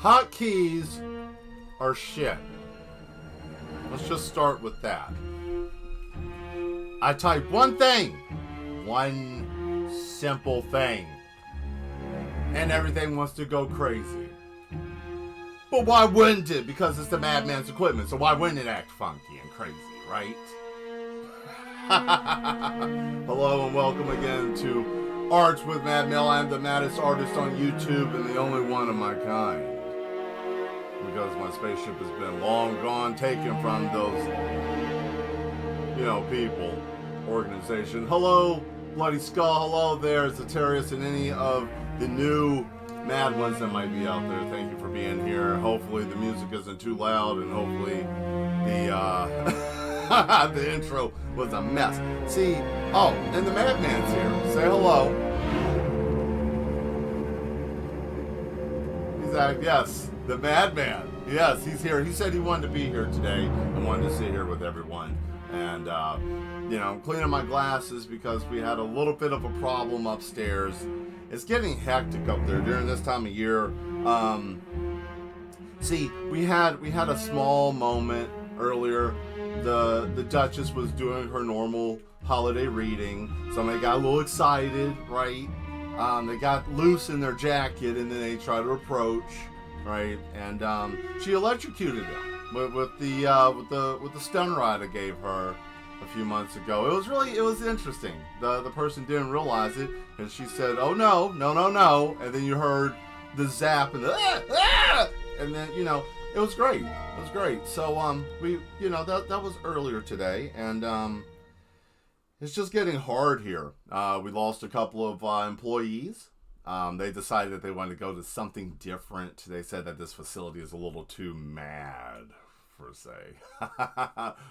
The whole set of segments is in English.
Hotkeys are shit. Let's just start with that. I type one thing. One simple thing. And everything wants to go crazy. But why wouldn't it? Because it's the madman's equipment. So why wouldn't it act funky and crazy, right? Hello and welcome again to Arts with Mad Mel. I'm the maddest artist on YouTube and the only one of my kind. Because my spaceship has been long gone, taken from those, people, organization. Hello, Bloody Skull. Hello there, Zatarius, and any of the new mad ones that might be out there. Thank you for being here. Hopefully the music isn't too loud, and hopefully the the intro was a mess. See, and the Madman's here. Say hello. He's like, yes, the Madman. Yes, he's here. He said he wanted to be here today and wanted to sit here with everyone. And, I'm cleaning my glasses because we had a little bit of a problem upstairs. It's getting hectic up there during this time of year. See, we had a small moment earlier. The Duchess was doing her normal holiday reading. Somebody got a little excited, right? They got loose in their jacket and then they tried to approach, right? And she electrocuted them with the stun rod I gave her a few months ago. It was interesting. The person didn't realize it, and she said, "Oh no," and then you heard the zap and the and then it was great. It was great. So that was earlier today, and it's just getting hard here. We lost a couple of employees. They decided that they wanted to go to something different. They said that this facility is a little too mad, per se.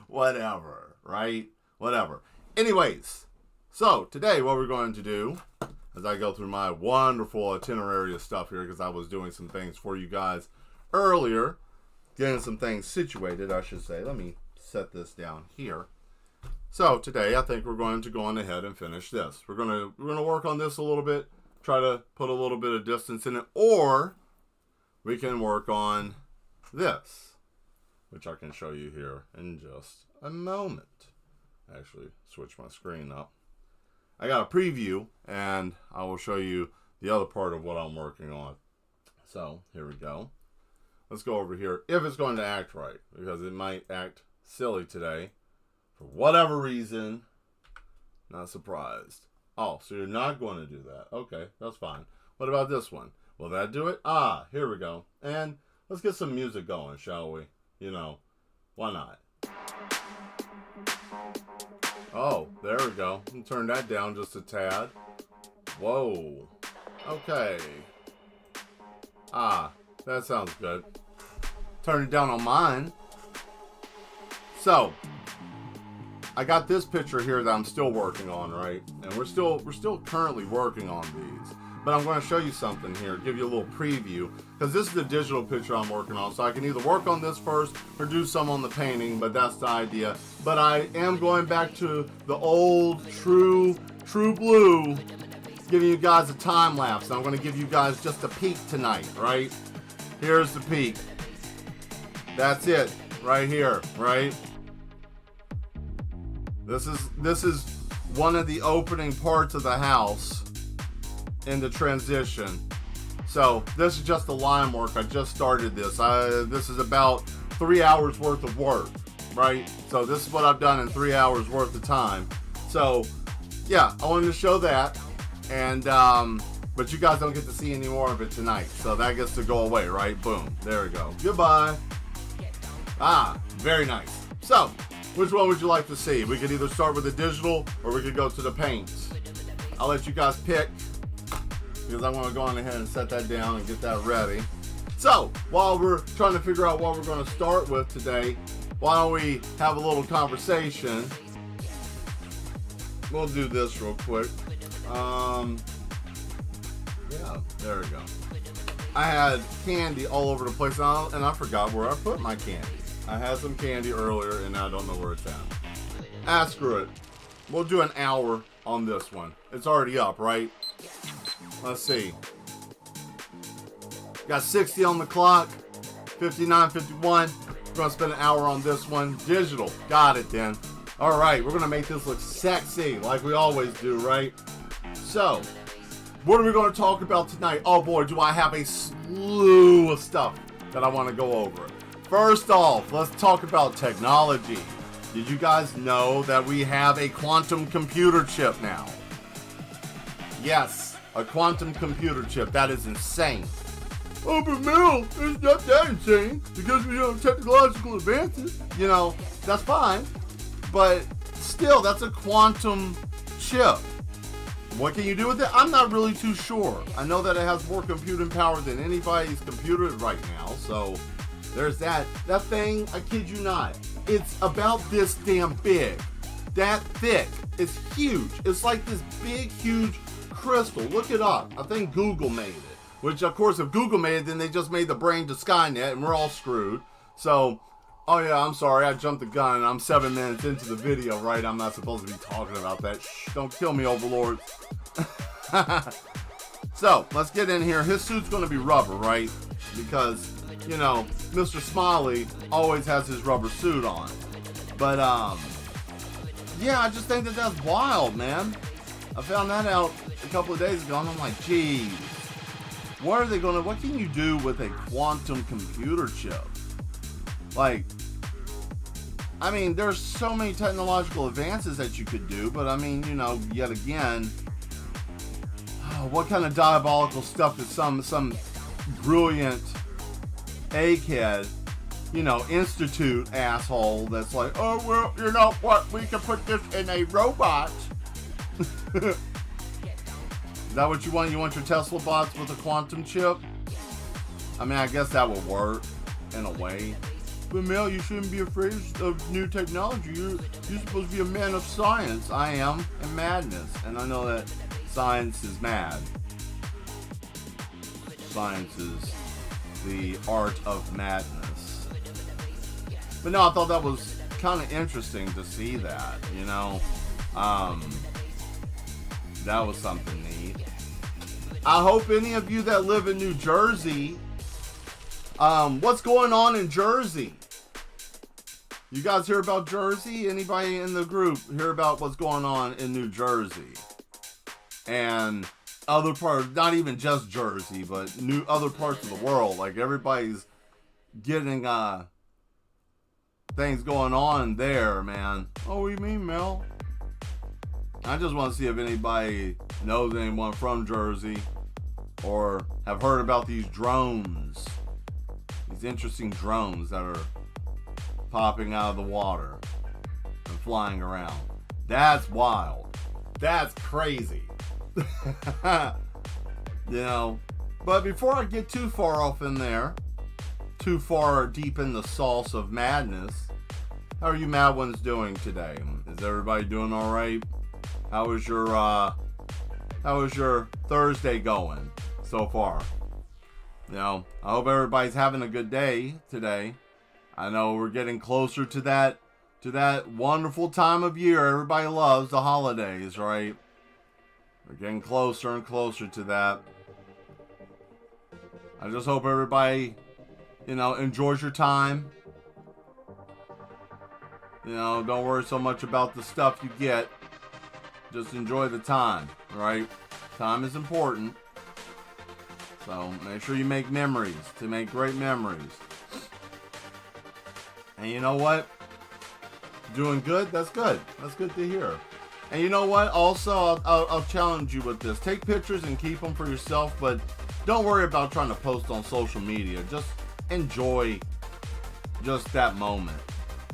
Whatever, right? Whatever. Anyways, so today what we're going to do, as I go through my wonderful itinerary of stuff here, because I was doing some things for you guys earlier, getting some things situated, I should say. Let me set this down here. So today I think we're going to go on ahead and finish this. We're gonna work on this a little bit, try to put a little bit of distance in it, or we can work on this, which I can show you here in just a moment. Actually, switch my screen up. I got a preview, and I will show you the other part of what I'm working on. So, here we go. Let's go over here, if it's going to act right, because it might act silly today. For whatever reason, not surprised. Oh, so you're not going to do that. Okay, that's fine. What about this one? Will that do it? Ah, here we go. And let's get some music going, shall we? Why not? Oh, there we go. Turn that down just a tad. Whoa. Okay. Ah, that sounds good. Turn it down on mine. So, I got this picture here that I'm still working on, right? And we're still currently working on these. But I'm going to show you something here, give you a little preview, because this is the digital picture I'm working on. So I can either work on this first or do some on the painting, but that's the idea. But I am going back to the old true blue, giving you guys a time lapse. I'm going to give you guys just a peek tonight, right? Here's the peek. That's it, right here, right? This is one of the opening parts of the house in the transition. So this is just the line work. I just started this. This is about 3 hours worth of work, right? So this is what I've done in 3 hours worth of time. So yeah, I wanted to show that, and but you guys don't get to see any more of it tonight. So that gets to go away, right? Boom. There we go. Goodbye. Ah, very nice. So, which one would you like to see? We could either start with the digital or we could go to the paints. I'll let you guys pick, because I want to go on ahead and set that down and get that ready. So, while we're trying to figure out what we're going to start with today, why don't we have a little conversation? We'll do this real quick. Yeah, there we go. I had candy all over the place, and I forgot where I put my candy. I had some candy earlier, and I don't know where it's at. Screw it. We'll do an hour on this one. It's already up, right? Let's see. Got 60 on the clock, 59, 51. We're gonna spend an hour on this one. Digital, got it then. All right, we're gonna make this look sexy like we always do, right? So, what are we gonna talk about tonight? Oh boy, do I have a slew of stuff that I wanna go over. First off, let's talk about technology. Did you guys know that we have a quantum computer chip now? Yes, a quantum computer chip. That is insane. Oh, but Mel, it's not that insane because we have technological advances. You know, that's fine. But still, that's a quantum chip. What can you do with it? I'm not really too sure. I know that it has more computing power than anybody's computer right now. So there's that. That thing, I kid you not, it's about this damn big. That thick. It's huge. It's like this big, huge crystal. Look it up. I think Google made it. Which, of course, if Google made it, then they just made the brain to Skynet, and we're all screwed. So, oh yeah, I'm sorry, I jumped the gun. I'm 7 minutes into the video, right? I'm not supposed to be talking about that. Shh, don't kill me, Overlord. So, let's get in here. His suit's going to be rubber, right? Because, you know, Mr. Smiley always has his rubber suit on. But, yeah, I just think that that's wild, man. I found that out a couple of days ago, and I'm like, geez. What can you do with a quantum computer chip? Like, I mean, there's so many technological advances that you could do, but I mean, you know, yet again, what kind of diabolical stuff is some brilliant egghead, you know, institute asshole that's like, oh, well, you know what, we can put this in a robot. Is that what you want? You want your Tesla bots with a quantum chip? I mean, I guess that would work in a way. But Mel, you shouldn't be afraid of new technology. You're supposed to be a man of science. I am, and madness. And I know that science is mad. Science is the art of madness. But no, I thought that was kind of interesting to see that, you know. That was something neat. I hope any of you that live in New Jersey, what's going on in Jersey? You guys hear about Jersey? Anybody in the group hear about what's going on in New Jersey? And other parts, not even just Jersey, but other parts of the world. Like everybody's getting things going on there, man. Oh, what do you mean, Mel? I just want to see if anybody knows anyone from Jersey or have heard about these drones. These interesting drones that are popping out of the water and flying around. That's wild. That's crazy. You know, but before I get too far off in there, too far deep in the sauce of madness, how are you mad ones doing today? Is everybody doing all right? How is your Thursday going so far? You know, I hope everybody's having a good day today. I know we're getting closer to that wonderful time of year everybody loves, the holidays, right? We're getting closer and closer to that. I just hope everybody, you know, enjoys your time. You know, don't worry so much about the stuff you get. Just enjoy the time, right? Time is important. So make sure you make memories, to make great memories. And you know what? Doing good? That's good. That's good to hear. And you know what? Also, I'll challenge you with this. Take pictures and keep them for yourself, but don't worry about trying to post on social media. Just enjoy just that moment.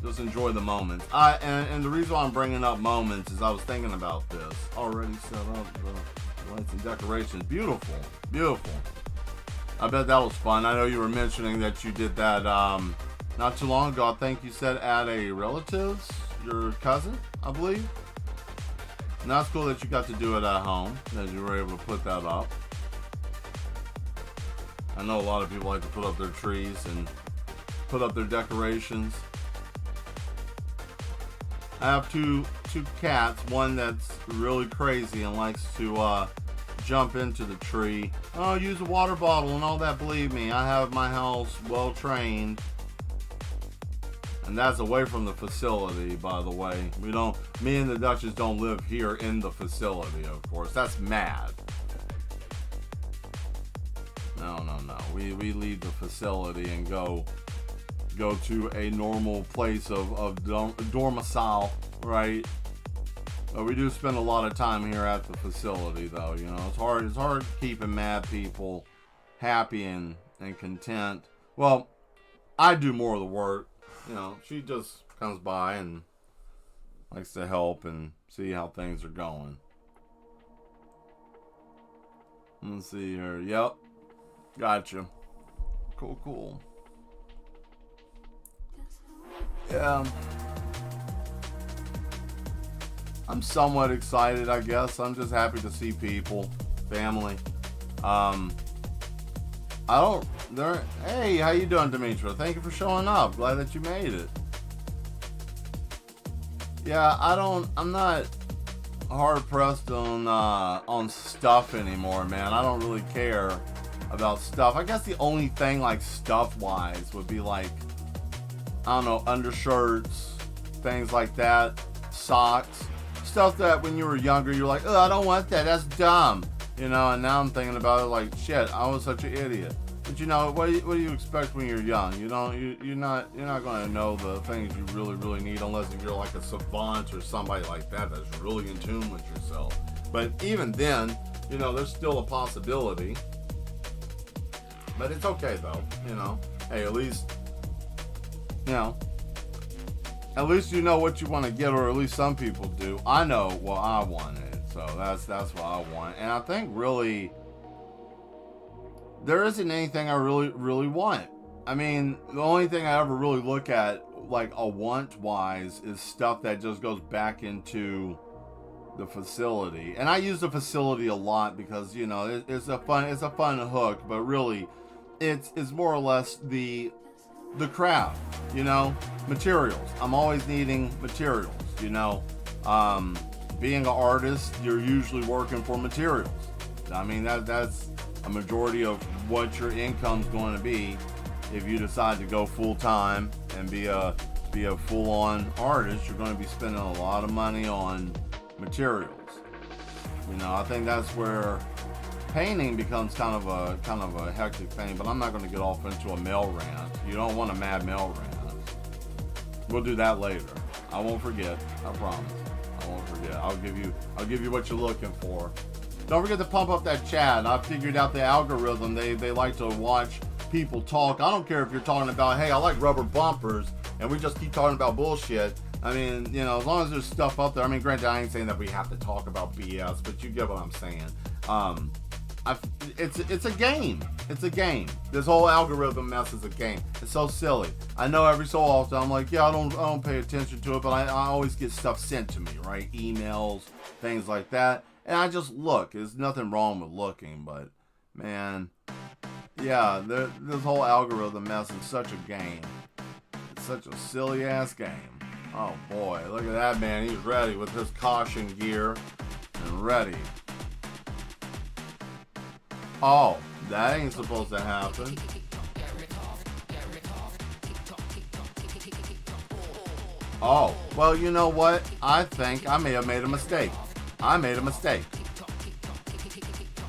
Just enjoy the moments. And the reason why I'm bringing up moments is I was thinking about this. Already set up the lights and decorations. Beautiful. Beautiful. I bet that was fun. I know you were mentioning that you did that not too long ago. I think you said at a relative's, your cousin, I believe. And that's cool that you got to do it at home, that you were able to put that up. I know a lot of people like to put up their trees and put up their decorations. I have two cats, one that's really crazy and likes to jump into the tree. Oh, use a water bottle and all that. Believe me, I have my house well trained. And that's away from the facility, by the way. Me and the Duchess don't live here in the facility, of course. That's mad. No. We leave the facility and go to a normal place of domicile, right? But we do spend a lot of time here at the facility, though. You know, it's hard keeping mad people happy and content. Well, I do more of the work. You know, she just comes by and likes to help and see how things are going. Let's see here. Yep. Gotcha. Cool. Yeah. I'm somewhat excited, I guess. I'm just happy to see people, family. Hey, how you doing, Demetra? Thank you for showing up. Glad that you made it. Yeah, I'm not hard pressed on stuff anymore, man. I don't really care about stuff. I guess the only thing like stuff wise would be like, I don't know, undershirts, things like that, socks, stuff that when you were younger you're like, oh, I don't want that, that's dumb, you know. And now I'm thinking about it like, shit, I was such an idiot. But you know, what do you expect when you're young? You're not going to know the things you really need unless if you're like a savant or somebody like that that's really in tune with yourself. But even then, you know, there's still a possibility. But it's okay though, you know. Hey, at least you know what you want to get, or at least some people do. I know what I wanted, so that's what I want. And I think really there isn't anything I really want. I mean, the only thing I ever really look at like a want wise is stuff that just goes back into the facility. And I use the facility a lot because, you know, it's a fun hook, but really it's more or less the craft, you know, materials. I'm always needing materials, you know. Being an artist, you're usually working for materials. I mean, that's a majority of what your income's going to be if you decide to go full time and be a full-on artist. You're going to be spending a lot of money on materials. You know, I think that's where painting becomes kind of a hectic thing, but I'm not going to get off into a mail rant. You don't want a mad mail rant. We'll do that later. I won't forget. I promise. I won't forget. I'll give you what you're looking for. Don't forget to pump up that chat. I figured out the algorithm. They like to watch people talk. I don't care if you're talking about, hey, I like rubber bumpers, and we just keep talking about bullshit. I mean, you know, as long as there's stuff up there. I mean, granted, I ain't saying that we have to talk about BS, but you get what I'm saying. It's a game. It's a game. This whole algorithm mess is a game. It's so silly. I know every so often I'm like, yeah, I don't pay attention to it, but I always get stuff sent to me, right? Emails, things like that. And I just look. There's nothing wrong with looking, but man, yeah, this whole algorithm mess is such a game. It's such a silly ass game. Oh boy, look at that man. He's ready with his caution gear and ready. Oh, that ain't supposed to happen. Oh, well, you know what? I think I may have made a mistake. I made a mistake.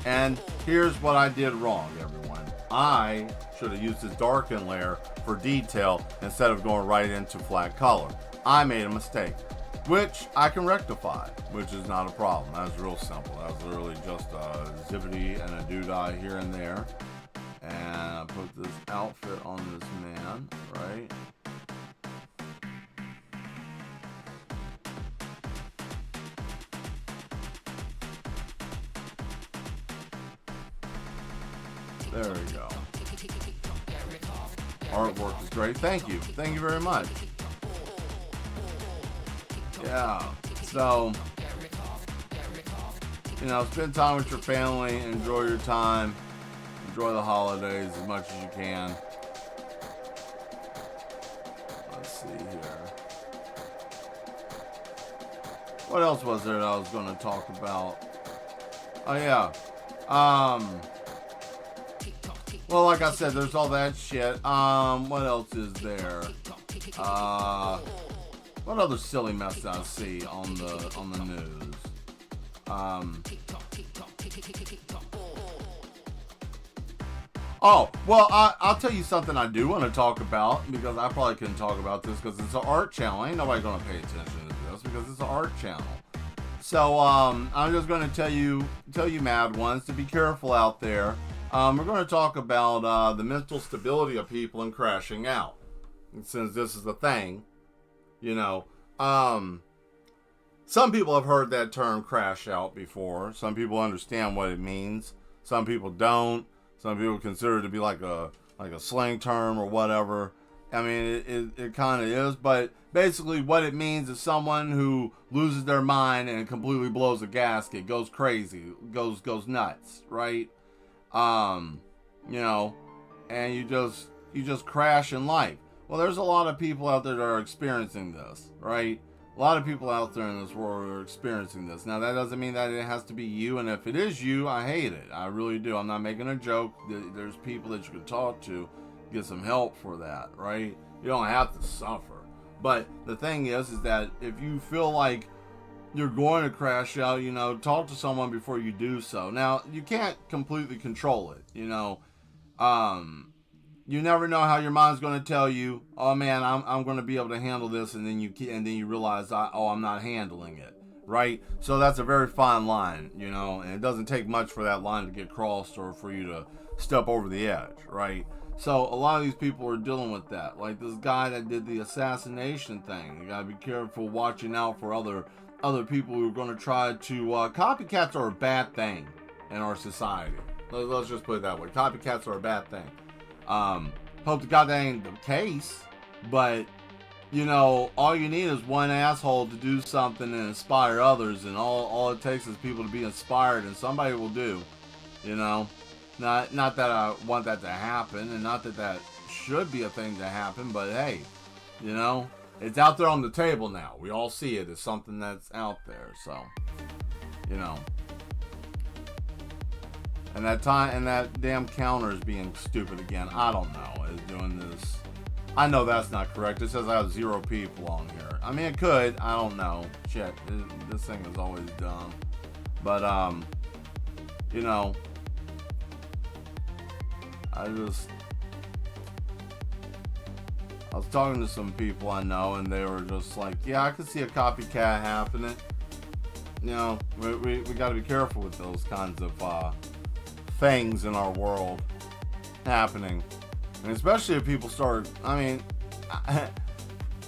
And here's what I did wrong, everyone. I should have used this darken layer for detail instead of going right into flat color. I made a mistake, which I can rectify, which is not a problem. That's real simple. That's literally just a zippity and a doodah here and there. And I put this outfit on this man, right? There we go. Artwork is great. Thank you. Thank you very much. Yeah. So, you know, spend time with your family. Enjoy your time. Enjoy the holidays as much as you can. Let's see here. What else was there that I was going to talk about? Oh, yeah. Well, like I said, there's all that shit. What else is there? What other silly mess did I see on the news? Oh, well, I'll tell you something I do want to talk about, because I probably couldn't talk about this because it's an art channel. Ain't nobody going to pay attention to this because it's an art channel. So, I'm just going to tell you mad ones to be careful out there. We're going to talk about the mental stability of people and crashing out. And since this is a thing, you know, some people have heard that term crash out before. Some people understand what it means. Some people don't. Some people consider it to be like a slang term or whatever. I mean, it kind of is, but basically what it means is someone who loses their mind and completely blows a gasket, goes crazy, goes nuts, right? You know, and you just crash in life. Well, there's a lot of people out there that are experiencing this, right? A lot of people out there in this world are experiencing this. Now, that doesn't mean that it has to be you, and if it is you, I hate it. I really do. I'm not making a joke. There's people that you can talk to, get some help for that, right? You don't have to suffer. But the thing is that if you feel like you're going to crash out, you know, talk to someone before you do so. Now, you can't completely control it, you know. You never know how your mind's going to tell you, oh man, I'm going to be able to handle this, and then you realize, I'm not handling it, right? So that's a very fine line, you know, and it doesn't take much for that line to get crossed or for you to step over the edge, right? So a lot of these people are dealing with that. Like this guy that did the assassination thing. You got to be careful watching out for other people who are going to try to copycats are a bad thing in our society. Let's just put it that way. Copycats are a bad thing. Hope to God that ain't the case, but you know, all you need is one asshole to do something and inspire others, and all it takes is people to be inspired, and somebody will do, you know. Not that I want that to happen, and not that should be a thing to happen, but hey, you know, it's out there on the table now. We all see it. It's something that's out there, so, you know. And that damn counter is being stupid again. I don't know. Is doing this. I know that's not correct. It says I have 0 people on here. I mean, it could. I don't know. Shit. This thing is always dumb. But, you know, I was talking to some people I know, and they were just like, yeah, I could see a copycat happening. You know, we got to be careful with those kinds of things in our world happening, and especially if people start, I mean,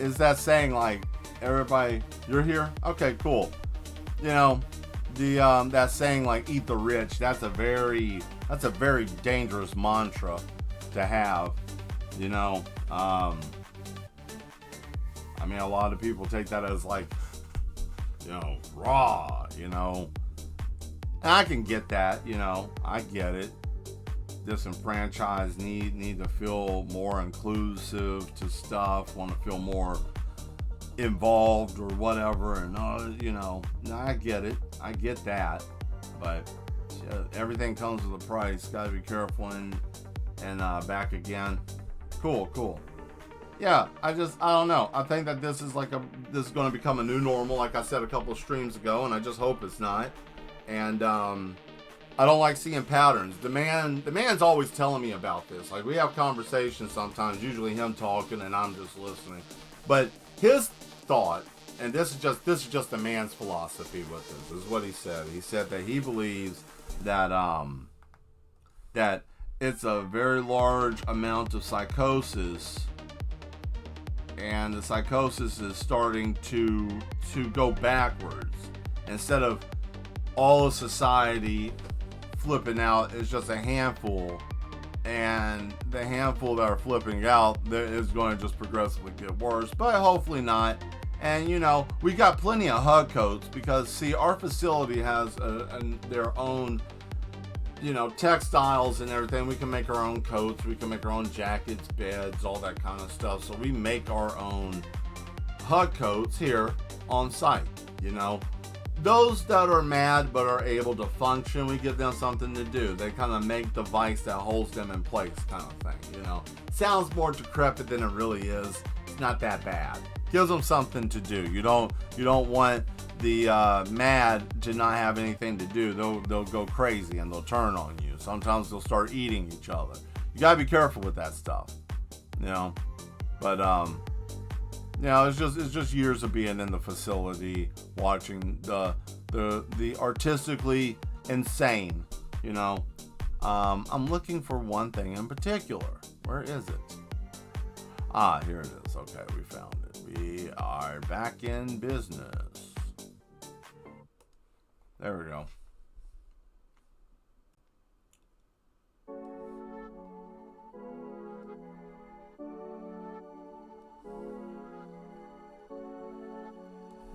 is that saying like, everybody, you're here? Okay, cool. You know, the that saying like, eat the rich, that's a very dangerous mantra to have, you know. I mean, a lot of people take that as like, you know, raw, you know. And I can get that, you know. I get it. Disenfranchised need to feel more inclusive to stuff, want to feel more involved or whatever, and you know, I get it. I get that. But everything comes with a price. Got to be careful. And back again. Cool. Yeah, I don't know. I think that this is going to become a new normal, like I said a couple of streams ago, and I just hope it's not. And I don't like seeing patterns. The man's always telling me about this. Like, we have conversations sometimes, usually him talking and I'm just listening. But his thought, and this is just the man's philosophy with this, is what he said. He said that he believes that that it's a very large amount of psychosis, and the psychosis is starting to go backwards. Instead of all of society flipping out, it's just a handful, and the handful that are flipping out is going to just progressively get worse, but hopefully not. And you know, we got plenty of hug coats, because see, our facility has their own, you know, textiles and everything. We can make our own coats, we can make our own jackets, beds, all that kind of stuff. So we make our own hug coats here on site, you know. those that are mad but are able to function, we give them something to do. They kind of make the vice that holds them in place, kind of thing, you know. Sounds more decrepit than it really is. It's not that bad. Gives them something to do. You don't want the mad to not have anything to do. They'll go crazy and they'll turn on you. Sometimes they'll start eating each other. You gotta be careful with that stuff, you know. But you know, it's just years of being in the facility, watching the artistically insane, you know. I'm looking for one thing in particular. Where is it? Ah, here it is. Okay, we found it. We are back in business. There we go.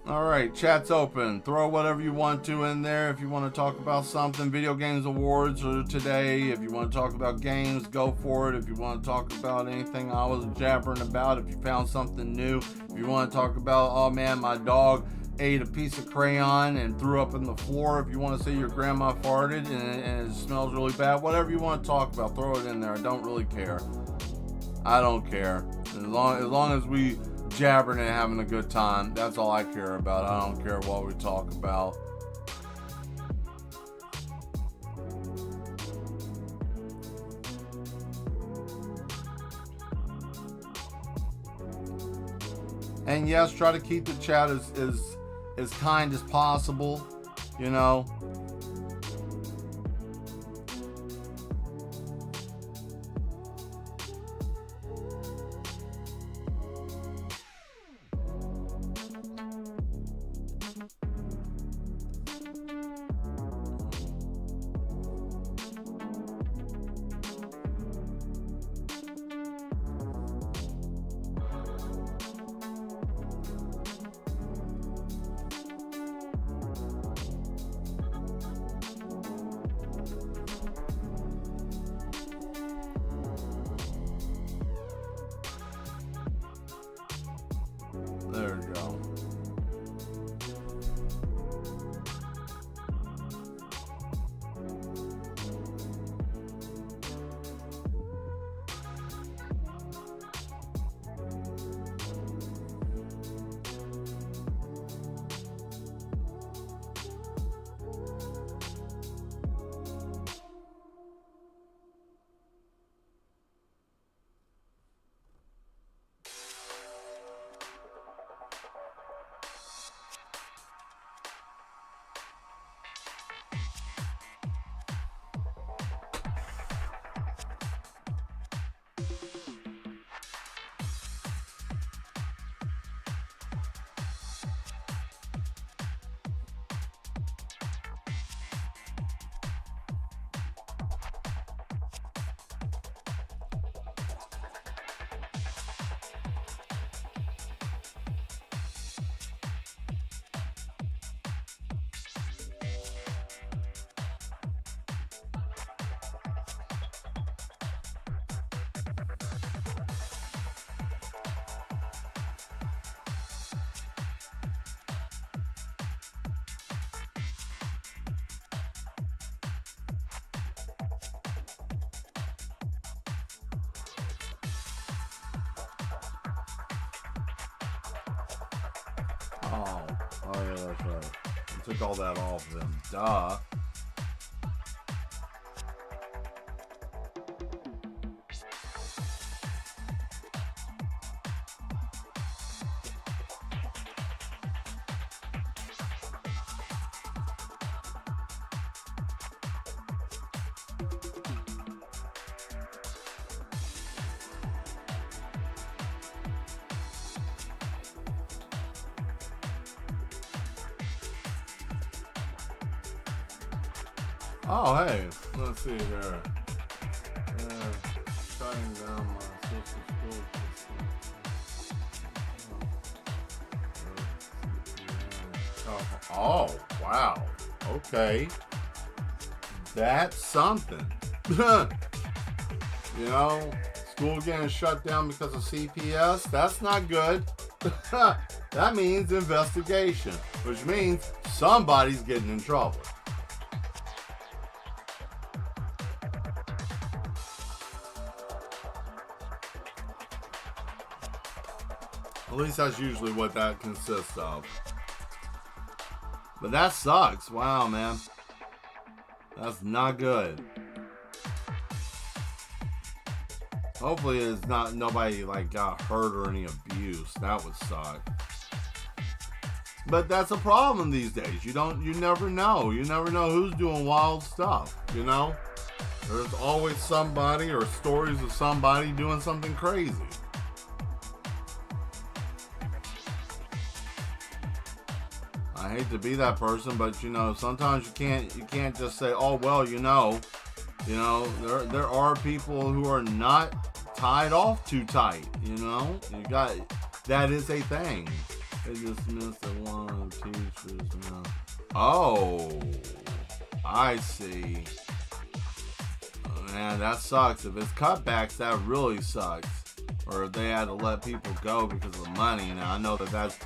Alright, chat's open. Throw whatever you want to in there. If you want to talk about something, Video Games Awards are today. If you want to talk about games, go for it. If you want to talk about anything I was jabbering about, if you found something new, if you want to talk about, oh man, my dog ate a piece of crayon and threw up in the floor, if you want to say your grandma farted and it smells really bad, whatever you want to talk about, throw it in there. I don't really care. I don't care. As long as we jabbering and having a good time, that's all I care about. I don't care what we talk about. And yes, try to keep the chat as kind as possible, you know. There we go. Oh yeah, that's right. I took all that off them. Duh. Oh, hey, let's see here. Shutting down my social school. Oh, wow. Okay. That's something. You know, school getting shut down because of CPS. That's not good. That means investigation, which means somebody's getting in trouble. At least that's usually what that consists of. But that sucks. Wow, man. That's not good. Hopefully it's not nobody like got hurt or any abuse. That would suck. But that's a problem these days. You never know. You never know who's doing wild stuff, you know? There's always somebody or stories of somebody doing something crazy. I hate to be that person, but you know, sometimes you can't just say, "Oh well, you know, there are people who are not tied off too tight, you know? That is a thing." They just missed the one teachers now. Oh, I see. Oh, man, that sucks. If it's cutbacks, that really sucks. Or if they had to let people go because of money. Now I know that that's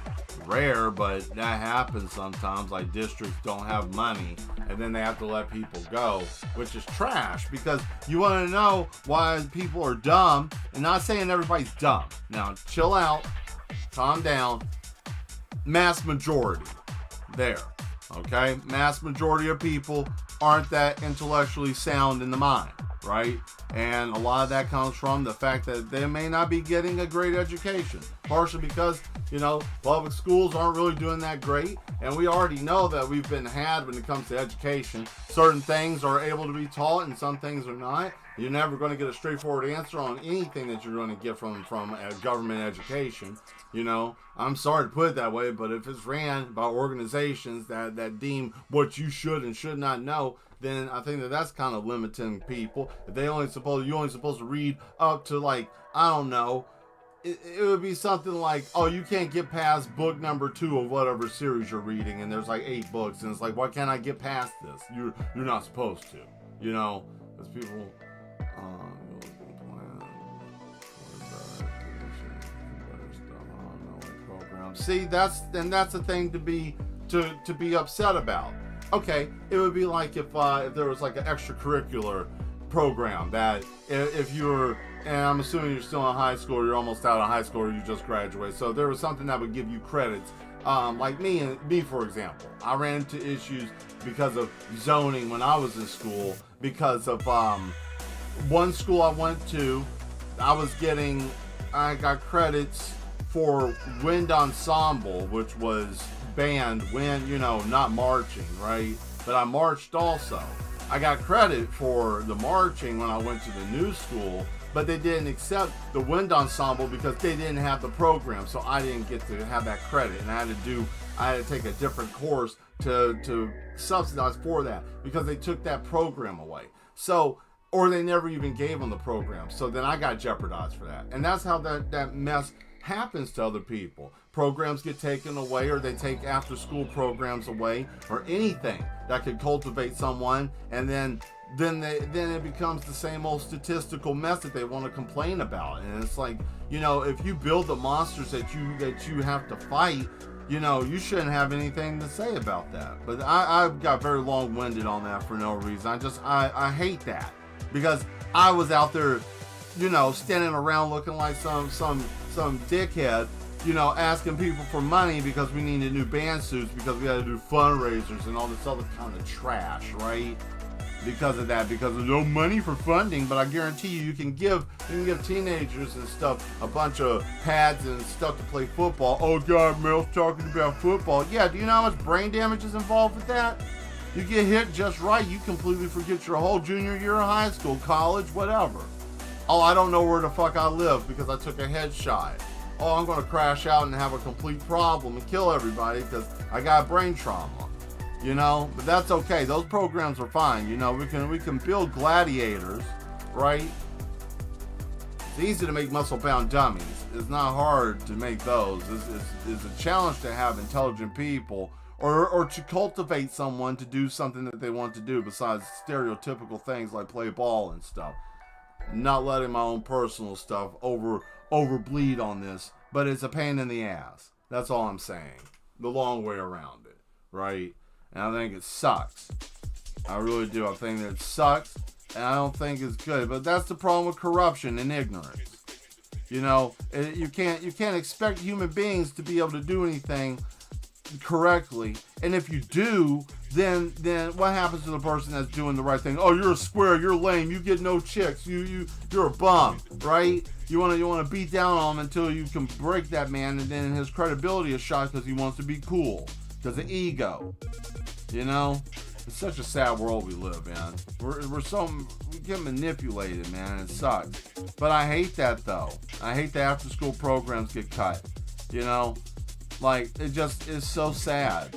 rare, but that happens sometimes. Like districts don't have money and then they have to let people go, which is trash, because you want to know why people are dumb. And not saying everybody's dumb. Now chill out, calm down. Mass majority there, okay? Mass majority of people aren't that intellectually sound in the mind, right? And a lot of that comes from the fact that they may not be getting a great education, partially because, you know, public schools aren't really doing that great, and we already know that we've been had when it comes to education. Certain things are able to be taught and some things are not. You're never going to get a straightforward answer on anything that you're going to get from a government education. You know, I'm sorry to put it that way, but if it's ran by organizations that deem what you should and should not know, then I think that's kind of limiting people. If you're only supposed to read up to, like, I don't know, it would be something like, oh, you can't get past book number 2 of whatever series you're reading, and there's like 8 books, and it's like, why can't I get past this? You're not supposed to, you know, as people. See, that's a thing to be upset about. Okay, it would be like if there was like an extracurricular program that if you're, and I'm assuming you're still in high school, or you're almost out of high school, or you just graduated. So there was something that would give you credits. Like me for example, I ran into issues because of zoning when I was in school, because of one school I went to, I got credits for wind ensemble, which was band, wind, you know, not marching, right? But I marched also. I got credit for the marching when I went to the new school, but they didn't accept the wind ensemble because they didn't have the program, so I didn't get to have that credit, and I had to take a different course to subsidize for that, because they took that program away. So, or they never even gave them the program. So then I got jeopardized for that. And that's how that mess happens to other people. Programs get taken away, or they take after school programs away, or anything that could cultivate someone, and then it becomes the same old statistical mess that they want to complain about. And it's like, you know, if you build the monsters that you have to fight, you know, you shouldn't have anything to say about that. But I got very long-winded on that for no reason. I hate that, because I was out there, you know, standing around looking like some dickhead, you know, asking people for money because we needed new band suits, because we had to do fundraisers and all this other kind of trash, right? Because of that, because there's no money for funding. But I guarantee you can give teenagers and stuff a bunch of pads and stuff to play football. Oh God, Mel's talking about football. Yeah, do you know how much brain damage is involved with that? You get hit just right, you completely forget your whole junior year of high school, college, whatever. Oh, I don't know where the fuck I live because I took a headshot. Oh, I'm going to crash out and have a complete problem and kill everybody because I got brain trauma. You know, but that's okay. Those programs are fine. You know, we can build gladiators, right? It's easy to make muscle-bound dummies. It's not hard to make those. It's a challenge to have intelligent people, or to cultivate someone to do something that they want to do besides stereotypical things like play ball and stuff. Not letting my own personal stuff overbleed on this but it's a pain in the ass. That's all I'm saying. The long way around it, right? And I think it sucks. I really do. I think that it sucks, and I don't think it's good. But that's the problem with corruption and ignorance. You know, you can't expect human beings to be able to do anything correctly, and if you do, then what happens to the person that's doing the right thing? Oh, you're a square, you're lame, you get no chicks, you're a bum, right? You want to beat down on him until you can break that man, and then his credibility is shot because he wants to be cool, because of ego. You know, it's such a sad world we live in. We get manipulated, man. It sucks. But I hate that though. I hate the after school programs get cut. You know, like it just is so sad.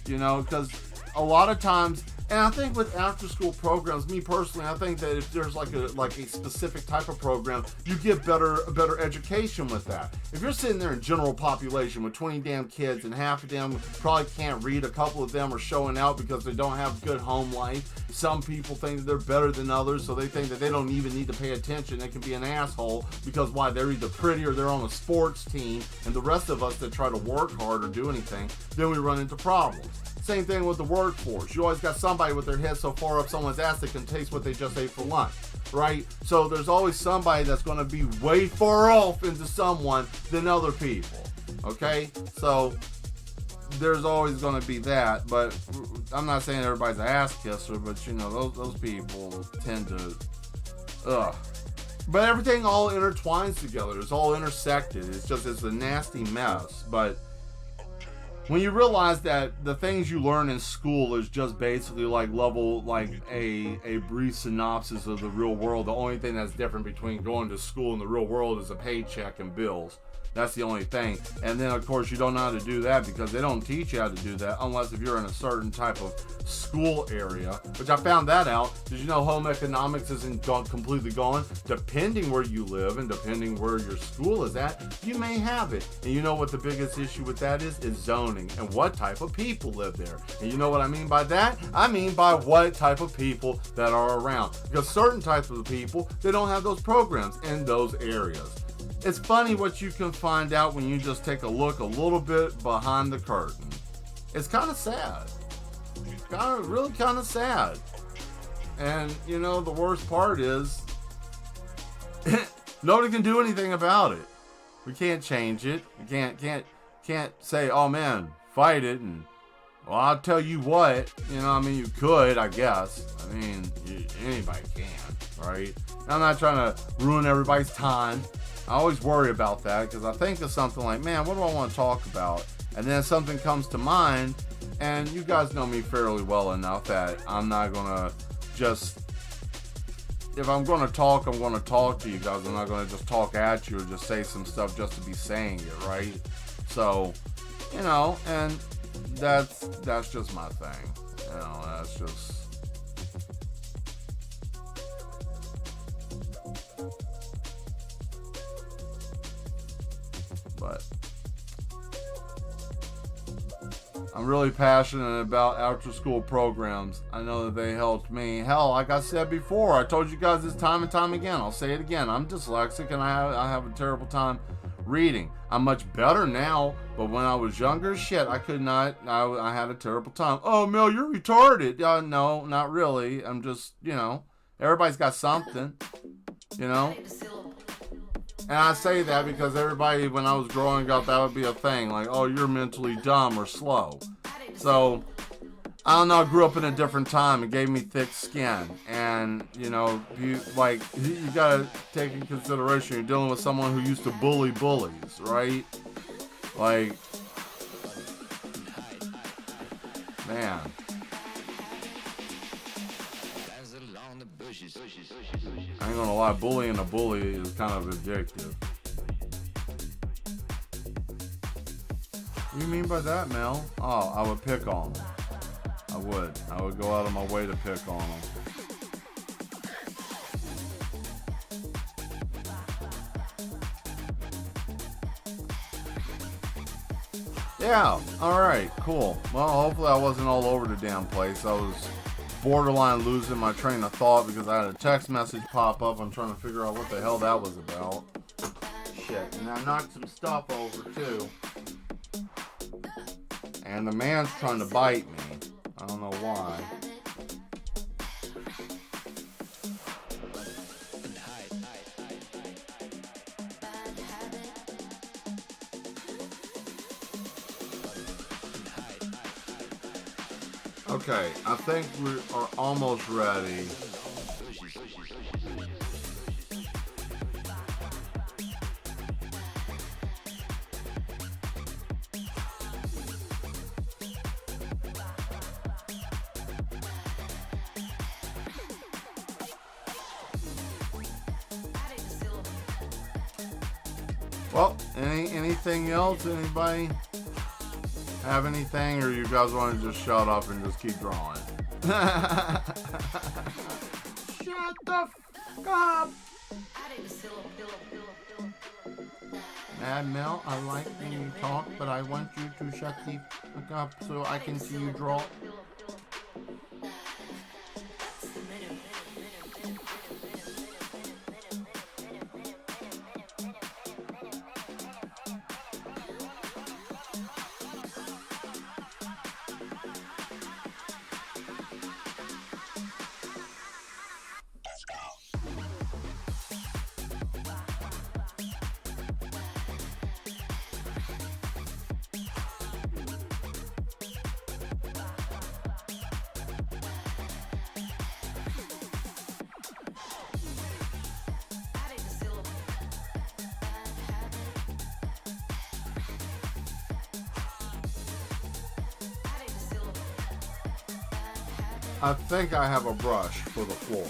You know, because a lot of times, and I think with after school programs, me personally, I think that if there's like a specific type of program, you get better education with that. If you're sitting there in general population with 20 damn kids and half of them probably can't read, a couple of them are showing out because they don't have good home life. Some people think that they're better than others, so they think that they don't even need to pay attention. They can be an asshole because why? They're either pretty or they're on a sports team, and the rest of us that try to work hard or do anything, then we run into problems. Same thing with the workforce. You always got somebody with their head so far up someone's ass they can taste what they just ate for lunch, right? So there's always somebody that's going to be way far off into someone than other people, okay? So there's always going to be that, but I'm not saying everybody's an ass kisser, but you know, those people tend to, But everything all intertwines together. It's all intersected. It's a nasty mess, but when you realize that the things you learn in school is just basically like a brief synopsis of the real world. The only thing that's different between going to school and the real world is a paycheck and bills. That's the only thing. And then, of course, you don't know how to do that because they don't teach you how to do that unless if you're in a certain type of school area, which I found that out. Did you know home economics isn't completely gone? Depending where you live and depending where your school is at, you may have it. And you know what the biggest issue with that is zoning and what type of people live there. And you know what I mean by that? I mean by what type of people that are around. Because certain types of people, they don't have those programs in those areas. It's funny what you can find out when you just take a look a little bit behind the curtain. It's kind of sad. Really kind of sad. And, you know, the worst part is nobody can do anything about it. We can't change it. We can't say, oh man, fight it. And, well, I'll tell you what, you know, I mean, you could, I guess. I mean, anybody can, right? I'm not trying to ruin everybody's time. I always worry about that because I think of something like, man, what do I want to talk about? And then something comes to mind, and you guys know me fairly well enough that I'm not going to just, if I'm going to talk, I'm going to talk to you guys. I'm not going to just talk at you or just say some stuff just to be saying it, right? So, you know, and that's just my thing. You know, that's just... But I'm really passionate about after school programs. I know that they helped me. Hell, like I said before, I told you guys this time and time again. I'll say it again. I'm dyslexic and I have a terrible time reading. I'm much better now, but when I was younger, shit, I could not. I had a terrible time. Oh, Mel, you're retarded. No, not really. I'm just, you know, everybody's got something, you know. And I say that because everybody, when I was growing up, that would be a thing. Like, oh, you're mentally dumb or slow. So, I don't know, I grew up in a different time. It gave me thick skin. And, you know, you gotta take in consideration, you're dealing with someone who used to bully bullies, right? Like, man. I ain't gonna lie, bullying a bully is kind of addictive. What do you mean by that, Mel? Oh, I would pick on them. I would go out of my way to pick on them. Yeah, alright, cool. Well, hopefully I wasn't all over the damn place. I was borderline losing my train of thought because I had a text message pop up. I'm trying to figure out what the hell that was about. shit. And I knocked some stuff over too. And the man's trying to bite me. I don't know why. Okay, I think we are almost ready. Well, anything else? Anybody have anything, or you guys want to just shut up and just keep drawing? Shut the f up! Mad Mel, I like when you talk, but I want you to shut the fuck up so I can see you draw. I think I have a brush for the floor.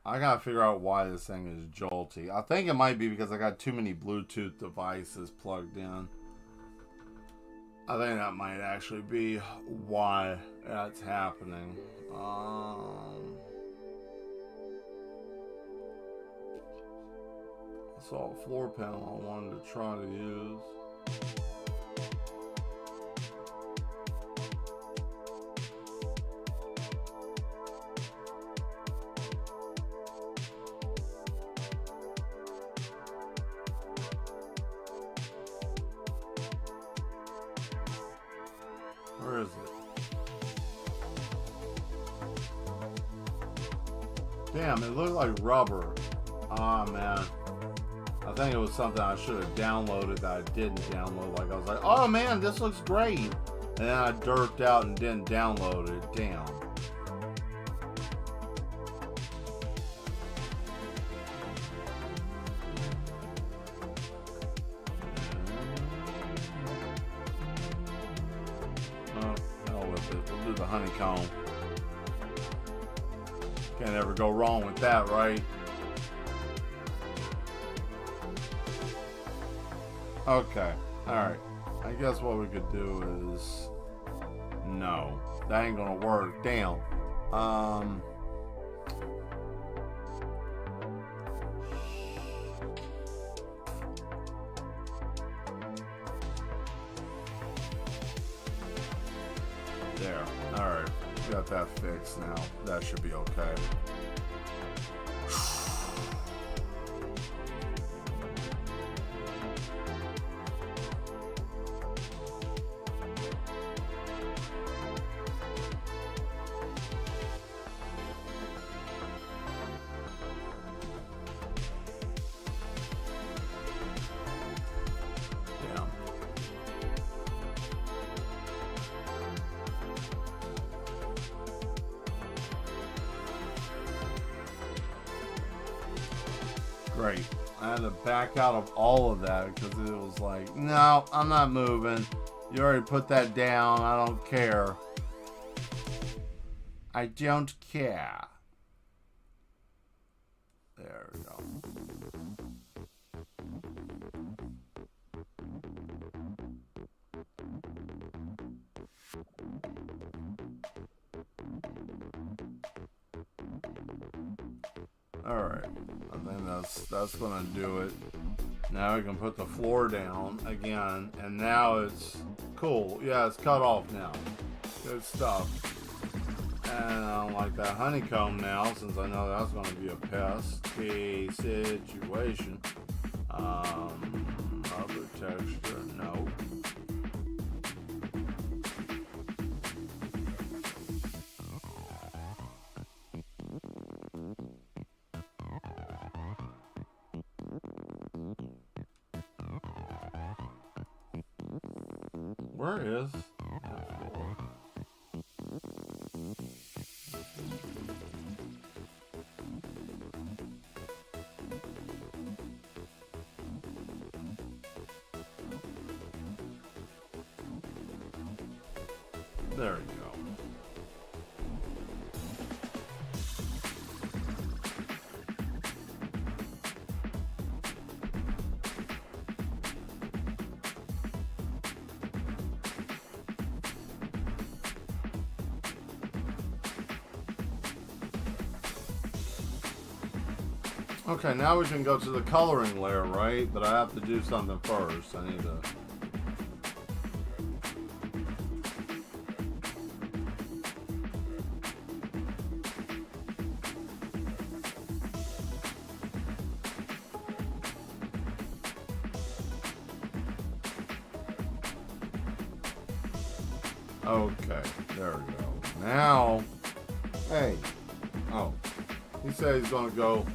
I gotta figure out why this thing is jolty. I think it might be because I got too many Bluetooth devices plugged in. I think that might actually be why that's happening. I saw a floor panel I wanted to try to use. Where is it? Damn, it looked like rubber. Ah, man. I think it was something I should have downloaded that I didn't download. Like, I was like, oh man, this looks great. And then I derped out and didn't download it. Damn. Oh, hell with it. We'll do the honeycomb. Can't ever go wrong with that, right? Okay, alright. I guess what we could do is... No, that ain't gonna work. Damn. There. Alright. Got that fixed now. That should be okay. Great. I had to back out of all of that because it was like, no, I'm not moving. You already put that down. I don't care. I don't care. There we go. Alright, I think that's gonna do it. Now we can put the floor down again, and now it's cool. Yeah, it's cut off now. Good stuff. And I don't like that honeycomb now, since I know that's going to be a pesky situation. Rubber texture, no. Where is F4? There you go. Okay, now we can go to the coloring layer, right? But I have to do something first. I need to... Okay, there we go. Now, hey, oh, he said he's gonna go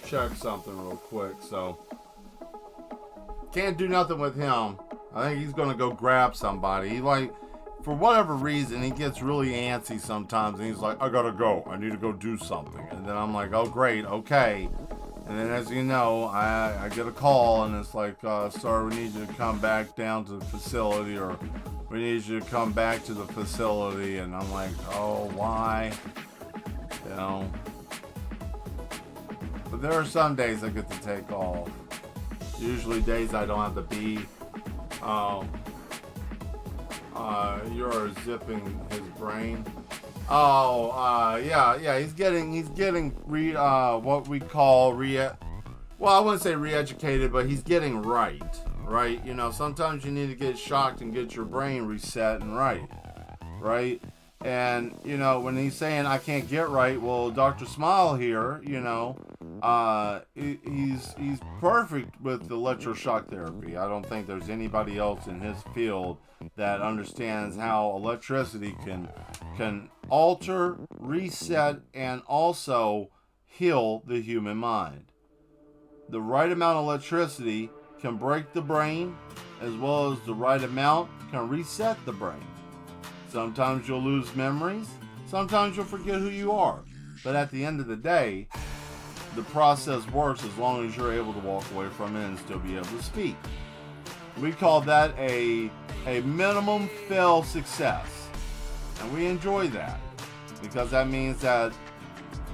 check something real quick, so can't do nothing with him. I think he's gonna go grab somebody. He, like, for whatever reason, he gets really antsy sometimes, and he's like, I gotta go, I need to go do something. And then I'm like, oh great, okay. And then, as you know, I get a call, and it's like, sir, we need you to come back down to the facility, or we need you to come back to the facility. And I'm like, oh, why? You know. But there are some days I get to take off. Usually days I don't have to be. You're zipping his brain. Yeah. He's getting what we call well, I wouldn't say re-educated, but he's getting right. You know, sometimes you need to get shocked and get your brain reset and right? And, you know, when he's saying I can't get right, well, Dr. Smile here, you know, he's perfect with electroshock therapy. I don't think there's anybody else in his field that understands how electricity can alter, reset, and also heal the human mind. The right amount of electricity can break the brain, as well as the right amount can reset the brain. Sometimes you'll lose memories, sometimes you'll forget who you are. But at the end of the day, the process works as long as you're able to walk away from it and still be able to speak. We call that a minimum fail success. And we enjoy that, because that means that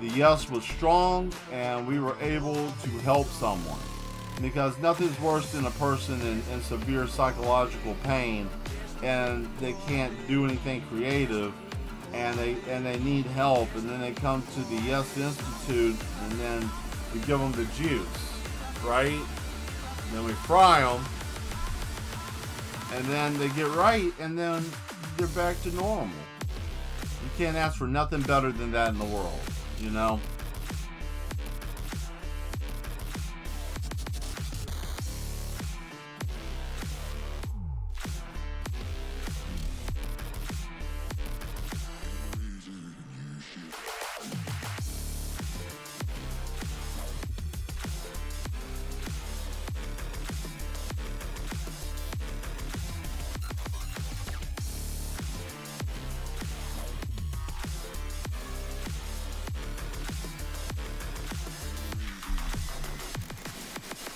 the yes was strong and we were able to help someone. Because nothing's worse than a person in severe psychological pain and they can't do anything creative, and they need help, and then they come to the Yes Institute, and then we give them the juice, right? And then we fry them, and then they get right, and then they're back to normal. You can't ask for nothing better than that in the world, you know?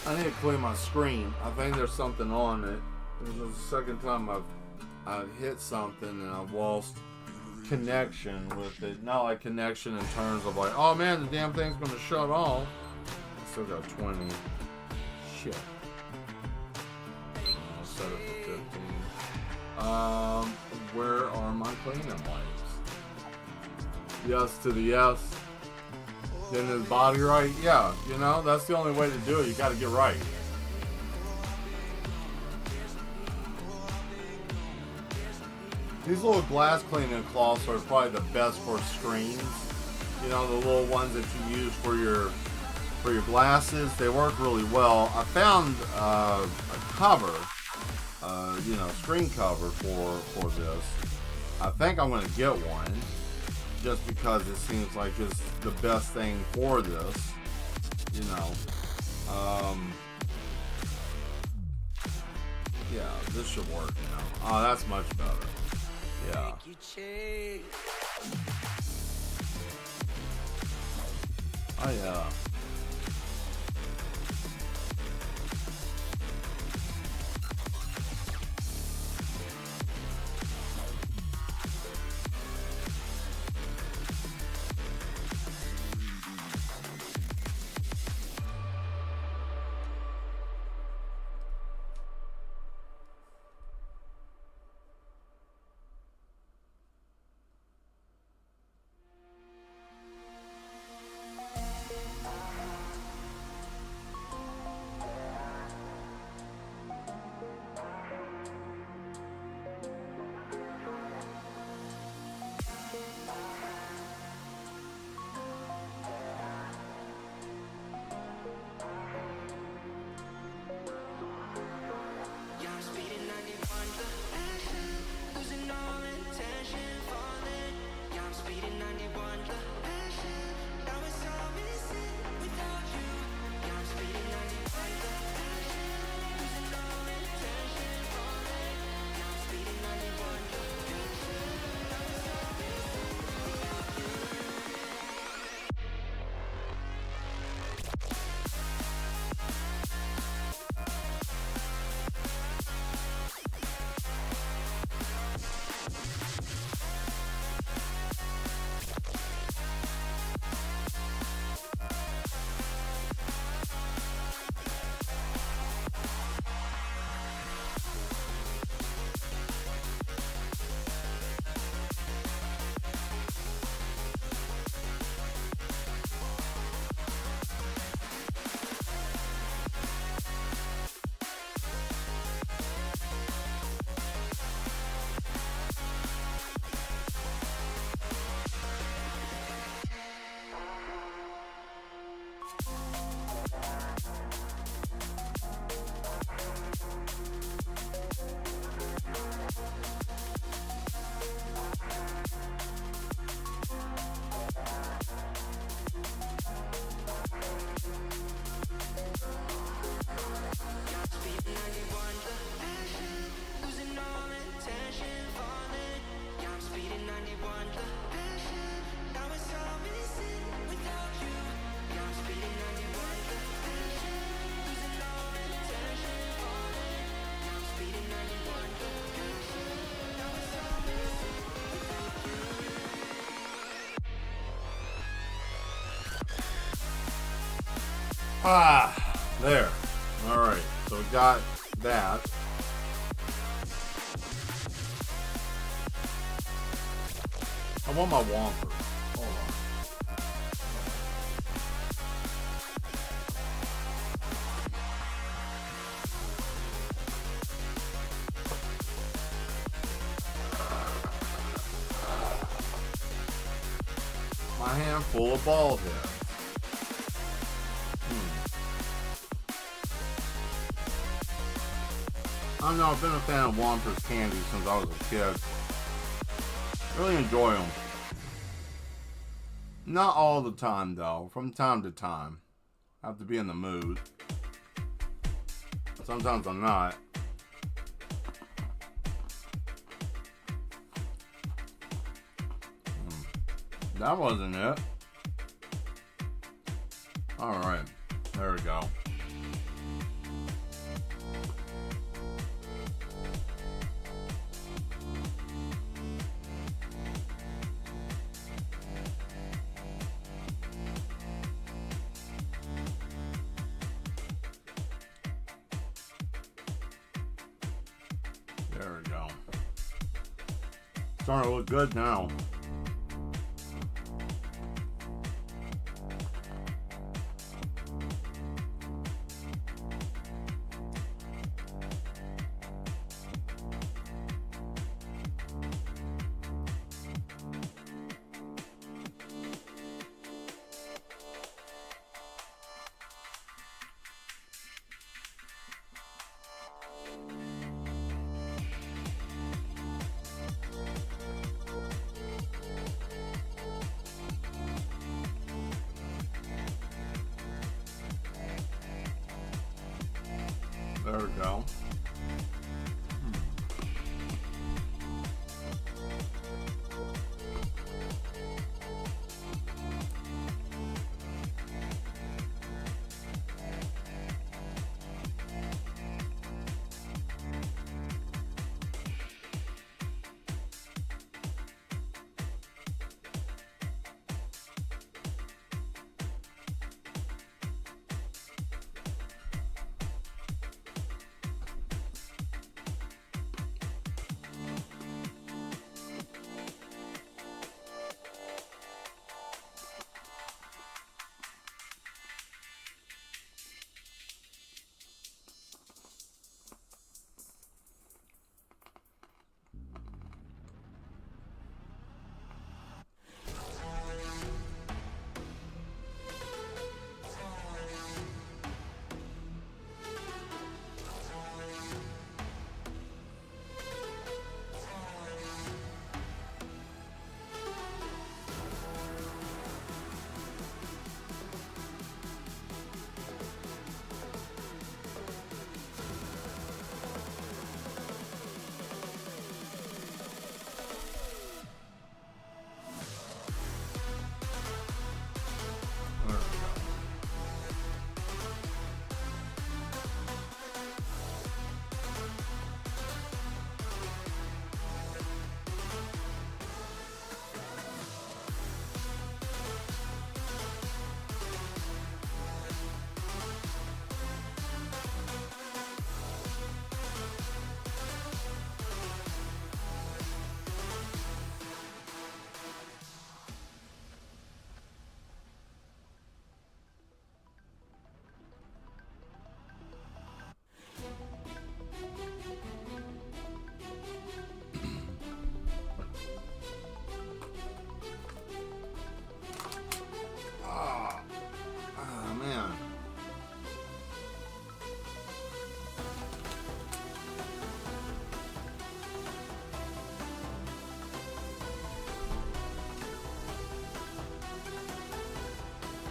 I need to clean my screen. I think there's something on it. This is the second time I've hit something and I've lost connection with it. Not like connection in terms of like, oh man, the damn thing's gonna shut off. I still got 20. Shit. I'll set it for 15. Where are my cleaning wipes? Yes to the yes. Getting his body right? Yeah, you know, that's the only way to do it. You gotta get right. These little glass cleaning cloths are probably the best for screens. You know, the little ones that you use for your glasses. They work really well. I found a cover, you know, screen cover for this. I think I'm going to get one just because it seems like it's the best thing for this. You know. Yeah, this should work now. Oh, that's much better. Yeah. Oh, yeah. There. All right. So we got that. I want my Whomper. Hold on. My hand full of bald head. I don't know, I've been a fan of Whomper's candy since I was a kid. Really enjoy them. Not all the time though, from time to time. I have to be in the mood. Sometimes I'm not. That wasn't it. Alright, there we go. There we go. Starting to look good now. There we go.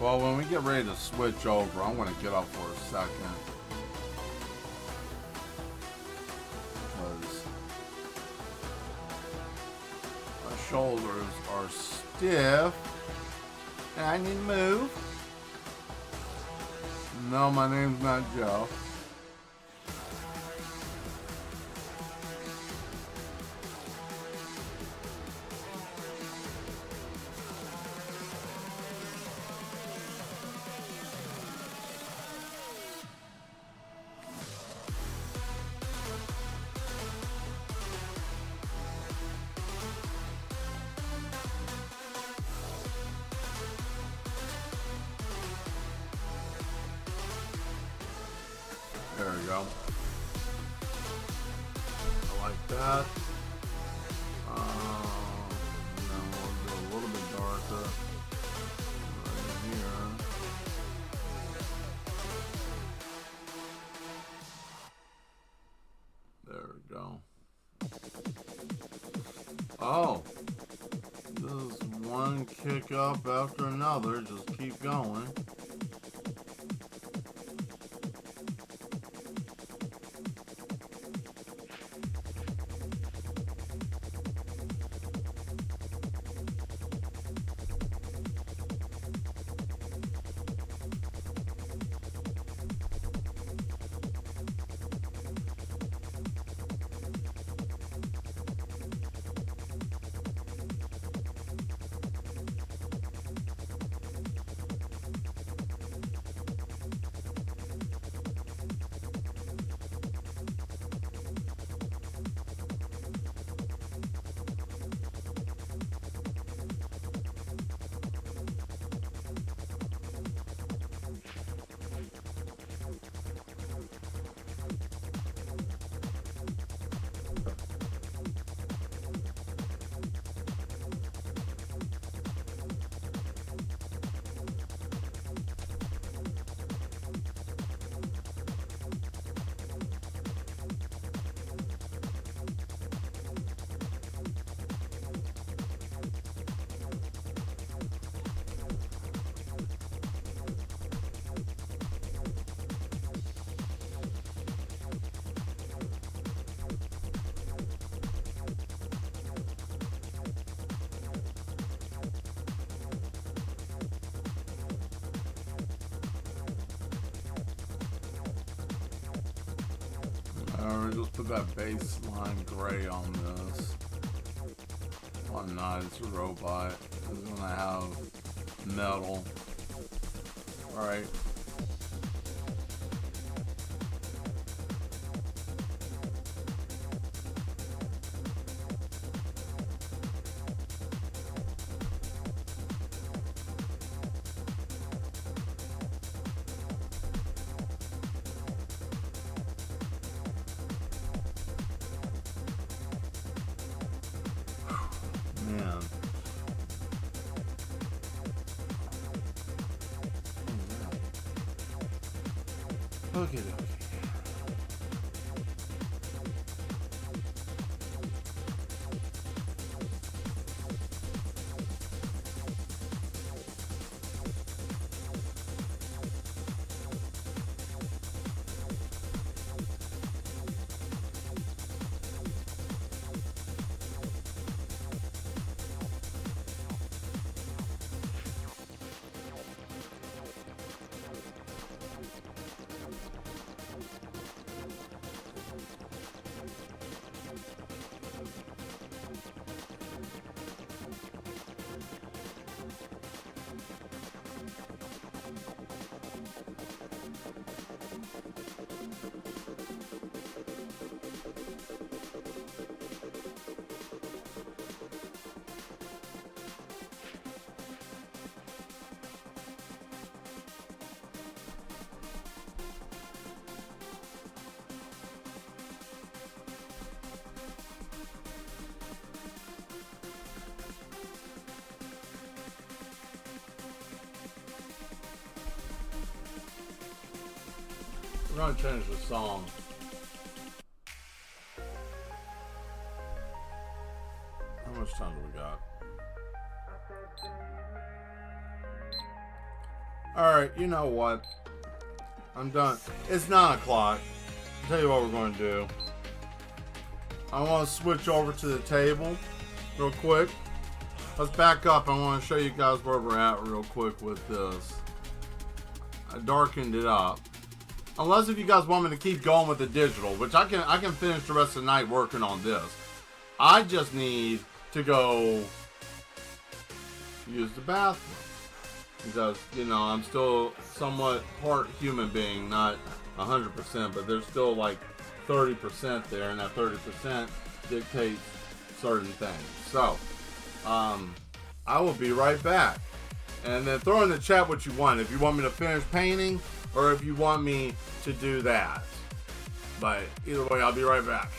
Well, when we get ready to switch over, I'm going to get up for a second. Because my shoulders are stiff. And I need to move. No, my name's not Joe. There we go. I like that. And then we'll do a little bit darker right here. There we go. Oh, this is one kick up after another. Just keep going. We just put that baseline gray on this. Why not? It's a robot. It's gonna have metal. Alright. Man. Okay. We're gonna change the song. How much time do we got? Alright, you know what? I'm done. It's 9 o'clock. I'll tell you what we're going to do. I want to switch over to the table real quick. Let's back up. I want to show you guys where we're at real quick with this. I darkened it up. Unless if you guys want me to keep going with the digital, which I can finish the rest of the night working on this. I just need to go use the bathroom. Because, you know, I'm still somewhat part human being, not 100%, but there's still like 30% there, and that 30% dictates certain things. So, I will be right back. And then throw in the chat what you want. If you want me to finish painting, or if you want me to do that. But either way, I'll be right back.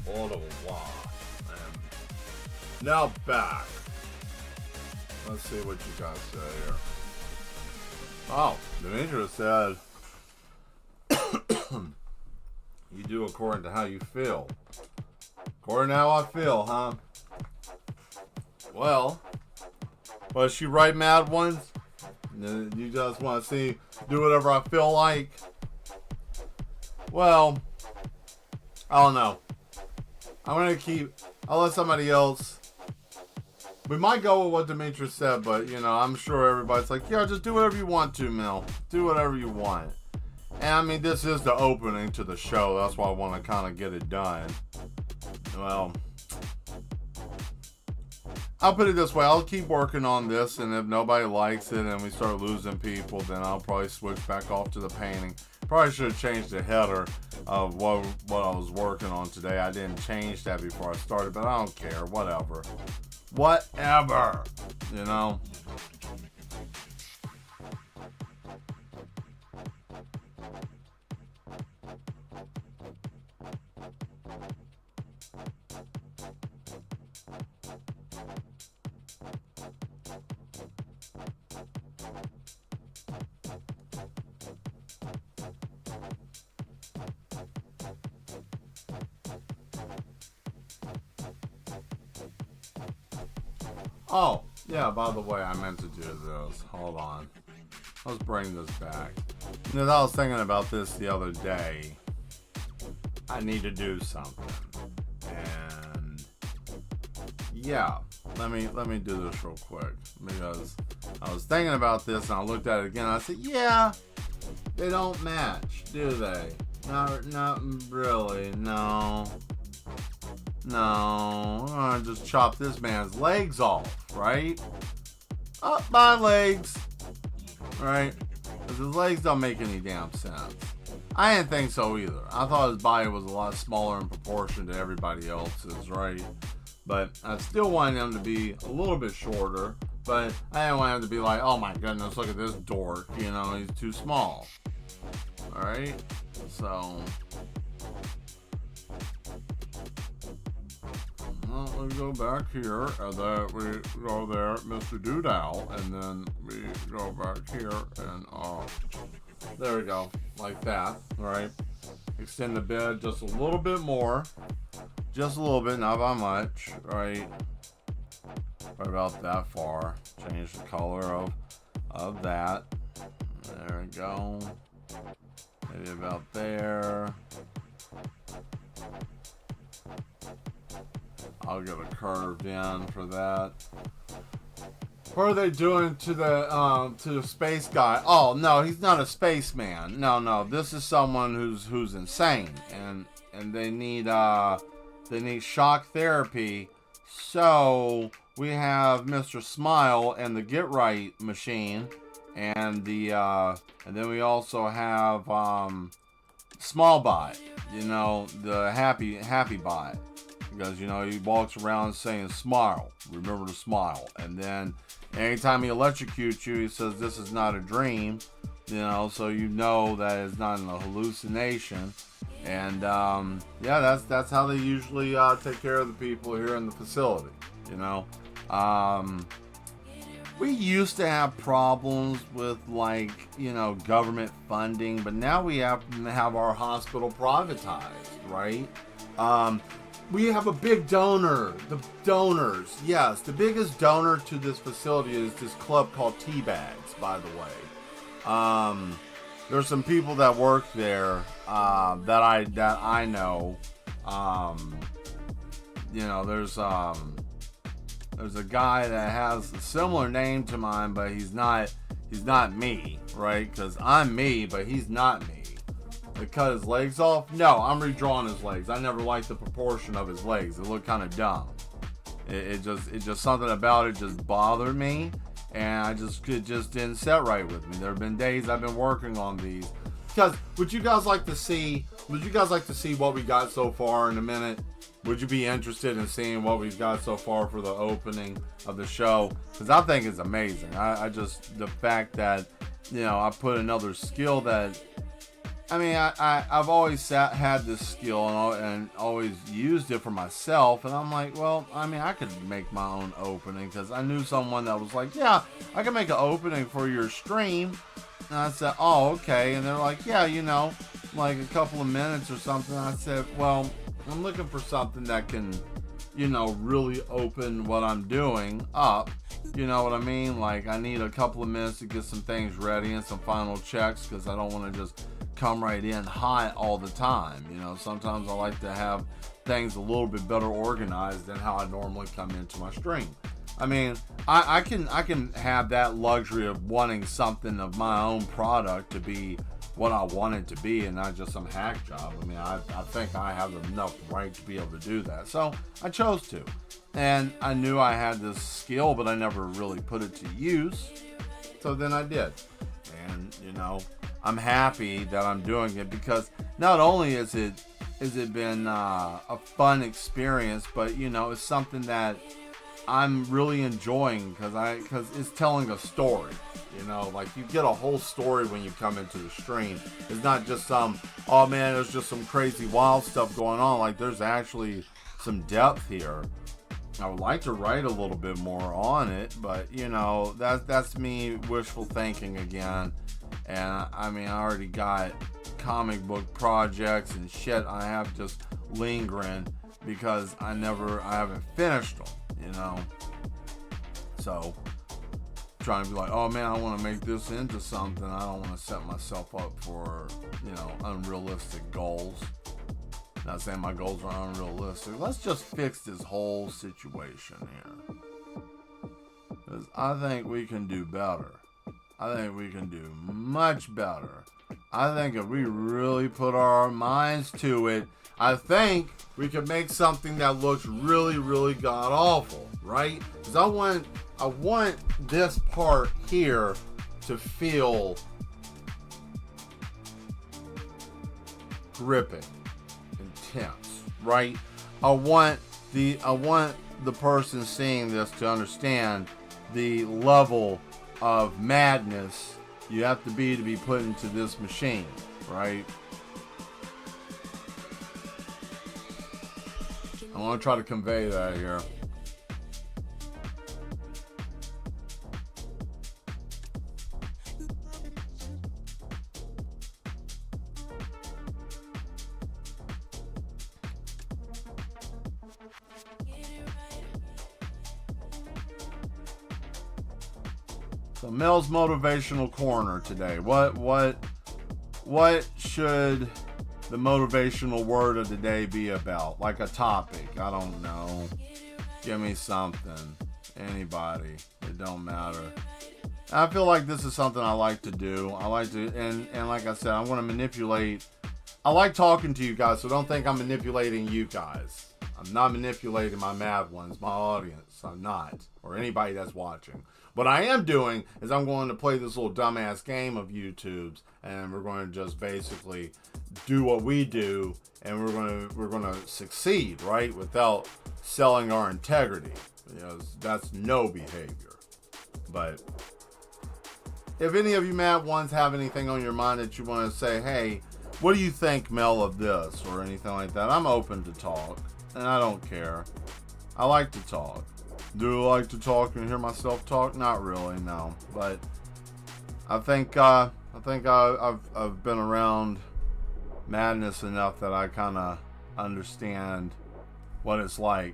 a little while. And now back. Let's see what you guys say here. Oh, Demetra said, you do according to how you feel. According to how I feel, huh? Well, was she right, mad ones? You just want to see, do whatever I feel like? Well, I don't know. I'll let somebody else. We might go with what Demetrius said, but, I'm sure everybody's like, yeah, just do whatever you want to, Mel. Do whatever you want. And, I mean, this is the opening to the show. That's why I want to kind of get it done. Well, I'll put it this way. I'll keep working on this, and if nobody likes it and we start losing people, then I'll probably switch back off to the painting. Probably should have changed the header of what I was working on today. I didn't change that before I started, but I don't care. Whatever. Whatever. Oh, yeah, by the way, I meant to do this. Hold on. Let's bring this back. I was thinking about this the other day. I need to do something. And yeah, let me do this real quick. Because I was thinking about this and I looked at it again and I said, yeah, they don't match, do they? Not really, no. No, I'm gonna just chop this man's legs off, right? Up my legs, right? Because his legs don't make any damn sense. I didn't think so either. I thought his body was a lot smaller in proportion to everybody else's, right? But I still wanted him to be a little bit shorter, but I didn't want him to be like, oh my goodness, look at this dork, he's too small. Alright, so... Well, we go back here, and then we go there, Mr. Doodow, and then we go back here, and there we go, like that, right? Extend the bed just a little bit more, just a little bit, not by much, right? Right about that far. Change the color of that. There we go. Maybe about there. I'll get a curved in for that. What are they doing to the space guy? Oh no, he's not a spaceman. No, this is someone who's insane, and they need shock therapy. So we have Mr. Smile and the Get Right machine, and then we also have Small Bot. The happy bot. Because, he walks around saying, smile. Remember to smile. And then, anytime he electrocutes you, he says, this is not a dream. So that it's not a hallucination. And, that's how they usually take care of the people here in the facility. We used to have problems with, government funding. But now we have to have our hospital privatized, right? We have a big donor. The donors. Yes, the biggest donor to this facility is this club called Teabags, by the way. There's some people that work there that I know. There's a guy that has a similar name to mine, but he's not me, right? Because I'm me, but he's not me. They cut his legs off? No, I'm redrawing his legs. I never liked the proportion of his legs. It looked kind of dumb. It just something about it just bothered me, and it just didn't set right with me. There have been days I've been working on these. Because would you guys like to see what we got so far in a minute? Would you be interested in seeing what we've got so far for the opening of the show? Because I think it's amazing. I just, the fact that, I put another skill that I mean, I've always had this skill and always used it for myself. And I'm like, well, I mean, I could make my own opening because I knew someone that was like, yeah, I can make an opening for your stream. And I said, oh, okay. And they're like, yeah, like a couple of minutes or something. I said, well, I'm looking for something that can, really open what I'm doing up. You know what I mean? Like, I need a couple of minutes to get some things ready and some final checks because I don't want to just come right in hot all the time. Sometimes I like to have things a little bit better organized than how I normally come into my stream. I mean, I can have that luxury of wanting something of my own product to be what I want it to be and not just some hack job. I mean, I think I have enough right to be able to do that. So I chose to. And I knew I had this skill, but I never really put it to use. So then I did. And, I'm happy that I'm doing it because not only has it been a fun experience, but it's something that I'm really enjoying because it's telling a story. Like you get a whole story when you come into the stream. It's not just oh man, there's just some crazy wild stuff going on. Like there's actually some depth here. I would like to write a little bit more on it, but that's me wishful thinking again. And I mean, I already got comic book projects and shit I have just lingering because I haven't finished them, So trying to be like, oh man, I want to make this into something. I don't want to set myself up for, unrealistic goals. Not saying my goals are unrealistic. Let's just fix this whole situation here. Because I think we can do better. I think we can do much better. I think if we really put our minds to it, I think we could make something that looks really, really god awful, right? Because I want this part here to feel gripping, intense, right? I want the person seeing this to understand the level of madness you have to be put into this machine, right? I want to try to convey that here. So Mel's motivational corner today. What should the motivational word of the day be about? Like a topic. I don't know. Give me something. Anybody. It don't matter. I feel like this is something I like to do. I like to, and like I said, I want to manipulate. I like talking to you guys, so don't think I'm manipulating you guys. I'm not manipulating my mad ones, my audience. I'm not. Or anybody that's watching. What I am doing is I'm going to play this little dumbass game of YouTube's, and we're going to just basically do what we do, and we're going to succeed, right? Without selling our integrity. That's no behavior. But if any of you mad ones have anything on your mind that you want to say, hey, what do you think, Mel, of this or anything like that? I'm open to talk, and I don't care. I like to talk. Do I like to talk and hear myself talk? Not really, no. But I think I've been around madness enough that I kind of understand what it's like.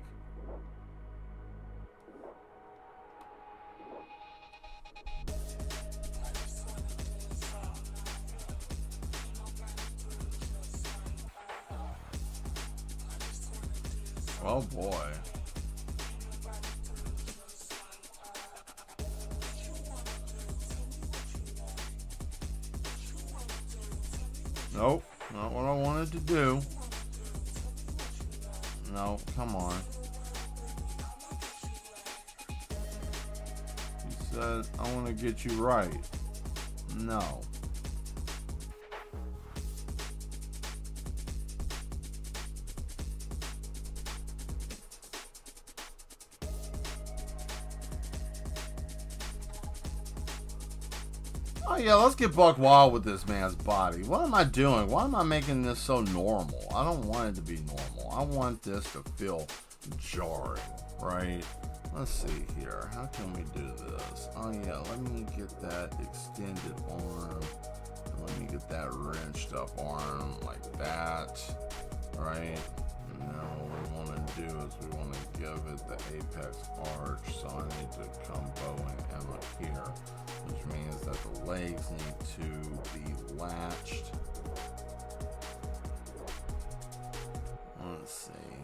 Oh boy. Nope, not what I wanted to do. No, come on. He said, I want to get you right. No. Oh yeah, let's get buck wild with this man's body. What am I doing? Why am I making this so normal? I don't want it to be normal. I want this to feel jarring, right? Let's see here. How can we do this? Oh yeah, let me get that extended arm. Let me get that wrenched up arm like that, right? Now what we want to do is we want to give it the apex arch, so I need to come bow and Emma here, which means that the legs need to be latched. Let's see.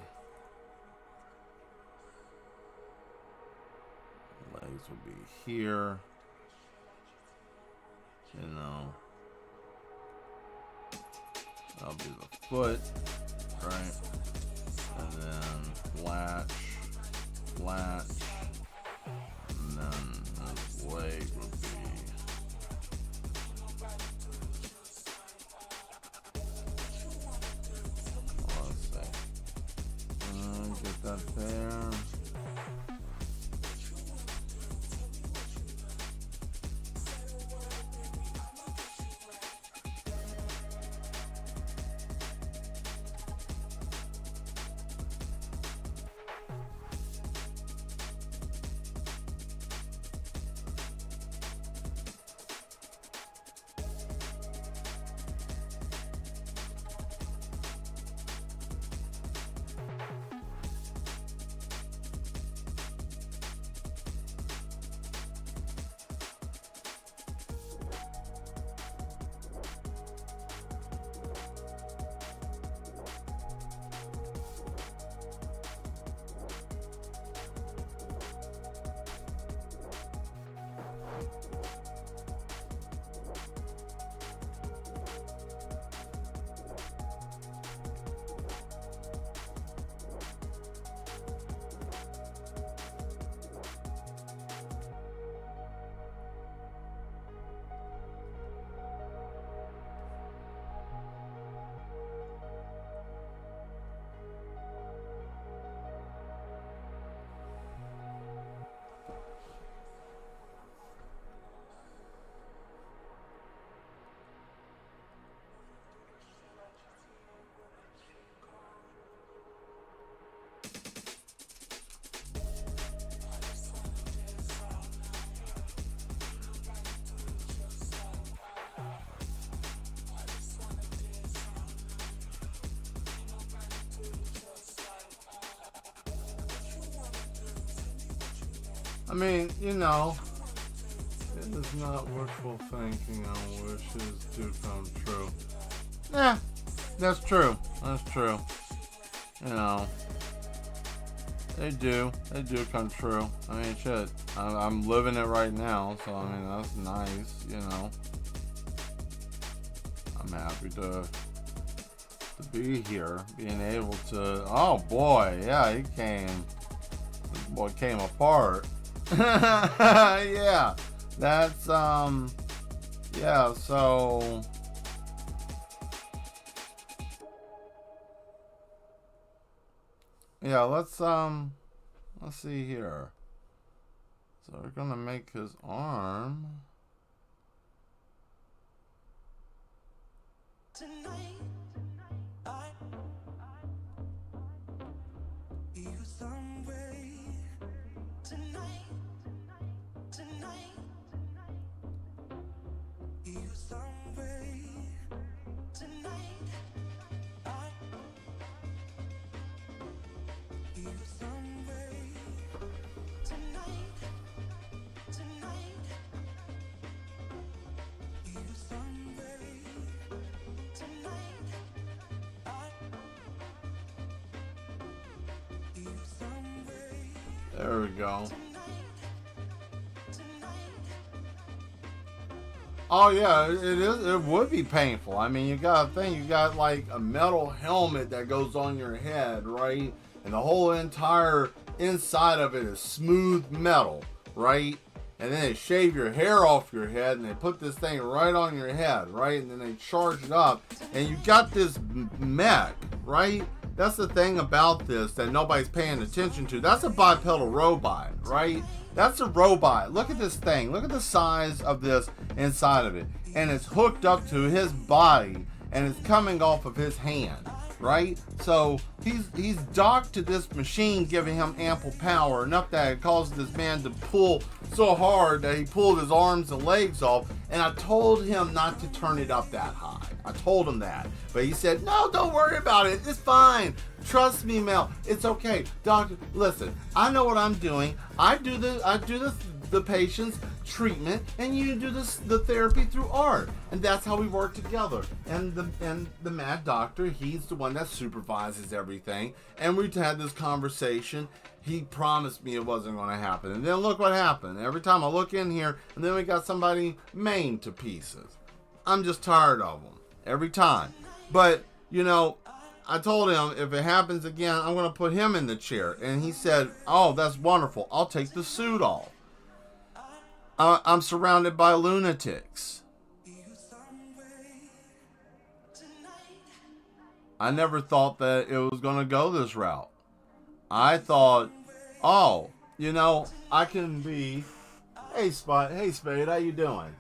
Legs will be here, you know. That'll be the foot, right? And then latch, and then this leg would be let's see. Get that there. I mean, you know, it is not wishful thinking on wishes do come true. Yeah, that's true. That's true. You know, they do come true. I mean, shit, I'm living it right now, so I mean, that's nice, you know. I'm happy to be here, being able to, oh boy, yeah, he came, this boy came apart. Yeah, that's yeah, so yeah, let's see here. So we're gonna make his arm tonight. There we go. Oh yeah, it is. It would be painful. I mean, you got a thing. You got like a metal helmet that goes on your head, right? And the whole entire inside of it is smooth metal, right? And then they shave your hair off your head and they put this thing right on your head, right? And then they charge it up, and you got this mech, right? that's the thing about this that nobody's paying attention to. That's a bipedal robot, right? That's a robot. Look at this thing. Look at the size of this inside of it. And it's hooked up to his body, and it's coming off of his hand, right? So he's docked to this machine, giving him ample power, enough that it caused this man to pull so hard that he pulled his arms and legs off. And I told him not to turn it up that high. I told him that, but he said, no, don't worry about it. It's fine. Trust me, Mel. It's okay. Doctor, listen, I know what I'm doing. I do the patient's treatment, and you do the therapy through art. And that's how we work together. And the mad doctor, he's the one that supervises everything. And we had this conversation. He promised me it wasn't going to happen. And then look what happened. Every time I look in here, and then we got somebody maimed to pieces. I'm just tired of them. Every time. But, you know, I told him if it happens again, I'm going to put him in the chair. And he said, oh, that's wonderful. I'll take the suit off. I'm surrounded by lunatics. I never thought that it was going to go this route. I thought, oh, you know, I can be, hey Spade, how you doing?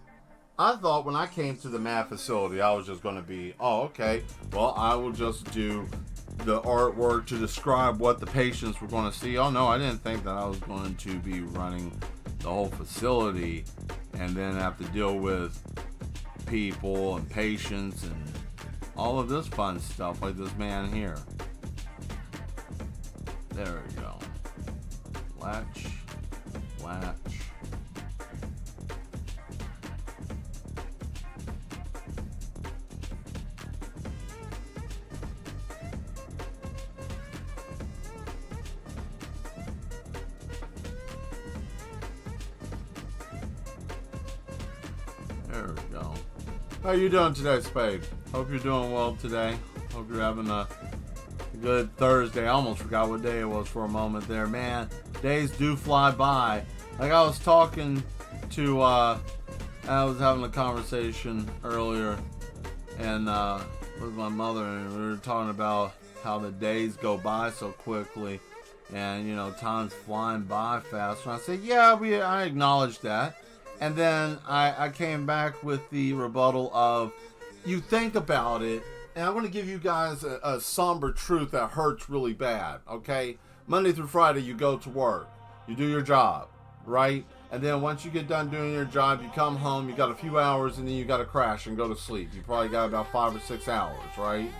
I thought when I came to the MAD facility, I was just going to be, oh, okay, well, I will just do the artwork to describe what the patients were going to see. Oh, no, I didn't think that I was going to be running the whole facility and then have to deal with people and patients and all of this fun stuff like this man here. There we go. Latch. There we go. How you doing today, Spade? Hope you're doing well today. Hope you're having a good Thursday. I almost forgot what day it was for a moment there. Man, days do fly by. Like I was talking to, I was having a conversation earlier and with my mother, and we were talking about how the days go by so quickly and, you know, time's flying by fast. And I said, yeah, I acknowledge that. And then I came back with the rebuttal of, you think about it, and I'm going to give you guys a somber truth that hurts really bad, okay? Monday through Friday, you go to work. You do your job, right? And then once you get done doing your job, you come home, you got a few hours, and then you got to crash and go to sleep. You probably got about 5 or 6 hours, right?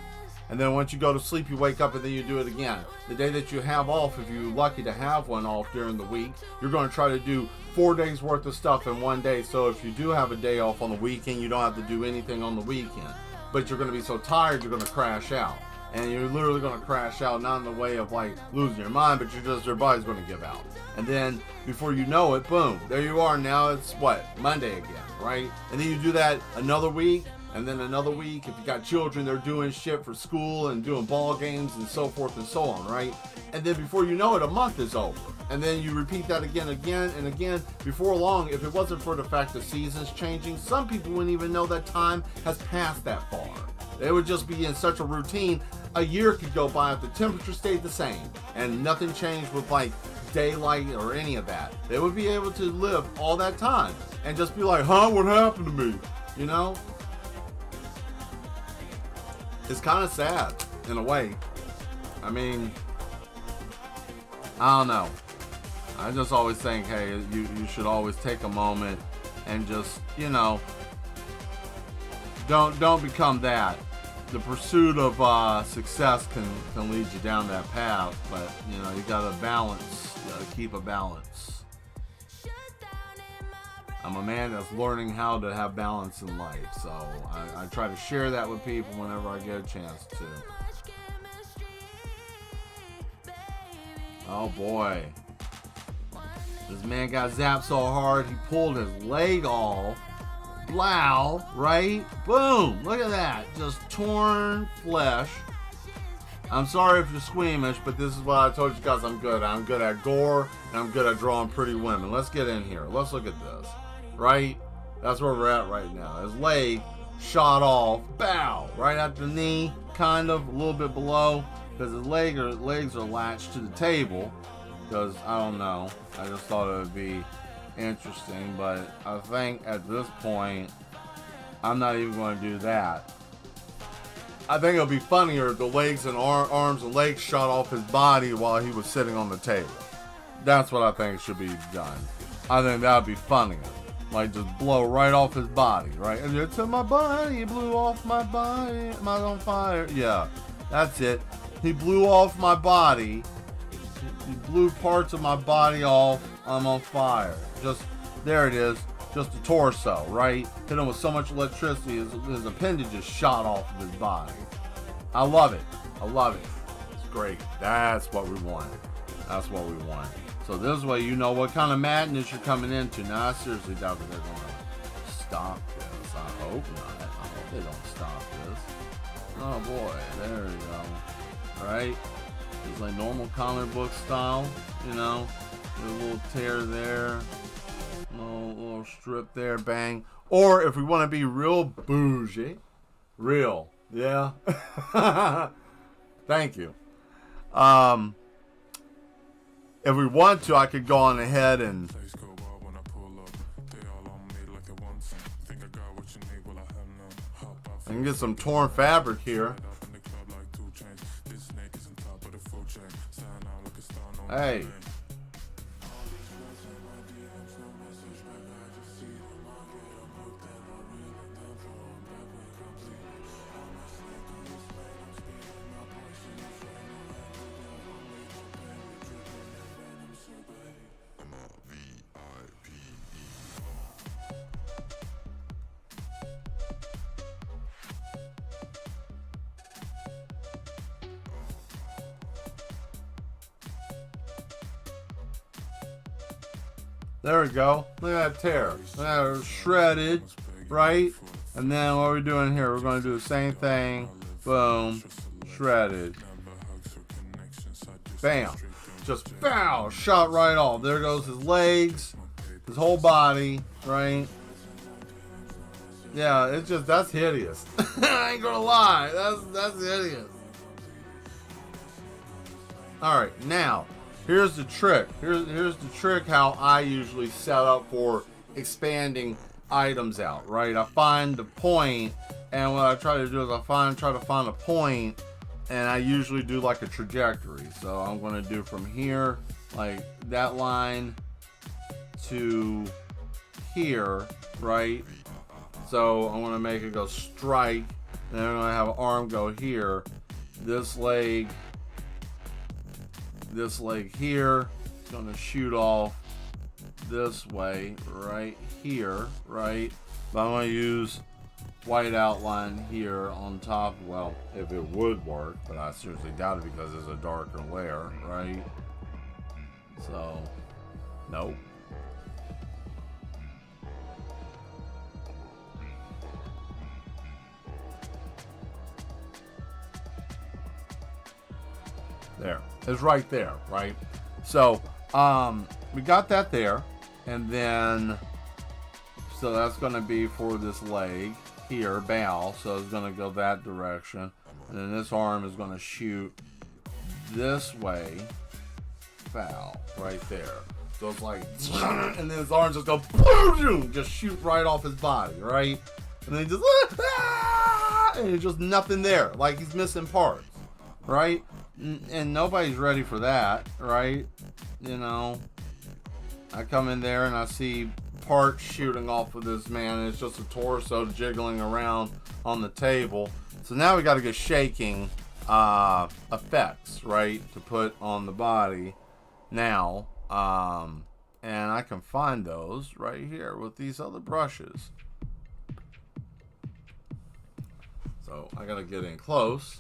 And then once you go to sleep, you wake up and then you do it again. The day that you have off, if you're lucky to have one off during the week, you're going to try to do 4 days worth of stuff in one day. So if you do have a day off on the weekend, you don't have to do anything on the weekend. But you're going to be so tired, you're going to crash out. And you're literally going to crash out, not in the way of like losing your mind, but your body's going to give out. And then before you know it, boom, there you are. Now it's what? Monday again, right? And then you do that another week. And then another week, if you got children, they're doing shit for school and doing ball games and so forth and so on, right? And then before you know it, a month is over. And then you repeat that again and again. Before long, if it wasn't for the fact the season's changing, some people wouldn't even know that time has passed that far. They would just be in such a routine. A year could go by if the temperature stayed the same and nothing changed with like daylight or any of that. They would be able to live all that time and just be like, huh, what happened to me? You know? It's kind of sad, in a way. I mean, I don't know. I just always think, hey, you should always take a moment and just, you know, don't become that. The pursuit of success can lead you down that path, but, you know, you gotta balance, you gotta keep a balance. I'm a man that's learning how to have balance in life, so I try to share that with people whenever I get a chance to. Oh boy. This man got zapped so hard he pulled his leg off. Blow, right? Boom! Look at that. Just torn flesh. I'm sorry if you're squeamish, but this is what I told you guys I'm good at. I'm good at gore, and I'm good at drawing pretty women. Let's get in here. Let's look at this. Right? That's where we're at right now. His leg shot off. Bow! Right at the knee, kind of, a little bit below. because his legs are latched to the table. Because I don't know, I just thought it would be interesting, but I think at this point I'm not even going to do that. I think it'll be funnier if the legs and arms and legs shot off his body while he was sitting on the table. That's what I think should be done. I think that would be funnier. Like, just blow right off his body, right? And it's in my body, blew off my body, am I on fire? Yeah, that's it. He blew off my body. He blew parts of my body off. I'm on fire. Just, there it is. Just the torso, right? Hit him with so much electricity, his appendages shot off of his body. I love it. I love it. It's great. That's what we want. That's what we want. So this way you know what kind of madness you're coming into. Now I seriously doubt that they're going to stop this. I hope not. I hope they don't stop this. Oh boy, there you go. Right? It's like normal comic book style, you know. A little tear there. Little strip there, bang. Or if we want to be real bougie, real, yeah. Thank you. If we want to, I could go on ahead and get some torn fabric here. Hey. There we go. Look at that tear. That shredded, right? And then what are we doing here? We're going to do the same thing. Boom. Shredded. Bam. Just bow. Shot right off. There goes his legs. His whole body, right? Yeah, it's just, that's hideous. I ain't gonna lie. That's hideous. Alright, now. Here's the trick. Here's the trick how I usually set up for expanding items out, right? I find the point, and what I try to do is try to find a point, and I usually do like a trajectory. So I'm going to do from here, like that line to here, right? So I'm going to make it go strike, and then I'm going to have an arm go here. This leg here is going to shoot off this way right here, right? But I'm going to use white outline here on top. Well, if it would work, but I seriously doubt it because it's a darker layer, right? So, nope. There. It's right there, right? So, we got that there. And then, so that's going to be for this leg here, bow. So it's going to go that direction. And then this arm is going to shoot this way, bow, right there. So it's like, and then his arms just go, boom, just shoot right off his body, right? And then just, and it's just nothing there. Like he's missing parts, right? And nobody's ready for that, right? You know, I come in there and I see parts shooting off of this man, and it's just a torso jiggling around on the table. So now we got to get shaking effects, right, to put on the body now. And I can find those right here with these other brushes. So I got to get in close.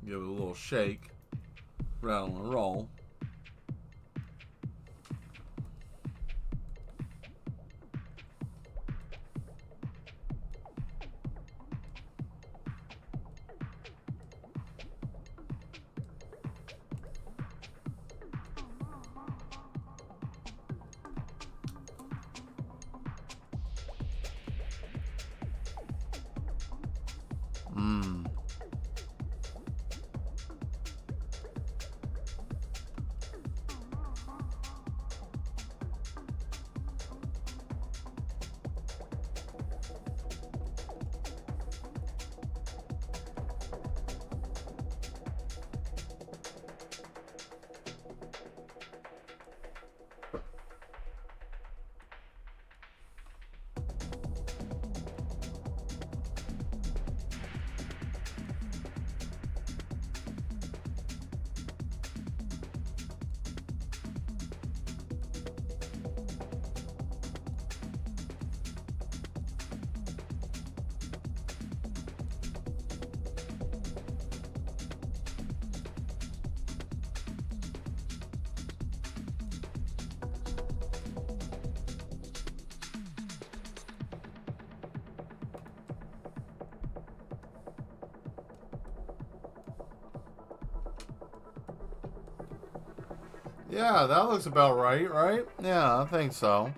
Give it a little shake, rattle and roll. Yeah, that looks about right, right? Yeah, I think so.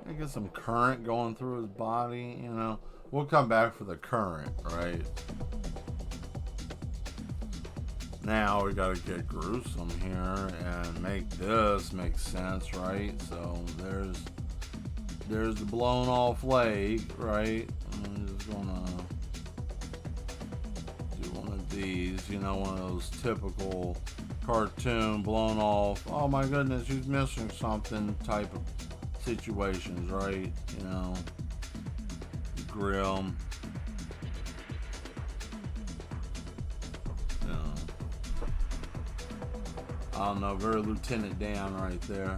I get some current going through his body, you know. We'll come back for the current, right? Now we gotta get gruesome here and make this make sense, right? So there's the blown off leg, right? I'm just gonna do one of these, you know, one of those typical cartoon blown off, oh my goodness, he's missing something type of situations, right? You know, grim. You know, I don't know, very Lieutenant Dan right there.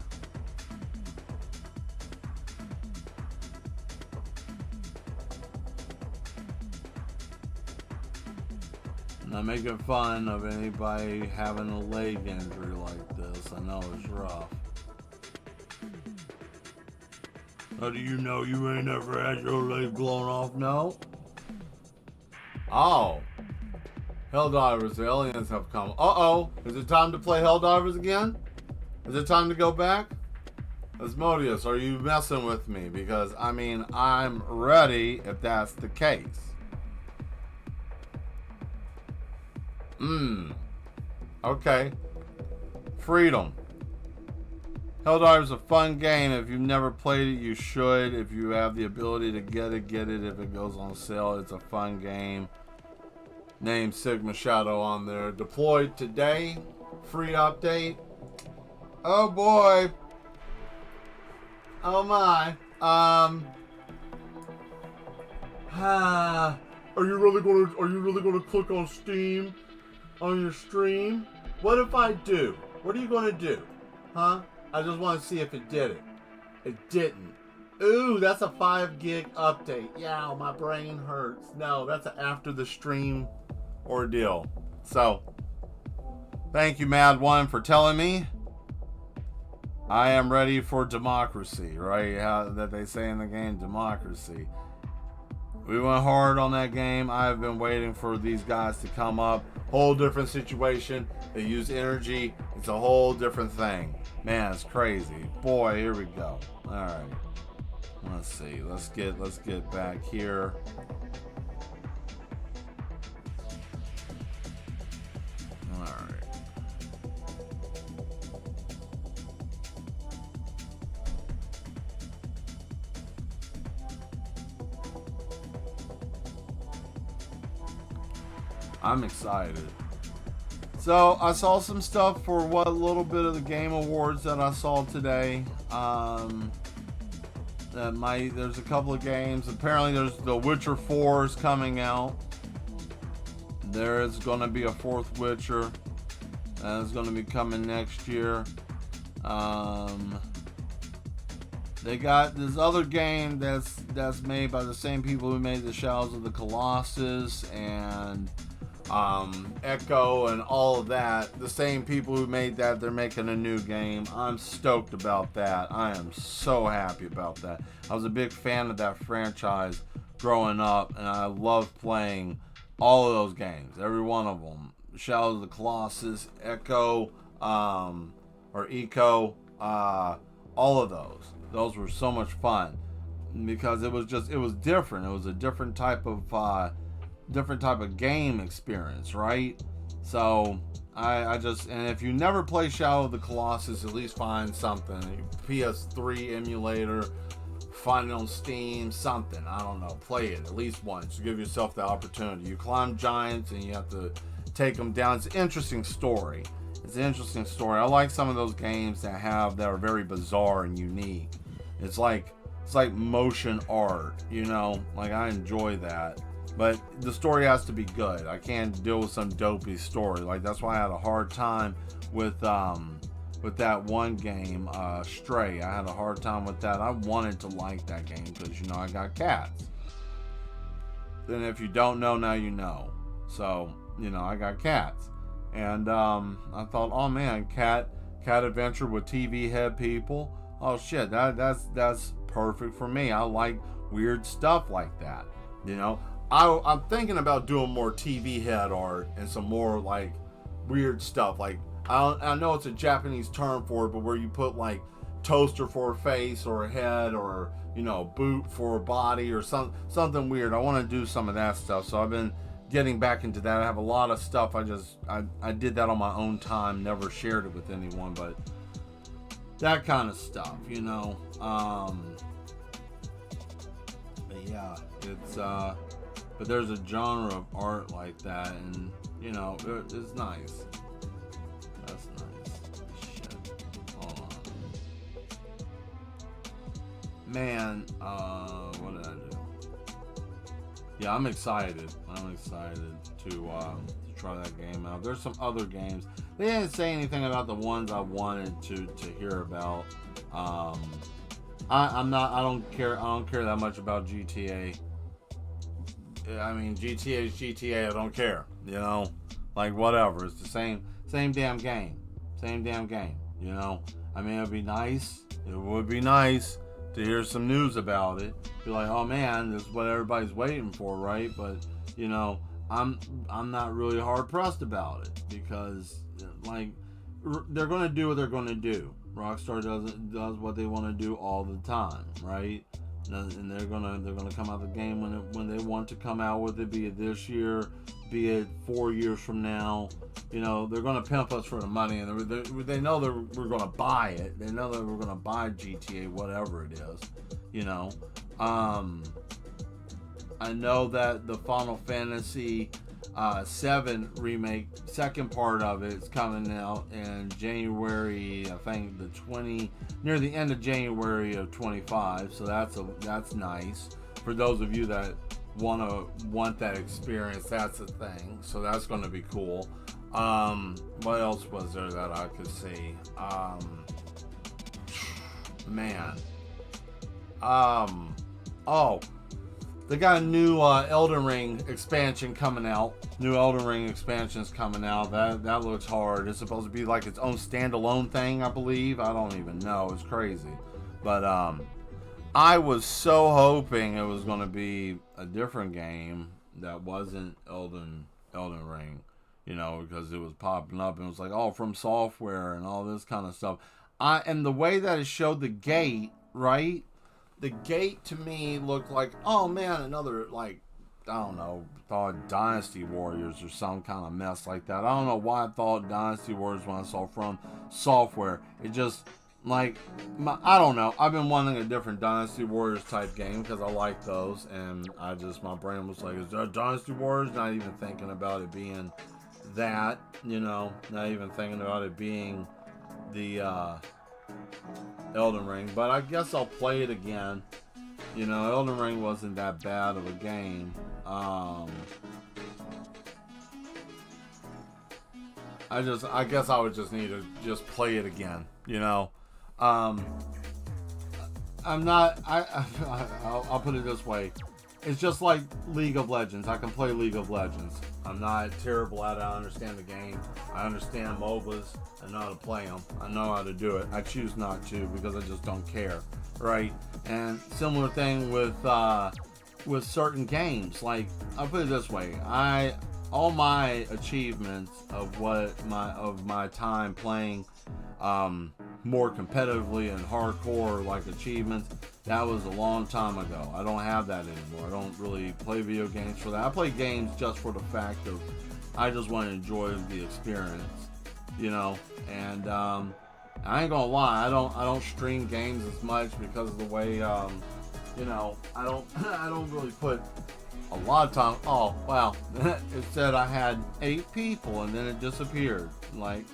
Not making fun of anybody having a leg injury like this. I know it's rough. How do you know you ain't ever had your leg blown off? No? Oh. Helldivers, the aliens have come. Uh-oh. Is it time to play Helldivers again? Is it time to go back? Asmodeus, are you messing with me? Because, I mean, I'm ready if that's the case. Okay. Freedom. Helldivers is a fun game. If you've never played it, you should. If you have the ability to get it, get it. If it goes on sale, it's a fun game. Name Sigma Shadow on there. Deployed today. Free update. Oh boy. Oh my. Are you really gonna click on Steam on your stream? What if I do? What are you gonna do? Huh? I just want to see if it did it. It didn't. Ooh, that's a 5 gig update. Yeah, my brain hurts. No, that's an after the stream ordeal. So, thank you, Mad One, for telling me. I am ready for democracy, right? How that they say in the game, democracy. We went hard on that game. I've been waiting for these guys to come up. Whole different situation. They use energy. It's a whole different thing. Man, it's crazy. Boy, here we go. All right. Let's see. Let's get back here. All right. I'm excited. So I saw some stuff for what little bit of the Game Awards that I saw today. There's a couple of games. Apparently there's The Witcher 4 is coming out. There is going to be a fourth Witcher. And it's going to be coming next year. They got this other game that's made by the same people who made the Shadows of the Colossus and Echo and all of that. The same people who made that, they're making a new game. I'm stoked about that. I am so happy about that. I was a big fan of that franchise growing up, and I loved playing all of those games, every one of them. Shadows of the Colossus, Echo, or Eco, all of those. Those were so much fun because it was different. It was a different type of game experience, right? So and if you never play Shadow of the Colossus, at least find something. PS3 emulator, find it on Steam, something. I don't know. Play it at least once. Give yourself the opportunity. You climb giants and you have to take them down. It's an interesting story. It's an interesting story. I like some of those games that are very bizarre and unique. It's like motion art, you know? Like, I enjoy that. But the story has to be good. I can't deal with some dopey story. Like, that's why I had a hard time with that one game, Stray. I had a hard time with that. I wanted to like that game because, you know, I got cats. And if you don't know, now you know. So, you know, I got cats. And I thought, oh man, cat adventure with TV head people. oh shit, that's perfect for me. I like weird stuff like that. You know, I'm thinking about doing more TV head art and some more like weird stuff. Like I know it's a Japanese term for it, but where you put like toaster for a face or a head, or you know, boot for a body, or something weird. I want to do some of that stuff. So I've been getting back into that. I have a lot of stuff. I did that on my own time. Never shared it with anyone, but that kind of stuff, you know. But yeah, it's but there's a genre of art like that, and you know, it's nice. That's nice. Shit. Hold on. Man, what did I do? Yeah, I'm excited. I'm excited to try that game out. There's some other games. They didn't say anything about the ones I wanted to hear about. I don't care that much about GTA. I mean, GTA is GTA. I don't care. You know, like whatever. It's the same damn game. Same damn game. You know. I mean, it'd be nice. It would be nice to hear some news about it. Be like, oh man, this is what everybody's waiting for, right? But you know, I'm not really hard pressed about it, because like they're gonna do what they're gonna do. Rockstar does what they want to do all the time, right? And they're gonna come out the game when they want to come out with it, be it this year, be it 4 years from now. You know, they're gonna pimp us for the money, and they know that we're gonna buy it. They know that we're gonna buy GTA, whatever it is. You know, I know that the Final Fantasy 7 remake, second part of it, is coming out in January. I think near the end of January of 25. So that's nice for those of you that want that experience. That's a thing. So that's going to be cool. What else was there that I could see? Man. Oh. They got a new Elden Ring expansion coming out. New Elden Ring expansion's coming out. That looks hard. It's supposed to be like its own standalone thing, I believe. I don't even know. It's crazy. But I was so hoping it was going to be a different game that wasn't Elden Ring. You know, because it was popping up and it was like, oh, From Software and all this kind of stuff. And the way that it showed the gate, right? The gate to me looked like, oh man, another, like, I don't know, thought Dynasty Warriors or some kind of mess like that. I don't know why I thought Dynasty Warriors when I saw From Software. It just, like, I don't know. I've been wanting a different Dynasty Warriors type game because I like those. And my brain was like, is that Dynasty Warriors? Not even thinking about it being that, you know, not even thinking about it being the Elden Ring, but I guess I'll play it again. You know, Elden Ring wasn't that bad of a game. I guess I would just need to just play it again. You know, I'll put it this way. It's just like League of Legends. I can play League of Legends. I'm not terrible at it. I understand the game. I understand MOBAs. I know how to play them. I know how to do it. I choose not to because I just don't care, right? And similar thing with certain games. Like, I'll put it this way. All my achievements of my time playing more competitively and hardcore, like, achievements, that was a long time ago. I don't have that anymore. I don't really play video games for that. I play games just for the fact of I just want to enjoy the experience, you know. And I ain't gonna lie, I don't stream games as much because of the way, you know, I don't really put a lot of time. Oh wow, it said I had 8 people and then it disappeared. Like,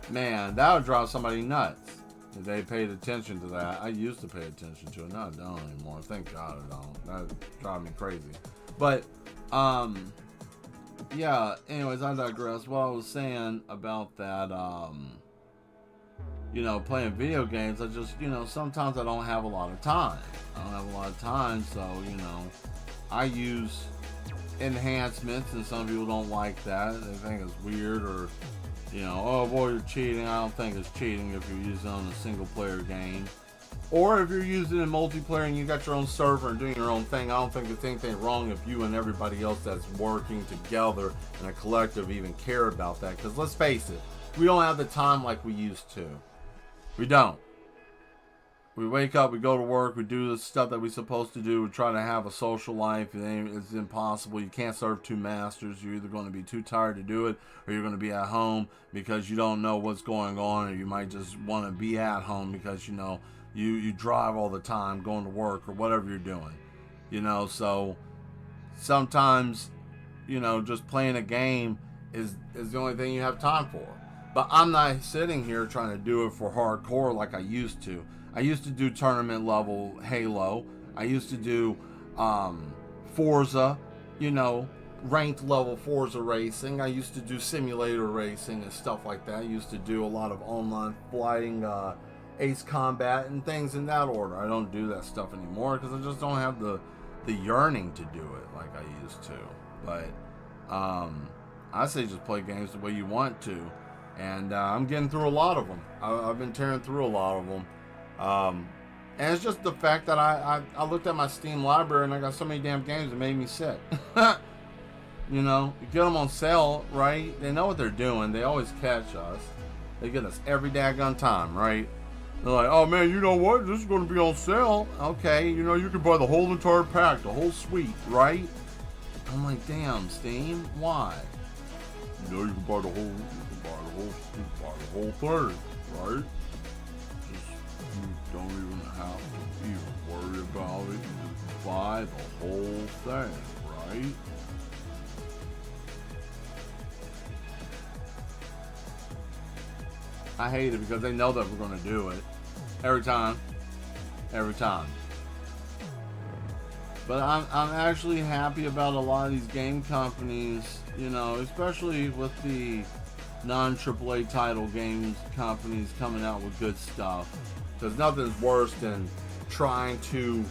man, that would drive somebody nuts if they paid attention to that. I used to pay attention to it. Now I don't anymore. Thank God I don't. That drives me crazy. But yeah, anyways, I digress. What I was saying about that, you know, playing video games, I just, you know, sometimes I don't have a lot of time. So, you know, I use enhancements, and some people don't like that. They think it's weird or You know, oh boy, you're cheating. I don't think it's cheating if you're using it on a single player game. Or if you're using it in multiplayer and you got your own server and doing your own thing, I don't think there's anything wrong if you and everybody else that's working together in a collective even care about that. Because let's face it, we don't have the time like we used to. We don't. We wake up, we go to work, we do the stuff that we're supposed to do, we try to have a social life. It's impossible. You can't serve two masters. You're either going to be too tired to do it, or you're going to be at home because you don't know what's going on, or you might just want to be at home because, you know, you drive all the time going to work or whatever you're doing. You know, so sometimes, you know, just playing a game is the only thing you have time for. But I'm not sitting here trying to do it for hardcore like I used to. I used to do tournament level Halo. I used to do Forza, you know, ranked level Forza racing. I used to do simulator racing and stuff like that. I used to do a lot of online flying, Ace Combat and things in that order. I don't do that stuff anymore because I just don't have the yearning to do it like I used to. But I say just play games the way you want to. And I'm getting through a lot of them. I've been tearing through a lot of them. And it's just the fact that I looked at my Steam library and I got so many damn games that made me sick. You know, you get them on sale, right? They know what they're doing. They always catch us. They get us every daggone time, right? They're like, oh man, you know what? This is going to be on sale. Okay, you know, you can buy the whole entire pack, the whole suite, right? I'm like, damn, Steam, why? You know, you can buy the whole thing, right? You don't even have to even worry about it. You just buy the whole thing, right? I hate it because they know that we're going to do it. Every time. But I'm actually happy about a lot of these game companies, you know, especially with the non-AAA title games companies coming out with good stuff. Because nothing's worse than trying to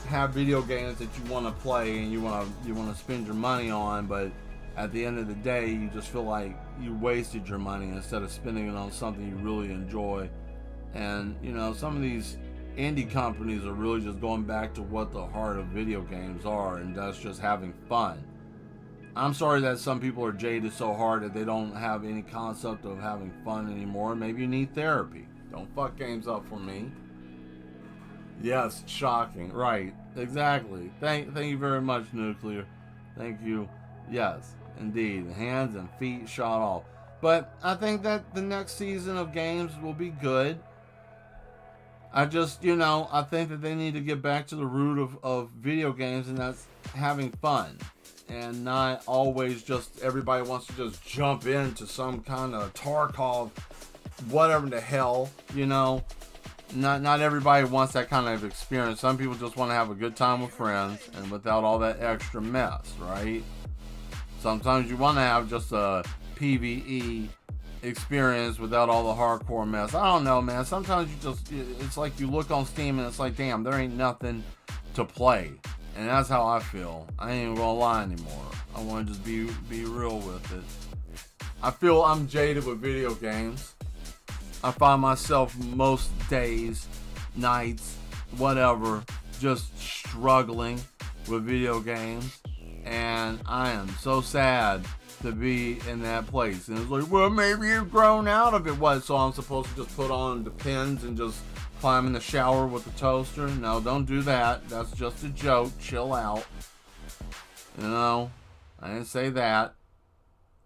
have video games that you want to play and you want to spend your money on, but at the end of the day, you just feel like you wasted your money instead of spending it on something you really enjoy. And, you know, some of these indie companies are really just going back to what the heart of video games are, and that's just having fun. I'm sorry that some people are jaded so hard that they don't have any concept of having fun anymore. Maybe you need therapy. Don't fuck games up for me. Yes, shocking. Right. Exactly. Thank you very much, Nuclear. Thank you. Yes, indeed. Hands and feet shot off. But I think that the next season of games will be good. I just, you know, I think that they need to get back to the root of video games, and that's having fun. And not always just everybody wants to just jump into some kind of Tarkov, whatever the hell, you know. Not everybody wants that kind of experience. Some people just want to have a good time with friends and without all that extra mess, right? Sometimes you want to have just a PvE experience without all the hardcore mess. I don't know, man. Sometimes it's like you look on Steam and it's like, damn, there ain't nothing to play. And that's how I feel. I ain't even gonna lie anymore. I want to just be real with it. I feel I'm jaded with video games. I find myself most days, nights, whatever, just struggling with video games. And I am so sad to be in that place. And it's like, well, maybe you've grown out of it. What, so I'm supposed to just put on the pins and just climb in the shower with the toaster? No, don't do that. That's just a joke. Chill out. You know, I didn't say that.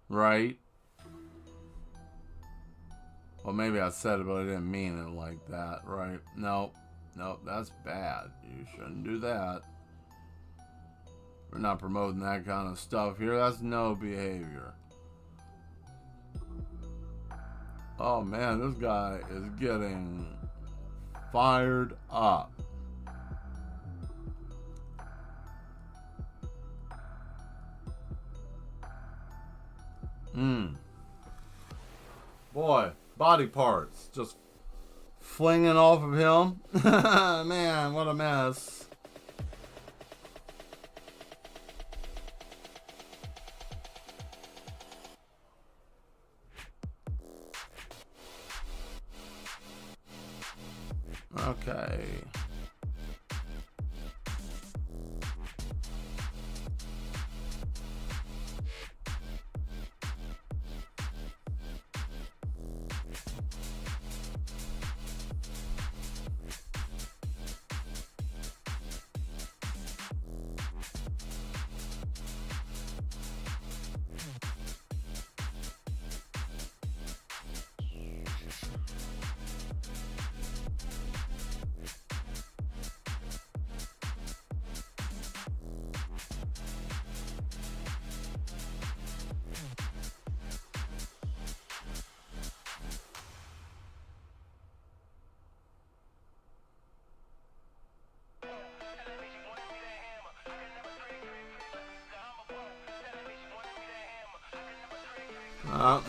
Right? Well, maybe I said it, but I didn't mean it like that, right? No, that's bad. You shouldn't do that. We're not promoting that kind of stuff here. That's no behavior. Oh man, this guy is getting fired up. Boy, body parts just flinging off of him. Man, what a mess. Okay.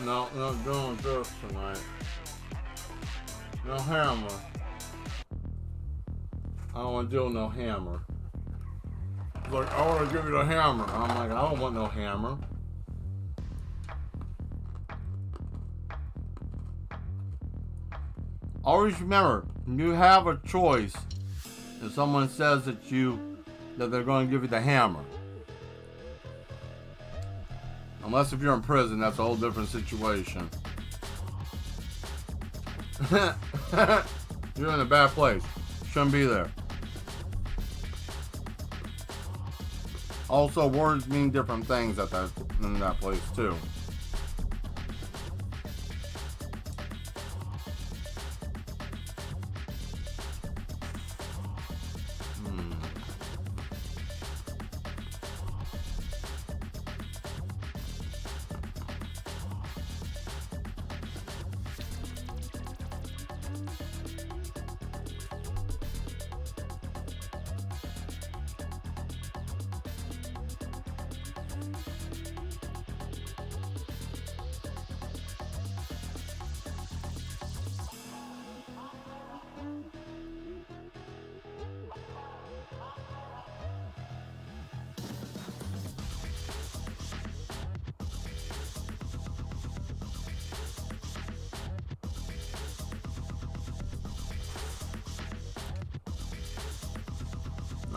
No, not doing this tonight. No hammer. I don't want to deal with no hammer. Like, I want to give you the hammer. I'm like, I don't want no hammer. Always remember, you have a choice. If someone says that they're going to give you the hammer. Unless if you're in prison, that's a whole different situation. You're in a bad place. Shouldn't be there. Also, words mean different things in that place too.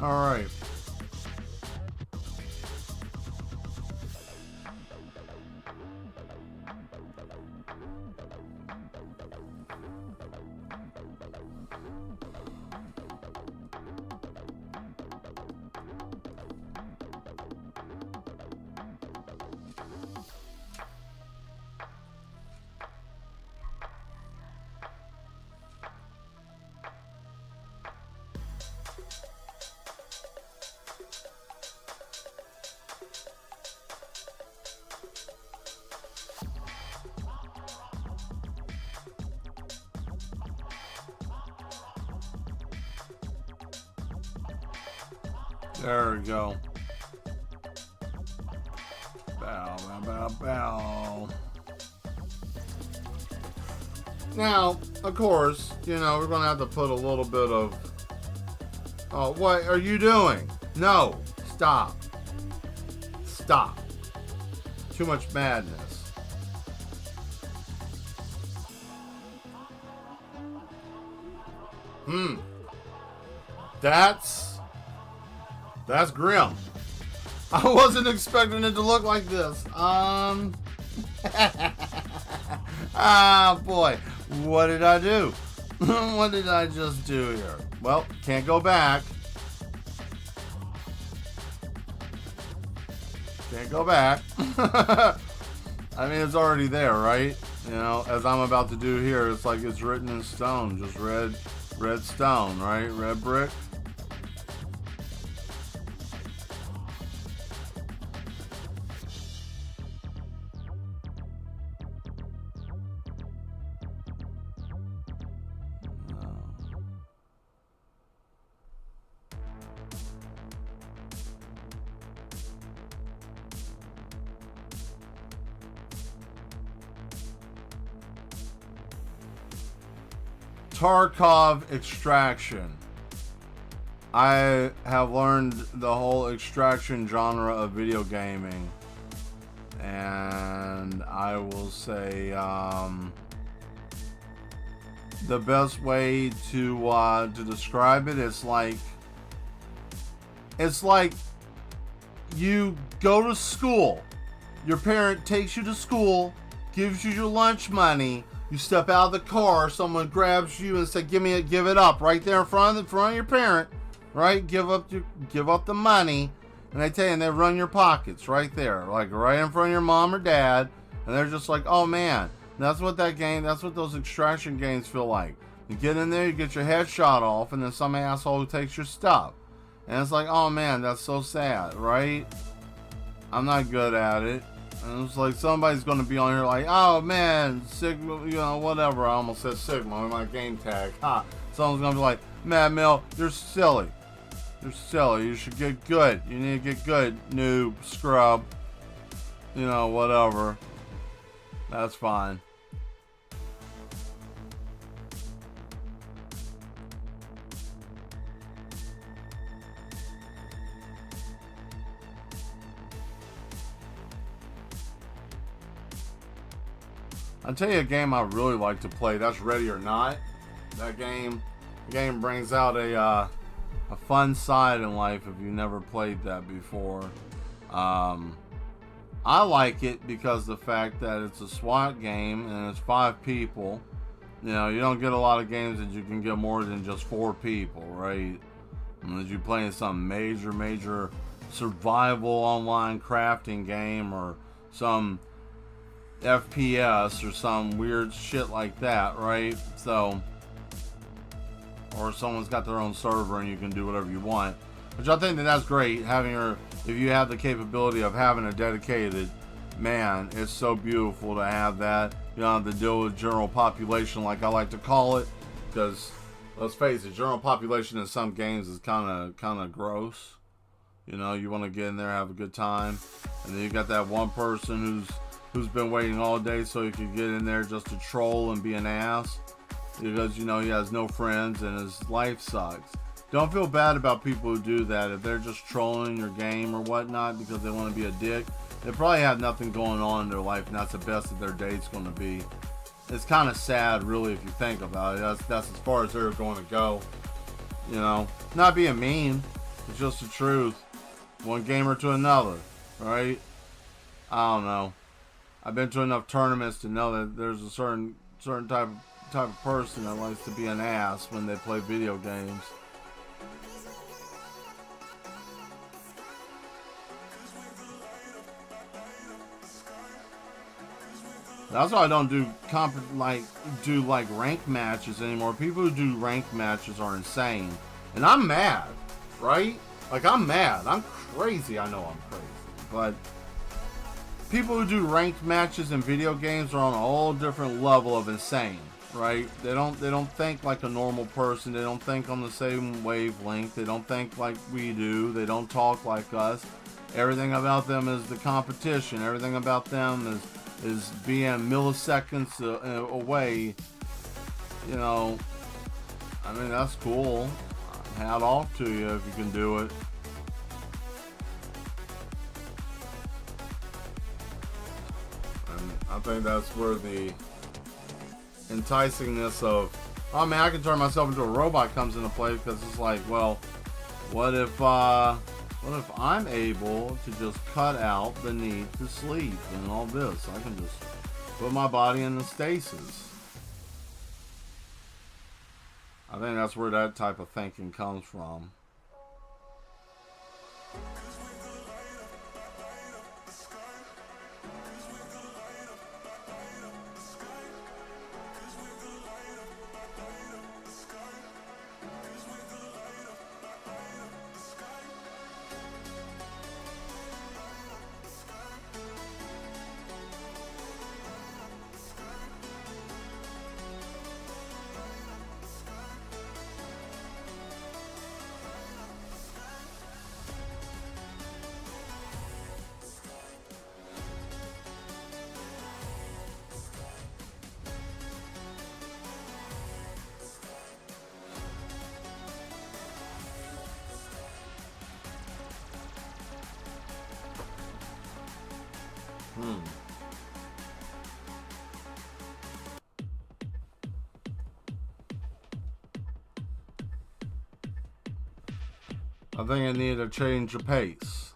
All right. There we go. Bow, bow, bow, bow. Now, of course, we're going to have to put a little bit of... Oh, what are you doing? No. Stop. Stop. Too much madness. That's grim. I wasn't expecting it to look like this. Ah, boy. What did I do? What did I just do here? Well, can't go back. Can't go back. I mean, it's already there, right? As I'm about to do here, it's like it's written in stone. Just red stone, right? Red brick. Tarkov extraction. I have learned the whole extraction genre of video gaming, and I will say the best way to describe it is like, it's like you go to school. Your parent takes you to school, gives you your lunch money. You step out of the car, someone grabs you and says, give it up right there in front of your parent, right? Give up the money, and they tell you, and they run your pockets right there, like right in front of your mom or dad, and they're just like, oh man, that's what those extraction games feel like. You get in there, you get your head shot off, and then some asshole takes your stuff, and it's like, oh man, that's so sad, right? I'm not good at it. And it's like somebody's going to be on here like, oh man, Sigma, whatever. I almost said Sigma with my game tag. Ha. Someone's going to be like, Mad Mill, you're silly. You're silly. You should get good. You need to get good, noob, scrub. Whatever. That's fine. I'll tell you a game I really like to play. That's Ready or Not. That game brings out a fun side in life if you've never played that before. I like it because the fact that it's a SWAT game and it's 5 people. You don't get a lot of games that you can get more than just 4 people, right? Unless you're playing some major survival online crafting game or some FPS or some weird shit like that, right? So, or someone's got their own server and you can do whatever you want, which I think that's great. If you have the capability of having a dedicated man, it's so beautiful to have that. You don't have to deal with general population, like I like to call it, because let's face it, general population in some games is kind of gross. You want to get in there, have a good time, and then you got that one person who's been waiting all day so he could get in there just to troll and be an ass because he has no friends and his life sucks. Don't feel bad about people who do that. If they're just trolling your game or whatnot because they want to be a dick, they probably have nothing going on in their life, and that's the best that their date's going to be. It's kind of sad, really, if you think about it. That's as far as they're going to go. Not being mean, it's just the truth. One gamer to another, right? I don't know. I've been to enough tournaments to know that there's a certain type of person that likes to be an ass when they play video games. That's why I don't do ranked matches anymore. People who do ranked matches are insane, and I'm mad, right? Like, I'm mad. I'm crazy. I know I'm crazy, but people who do ranked matches in video games are on a whole different level of insane, right? They don't think like a normal person. They don't think on the same wavelength. They don't think like we do. They don't talk like us. Everything about them is the competition. Everything about them is being milliseconds away. That's cool. Hat off to you if you can do it. I think that's where the enticingness of, oh man, I can turn myself into a robot comes into play, because it's like, well, what if I'm able to just cut out the need to sleep and all this? I can just put my body in the stasis. I think that's where that type of thinking comes from. I think I need a change of pace.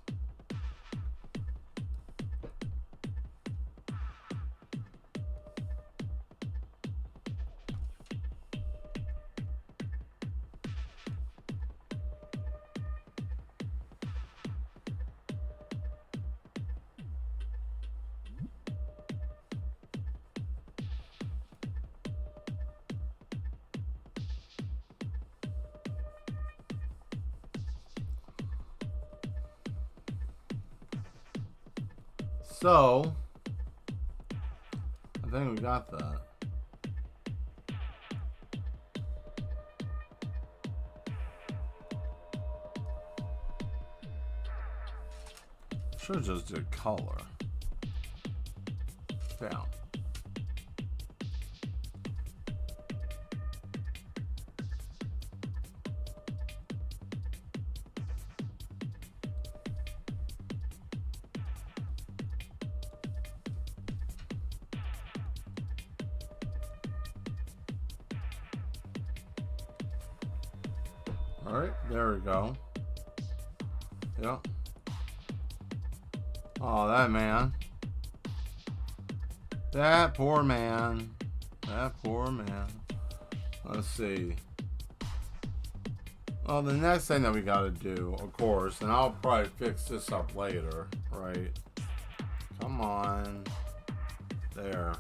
So, I think we got that. Should just do color. Down. Alright, there we go. Yep. Oh, that man. That poor man. That poor man. Let's see. Well, the next thing that we gotta do, of course, and I'll probably fix this up later, right? Come on. There.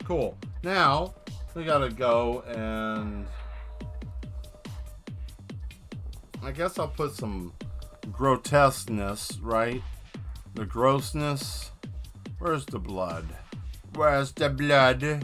Cool. Now, we gotta go and... I guess I'll put some grotesqueness, right? The grossness. Where's the blood? Where's the blood?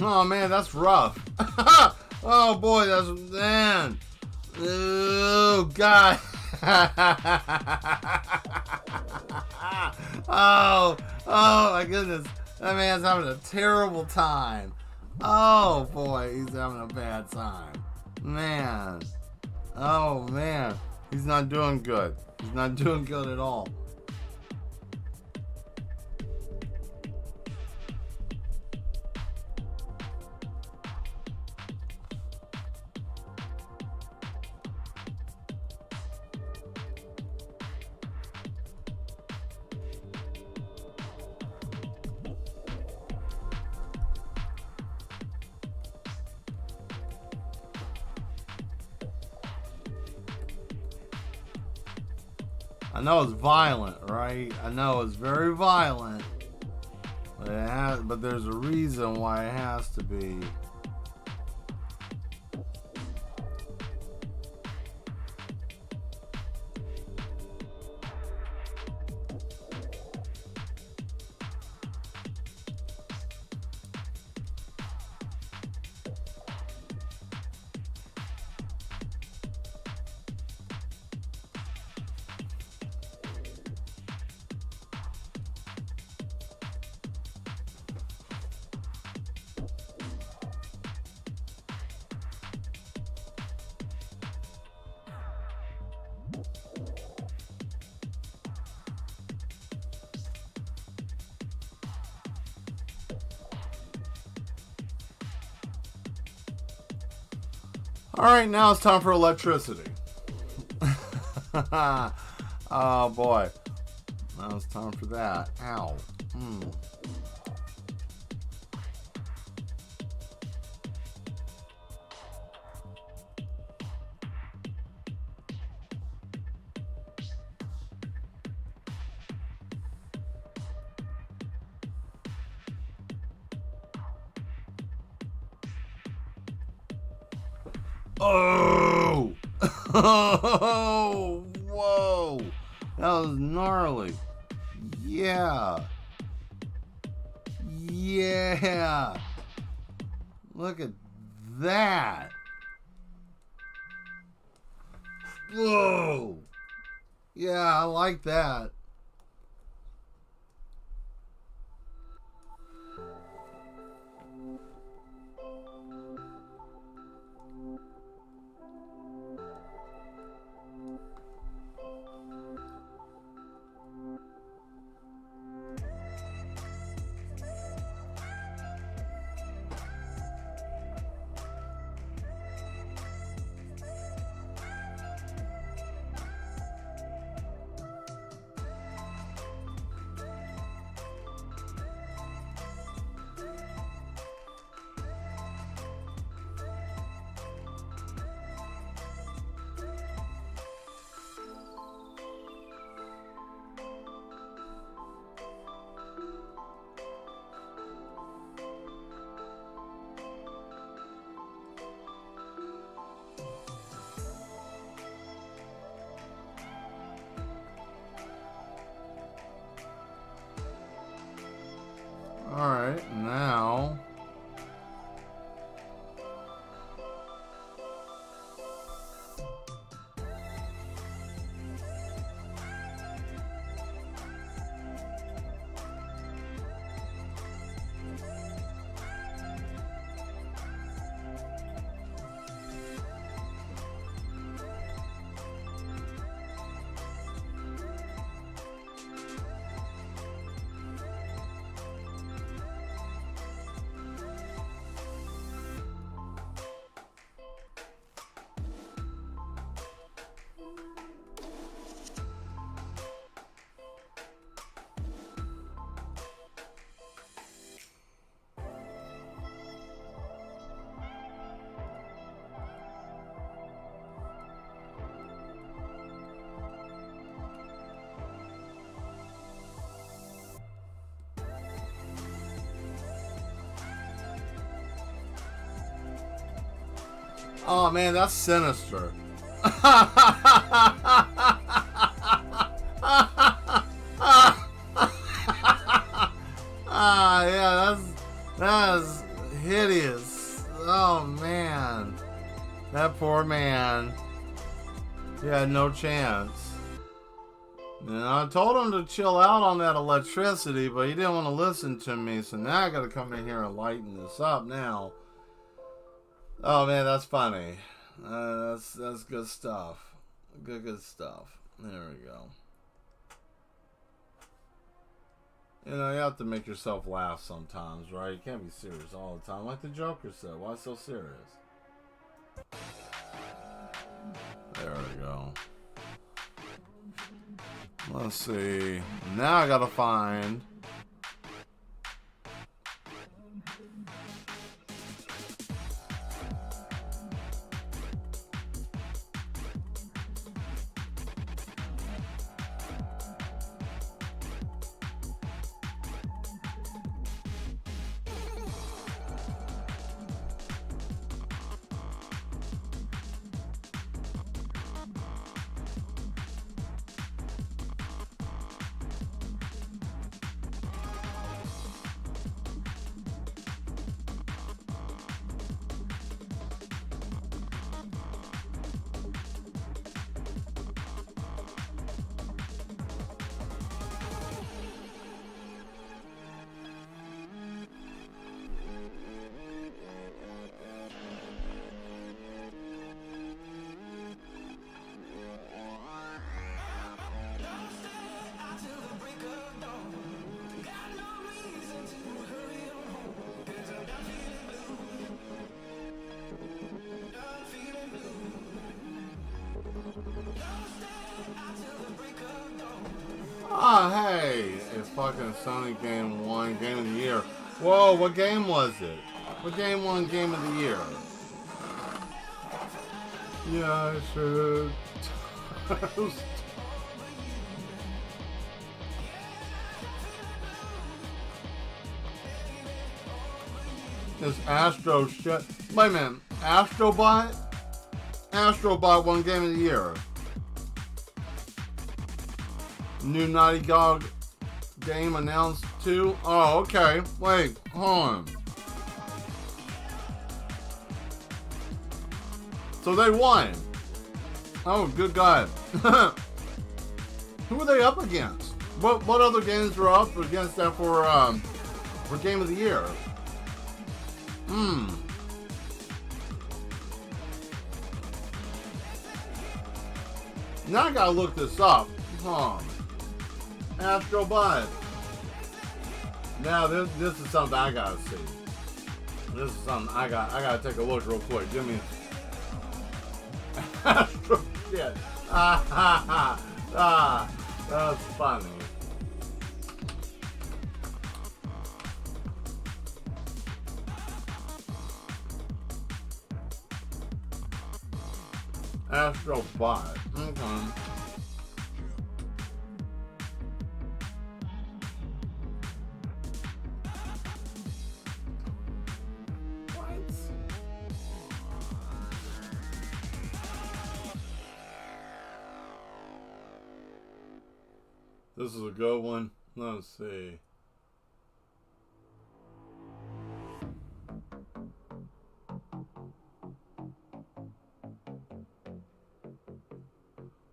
Oh man, that's rough. Oh boy, that's man. Oh god. Oh my goodness. That man's having a terrible time. Oh boy, he's having a bad time. Man. Oh man. He's not doing good. He's not doing good at all. I know it's violent, right? I know it's very violent, but there's a reason why it has to be. Alright, now it's time for electricity. Oh boy. Now it's time for that. Ow. Oh! Oh! Whoa! That was gnarly. Yeah. Yeah. Look at that. Whoa. Yeah, I like that. Alright, now... Oh man, that's sinister. Yeah, that's hideous. Oh man, that poor man. He had no chance. And I told him to chill out on that electricity, but he didn't want to listen to me. So now I got to come in here and lighten this up now. Oh man, that's funny. That's good stuff. Good stuff. There we go. You know, you have to make yourself laugh sometimes, right? You can't be serious all the time. Like the Joker said, why so serious? There we go. Let's see. Now I gotta find... fucking Sony game won Game of the Year. Whoa, what game was it? What game won Game of the Year? Yeah, I should. This Astro shit. Wait a minute. Astrobot? Astrobot won Game of the Year. New Naughty Dog game announced too. Oh, okay. Wait, hold on. So they won. Oh, good God. Who are they up against? What other games were up against that for Game of the Year? Now I gotta look this up. Astro Bud. Now this is something I gotta see. This is something I gotta take a look real quick. Give me Astro shit. That's funny. Astro Bot. Okay. This is a good one. Let's see.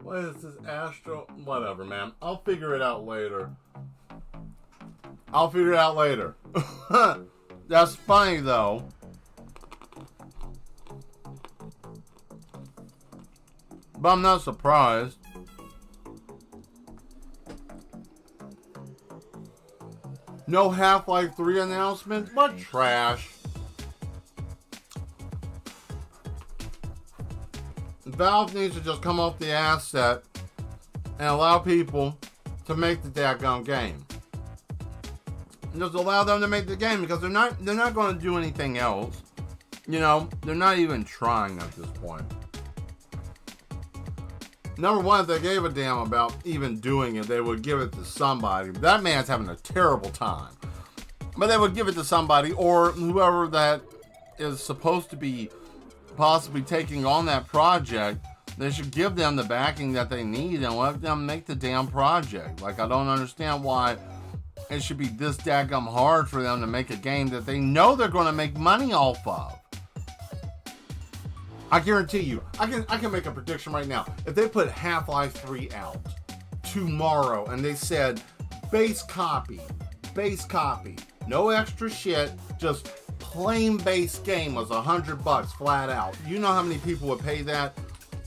What is this Astro? Whatever, man. I'll figure it out later. That's funny, though. But I'm not surprised. No Half-Life 3 announcement? What trash. Valve needs to just come off the asset and allow people to make the daggone game. Just allow them to make the game, because they're not going to do anything else. You know, they're not even trying at this point. Number one, if they gave a damn about even doing it, they would give it to somebody. That man's having a terrible time. But they would give it to somebody, or whoever that is supposed to be possibly taking on that project. They should give them the backing that they need and let them make the damn project. Like, I don't understand why it should be this daggum hard for them to make a game that they know they're going to make money off of. I guarantee you, I can make a prediction right now. If they put Half-Life 3 out tomorrow and they said base copy, no extra shit, just plain base game was $100 flat out. You know how many people would pay that?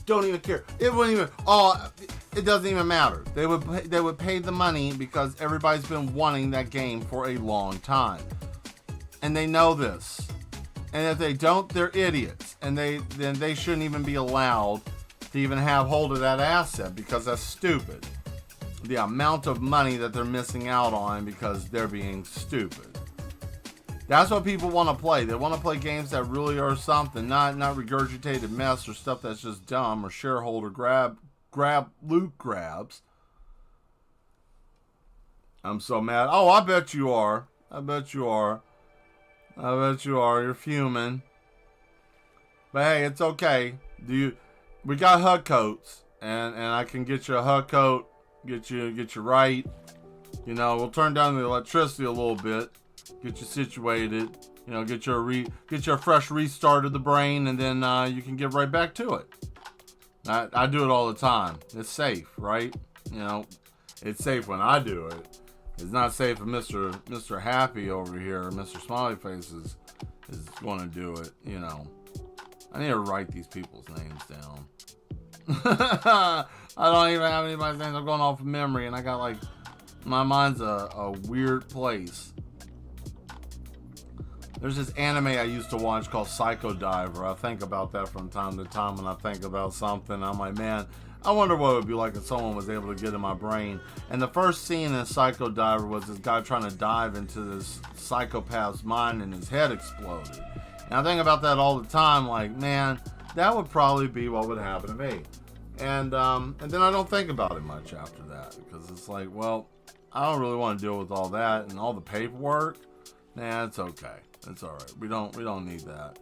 Don't even care. It wouldn't even. Oh, it doesn't even matter. They would pay the money because everybody's been wanting that game for a long time, and they know this. And if they don't, they're idiots, and then they shouldn't even be allowed to even have hold of that asset, because that's stupid. The amount of money that they're missing out on because they're being stupid. That's what people want to play. They want to play games that really are something, not regurgitated mess or stuff that's just dumb or shareholder loot grabs. I'm so mad. Oh, I bet you are. You're fuming. But hey, it's okay. We got HUD coats, and I can get you a HUD coat, get you right. You know, we'll turn down the electricity a little bit, get you situated. You know, get you a fresh restart of the brain, and then you can get right back to it. I do it all the time. It's safe, right? You know, it's safe when I do it. It's not safe if Mr. Happy over here, Mr. Smiley Face is going to do it. You know, I need to write these people's names down. I don't even have anybody's names. I'm going off of memory, and I got my mind's a weird place. There's this anime I used to watch called Psycho Diver. I think about that from time to time when I think about something. I'm like, man, I wonder what it would be like if someone was able to get in my brain. And the first scene in Psycho Diver was this guy trying to dive into this psychopath's mind and his head exploded. And I think about that all the time, like, man, that would probably be what would happen to me. And then I don't think about it much after that, because it's like, well, I don't really want to deal with all that and all the paperwork. Nah, it's okay. It's all right. We don't need that.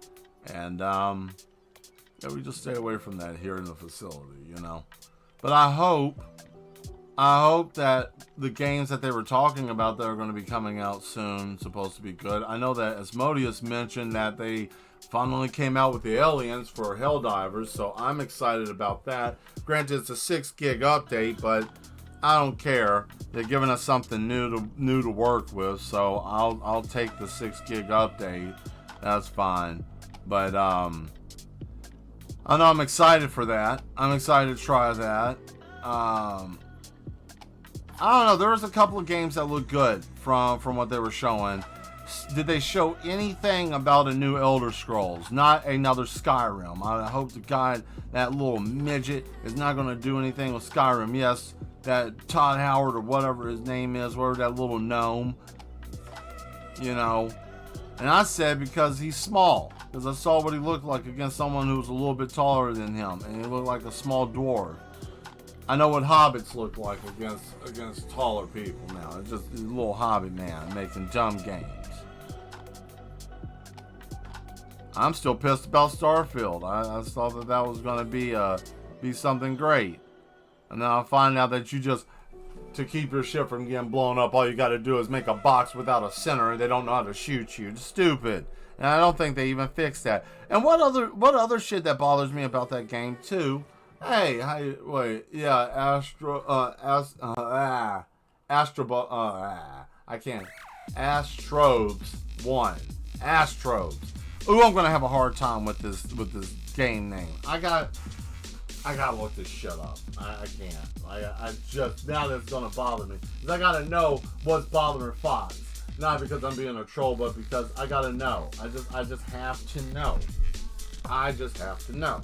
And yeah, we just stay away from that here in the facility, you know. But I hope that the games that they were talking about that are going to be coming out soon supposed to be good. I know that Asmodeus mentioned that they finally came out with the aliens for Helldivers, so I'm excited about that. Granted, it's a 6 gig update, but I don't care. They're giving us something new to work with, so I'll take the 6 gig update. That's fine. But I know I'm excited for that. I'm excited to try that. I don't know. There was a couple of games that looked good from what they were showing. Did they show anything about a new Elder Scrolls? Not another Skyrim. I hope to God that little midget is not going to do anything with Skyrim. Yes, that Todd Howard or whatever his name is, whatever that little gnome, you know. And I said because he's small, because I saw what he looked like against someone who was a little bit taller than him, and he looked like a small dwarf. I know what hobbits look like against taller people now. It's just a little hobbit man making dumb games. I'm still pissed about Starfield. I thought that was going to be something great. And then I find out that to keep your ship from getting blown up, all you got to do is make a box without a center, and they don't know how to shoot you. It's stupid. And I don't think they even fixed that. And what other shit that bothers me about that game too? Hey, Astrobes 1. Astrobes. Ooh, I'm gonna have a hard time with this game name. I gotta look this shit up. I can't. I just, now that's gonna bother me, because I gotta know what's bothering Fox. Not because I'm being a troll, but because I gotta know. I just have to know. I just have to know.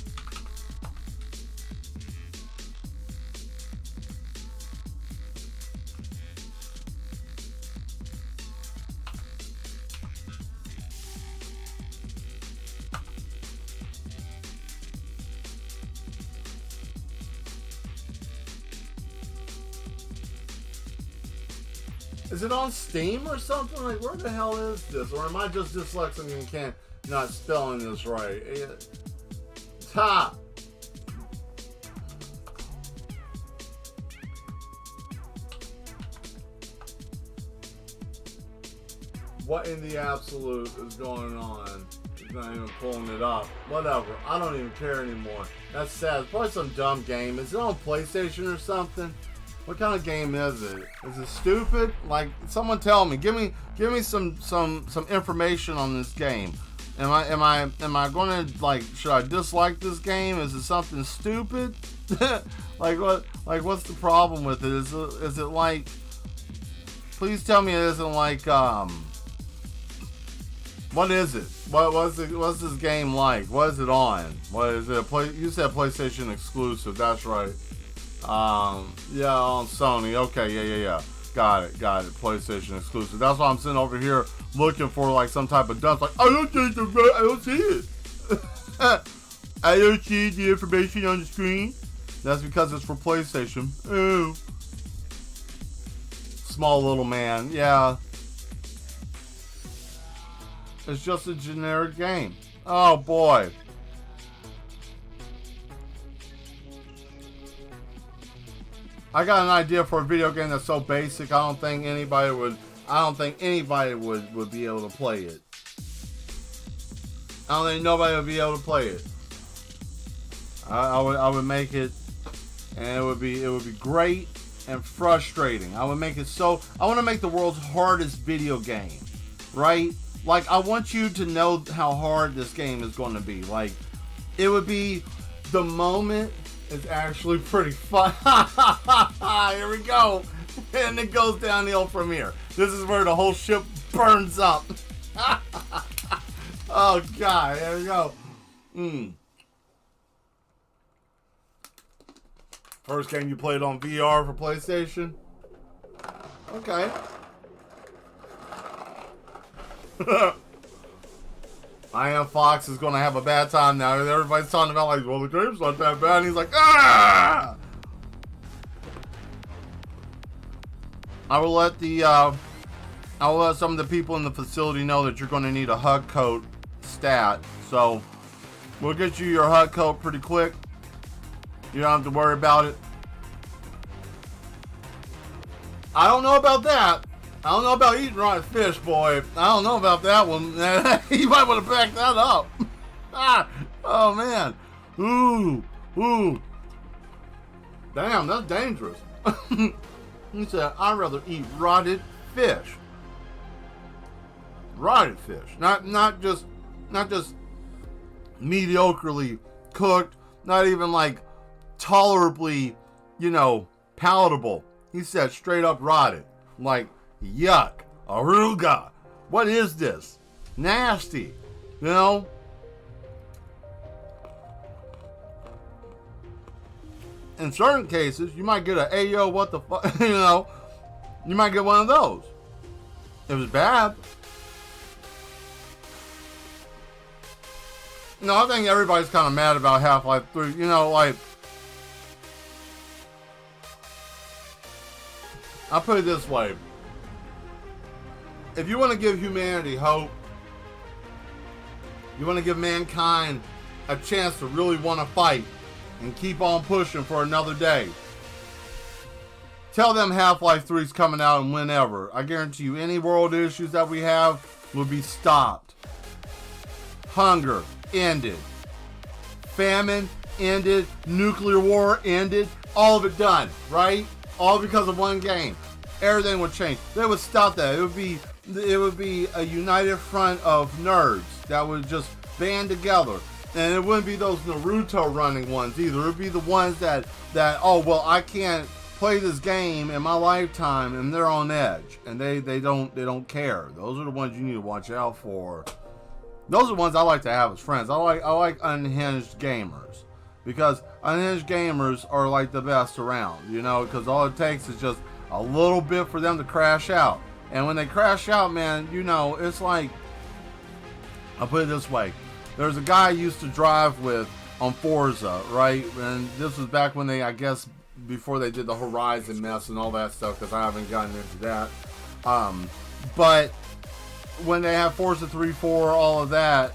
Is it on Steam or something? Like, where the hell is this? Or am I just dyslexic and not spelling this right? Ha! What in the absolute is going on? He's not even pulling it up. Whatever. I don't even care anymore. That's sad. It's probably some dumb game. Is it on PlayStation or something? What kind of game is it? Is it stupid? Like, someone tell me. Give me some information on this game. Am I going to, like, should I dislike this game? Is it something stupid? What's the problem with it? Is it like, please tell me it isn't like what is it? What's this game like? What is it on? What is it? You said PlayStation exclusive. That's right. Yeah, on Sony. Okay, yeah. Got it. PlayStation exclusive. That's why I'm sitting over here looking for like some type of dump. Like, I don't see it. I don't see the information on the screen. That's because it's for PlayStation. Oh. Small little man. Yeah. It's just a generic game. Oh boy. I got an idea for a video game that's so basic. I don't think anybody would be able to play it. I don't think nobody would be able to play it. I would make it, and it would be great and frustrating. I would make it so. I want to make the world's hardest video game, right? Like, I want you to know how hard this game is going to be. Like, it would be the moment. It's actually pretty fun. Here we go. And it goes downhill from here. This is where the whole ship burns up. Oh God, there we go. First game you played on VR for PlayStation? Okay. I Am Fox is going to have a bad time now. Everybody's talking about like, well, the game's not that bad. And he's like, ah! I will let some of the people in the facility know that you're going to need a hug coat stat. So we'll get you your hug coat pretty quick. You don't have to worry about it. I don't know about that. I don't know about eating rotten fish, boy. I don't know about that one. You might want to back that up. Oh, man. Ooh. Damn, that's dangerous. He said, I'd rather eat rotted fish. Rotted fish. Not just mediocrely cooked. Not even like tolerably, palatable. He said straight up rotted. Like, yuck, arugula, what is this? Nasty, In certain cases, you might get a Ayo, what the fuck, you might get one of those. It was bad. I think everybody's kind of mad about Half-Life 3, I'll put it this way. If you want to give humanity hope, you want to give mankind a chance to really want to fight and keep on pushing for another day, tell them Half-Life 3 is coming out and whenever. I guarantee you any world issues that we have will be stopped. Hunger ended. Famine ended. Nuclear war ended. All of it done, right? All because of one game. Everything would change. They would stop that. It would be a united front of nerds that would just band together. And it wouldn't be those Naruto running ones either. It would be the ones that I can't play this game in my lifetime, and they're on edge. And they don't care. Those are the ones you need to watch out for. Those are the ones I like to have as friends. I like unhinged gamers. Because unhinged gamers are like the best around, because all it takes is just a little bit for them to crash out. And when they crash out, man, it's like, I'll put it this way. There's a guy I used to drive with on Forza, right? And this was back when they, I guess, before they did the Horizon mess and all that stuff, because I haven't gotten into that. But when they have Forza 3, 4, all of that,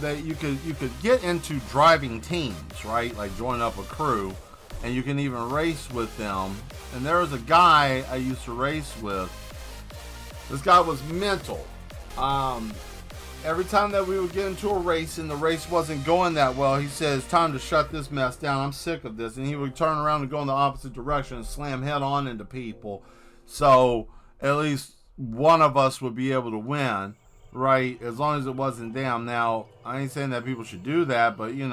that you could get into driving teams, right? Like join up a crew, and you can even race with them. And there was a guy I used to race with. This guy was mental. Every time that we would get into a race and the race wasn't going that well, he said, it's time to shut this mess down. I'm sick of this. And he would turn around and go in the opposite direction and slam head on into people. So at least one of us would be able to win, right? As long as it wasn't them. Now, I ain't saying that people should do that, but it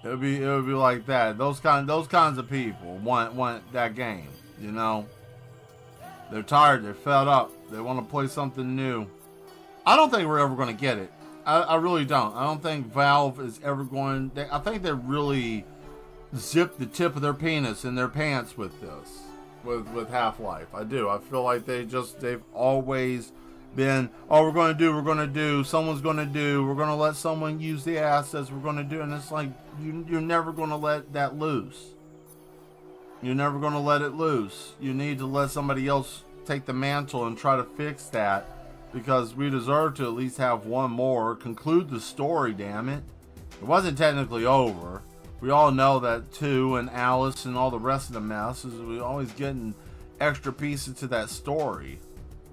would be like that. Those kinds of people want that game, They're tired, they're fed up, they want to play something new. I don't think we're ever going to get it. I really don't. I don't think Valve is ever going. I think they really zipped the tip of their penis in their pants with this. With Half-Life. I do. I feel like they've always been, we're going to do, someone's going to do, we're going to let someone use the assets, we're going to do, and it's like, you're never going to let that loose. You're never going to let it loose. You need to let somebody else take the mantle and try to fix that, because we deserve to at least have one more, conclude the story, damn it. It wasn't technically over. We all know that 2 and Alice and all the rest of the mess is we're always getting extra pieces to that story.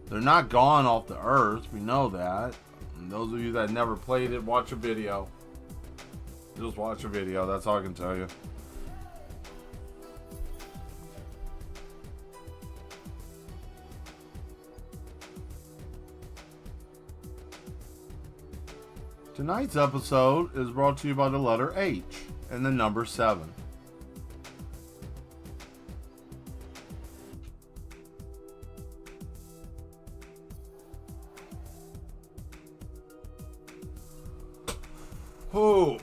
They're not gone off the earth. We know that. And those of you that never played it, watch a video. Just watch a video. That's all I can tell you. Tonight's episode is brought to you by the letter H and the number 7. Oh,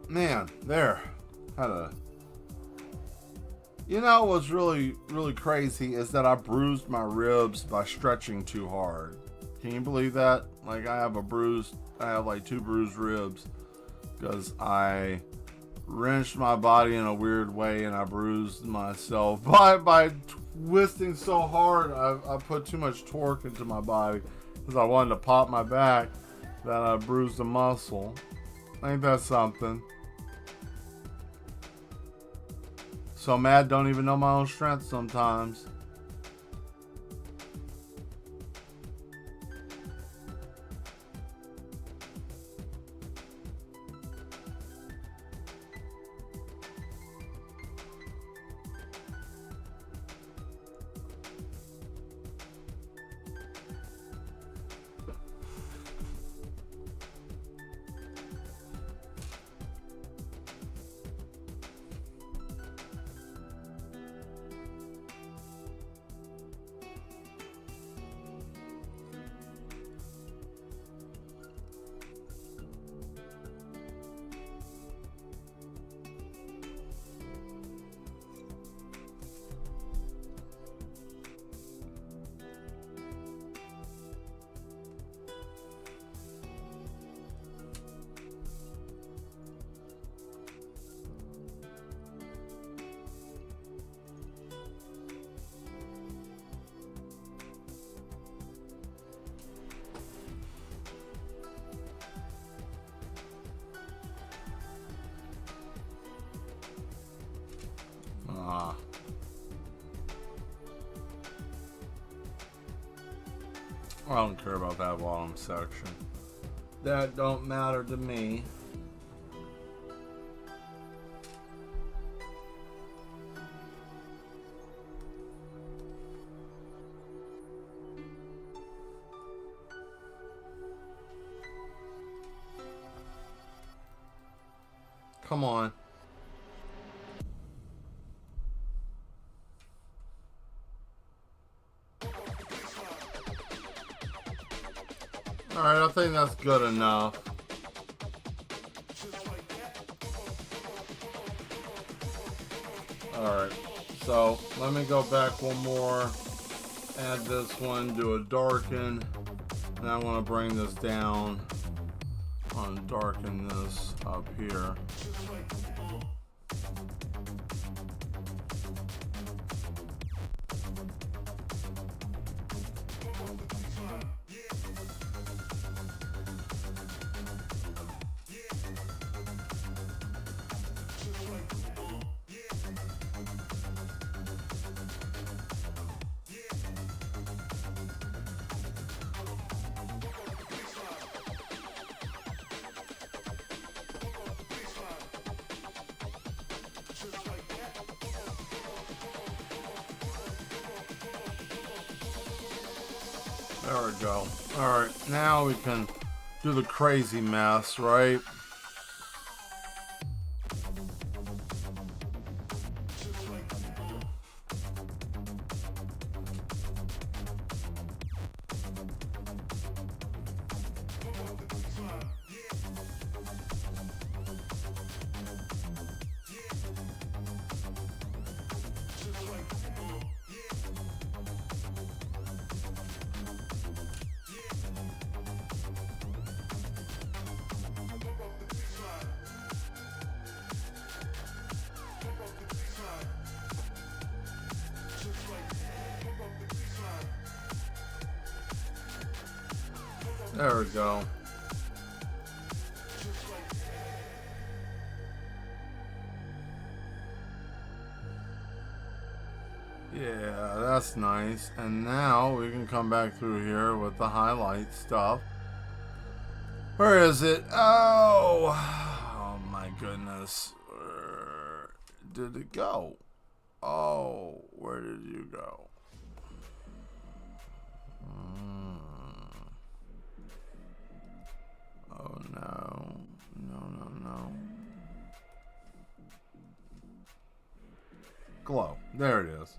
man, there. Had a. You know what's really, really crazy is that I bruised my ribs by stretching too hard. Can you believe that? Like I have like 2 bruised ribs because I wrenched my body in a weird way and I bruised myself by twisting so hard. I put too much torque into my body because I wanted to pop my back that I bruised a muscle. Ain't that something? So mad, don't even know my own strength sometimes. I don't care about that bottom section. That don't matter to me. Come on. Alright, I think that's good enough. Alright, so let me go back one more. Add this one, do a darken. And I want to bring this down. Darken this up here. There we go. Alright, now we can do the crazy mess, right? There we go. Yeah, that's nice. And now we can come back through here with the highlight stuff. Where is it? Oh my goodness. Where did it go? Oh, where did you go? Oh no. No. Glow. There it is.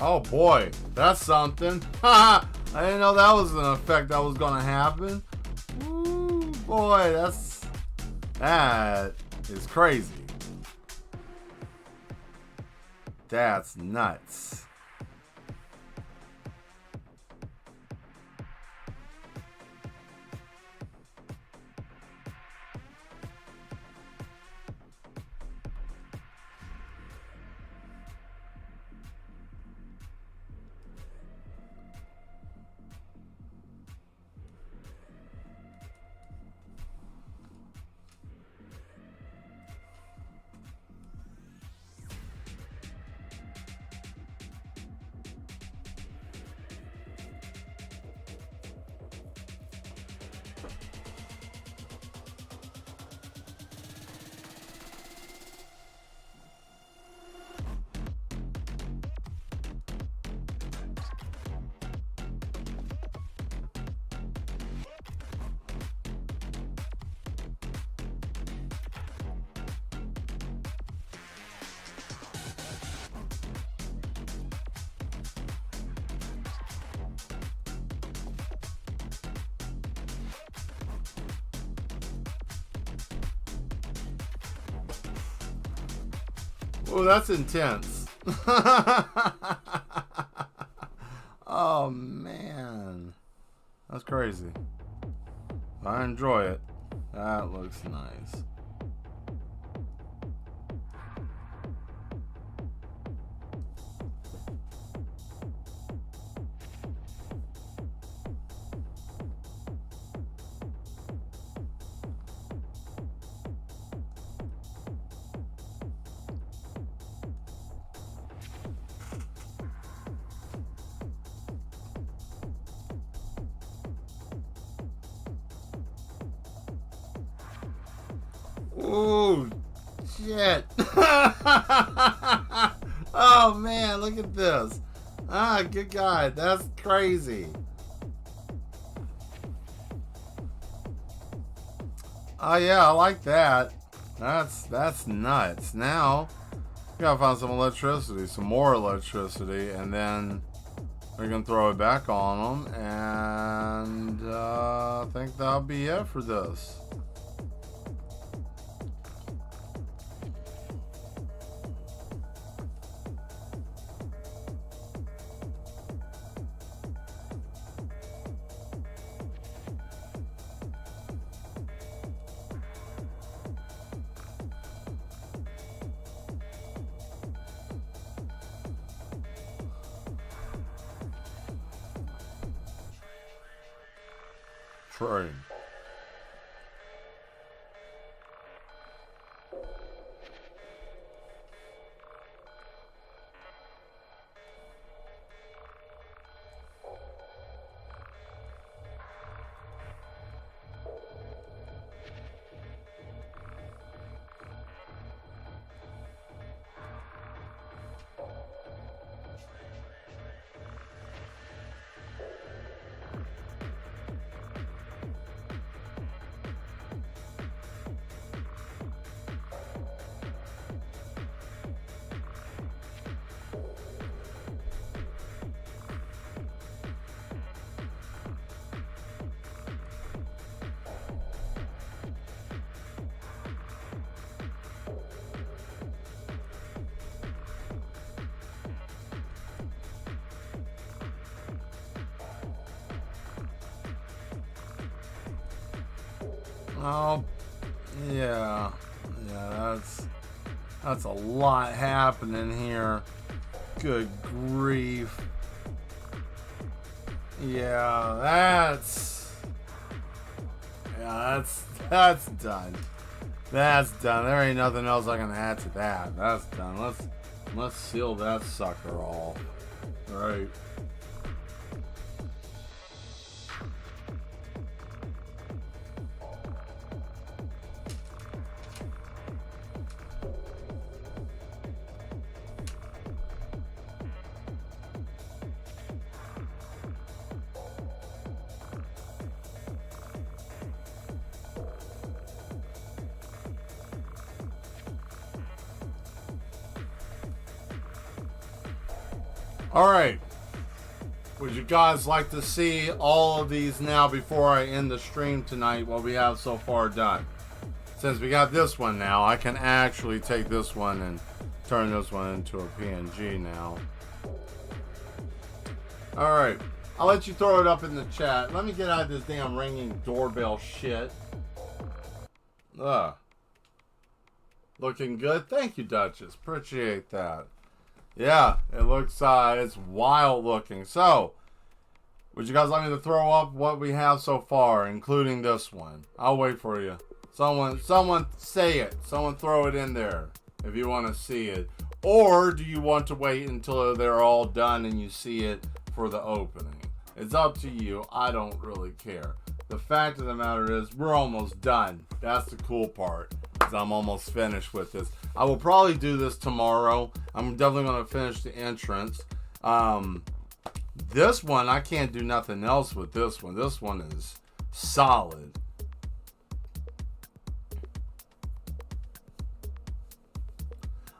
Oh boy, that's something. I didn't know that was an effect that was gonna happen. Ooh, boy, that is crazy. That's nuts. Oh, that's intense. Oh, man. That's crazy. I enjoy it. That looks nice. Ooh, shit. Oh, man, look at this. Ah, good God. That's crazy. Oh, yeah, I like that. That's nuts. Now, we gotta find some electricity, some more electricity, and then we can throw it back on them, and I think that'll be it for this. Train. Oh, yeah, that's a lot happening here. Good grief. Yeah, that's done. That's done. There ain't nothing else I can add to that. That's done. Let's seal that sucker off. Right. Alright. Would you guys like to see all of these now before I end the stream tonight, what we have so far done? Since we got this one now, I can actually take this one and turn this one into a PNG now. Alright. I'll let you throw it up in the chat. Let me get out of this damn ringing doorbell shit. Ugh. Looking good? Thank you, Duchess. Appreciate that. Yeah, it looks, it's wild looking. So, would you guys like me to throw up what we have so far, including this one? I'll wait for you. Someone say it. Someone throw it in there if you want to see it. Or do you want to wait until they're all done and you see it for the opening? It's up to you. I don't really care. The fact of the matter is, we're almost done. That's the cool part. I'm almost finished with this. I will probably do this tomorrow. I'm definitely going to finish the entrance. This one, I can't do nothing else with this one. This one is solid.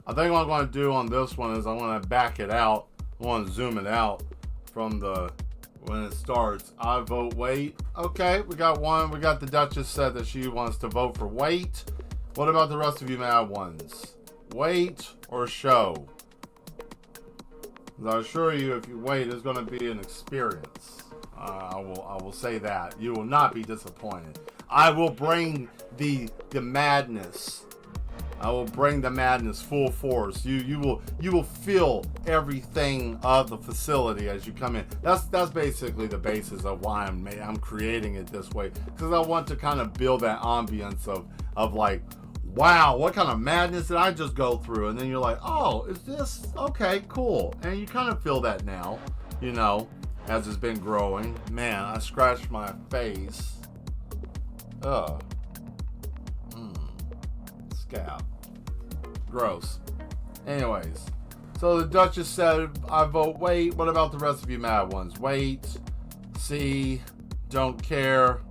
I think what I'm going to do on this one is I'm going to back it out. I want to zoom it out from the when it starts. I vote wait. Okay, we got one. We got the Duchess said that she wants to vote for wait. What about the rest of you mad ones? Wait or show? I assure you, if you wait, it's going to be an experience. I will say that. You will not be disappointed. I will bring the madness. I will bring the madness full force. You will feel everything of the facility as you come in. That's basically the basis of why I'm creating it this way, because I want to kind of build that ambience of like, wow, what kind of madness did I just go through? And then you're like, oh, is this okay? Cool. And you kind of feel that now, you know, as it's been growing. Man, I scratched my face. Ugh. Scab. Gross. Anyways, so the Duchess said, I vote wait. What about the rest of you mad ones? Wait, see, don't care.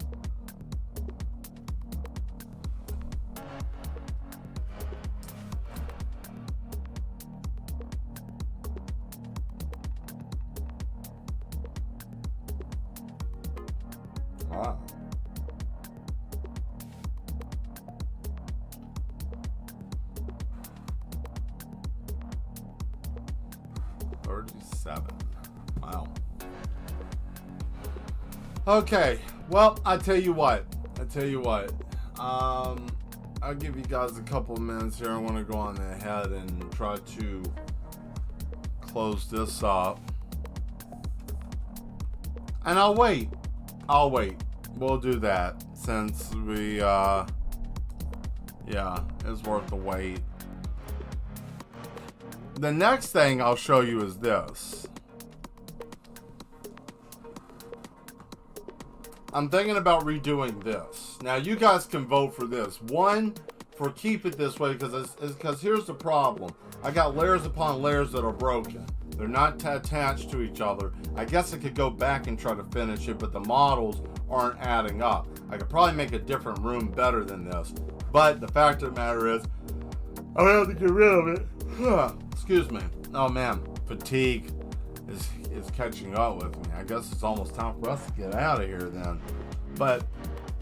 Wow. Wow. Okay. Well, I tell you what. I'll give you guys a couple of minutes here. I want to go on ahead and try to close this up. And I'll wait. We'll do that since we, yeah, it's worth the wait. The next thing I'll show you is this. I'm thinking about redoing this. Now, you guys can vote for this. One, for keep it this way, because here's the problem. I got layers upon layers that are broken. They're not attached to each other. I guess I could go back and try to finish it, but the models aren't adding up. I could probably make a different room better than this. But the fact of the matter is, I have to get rid of it. Excuse me. Oh man, fatigue is catching up with me. I guess it's almost time for us to get out of here then. But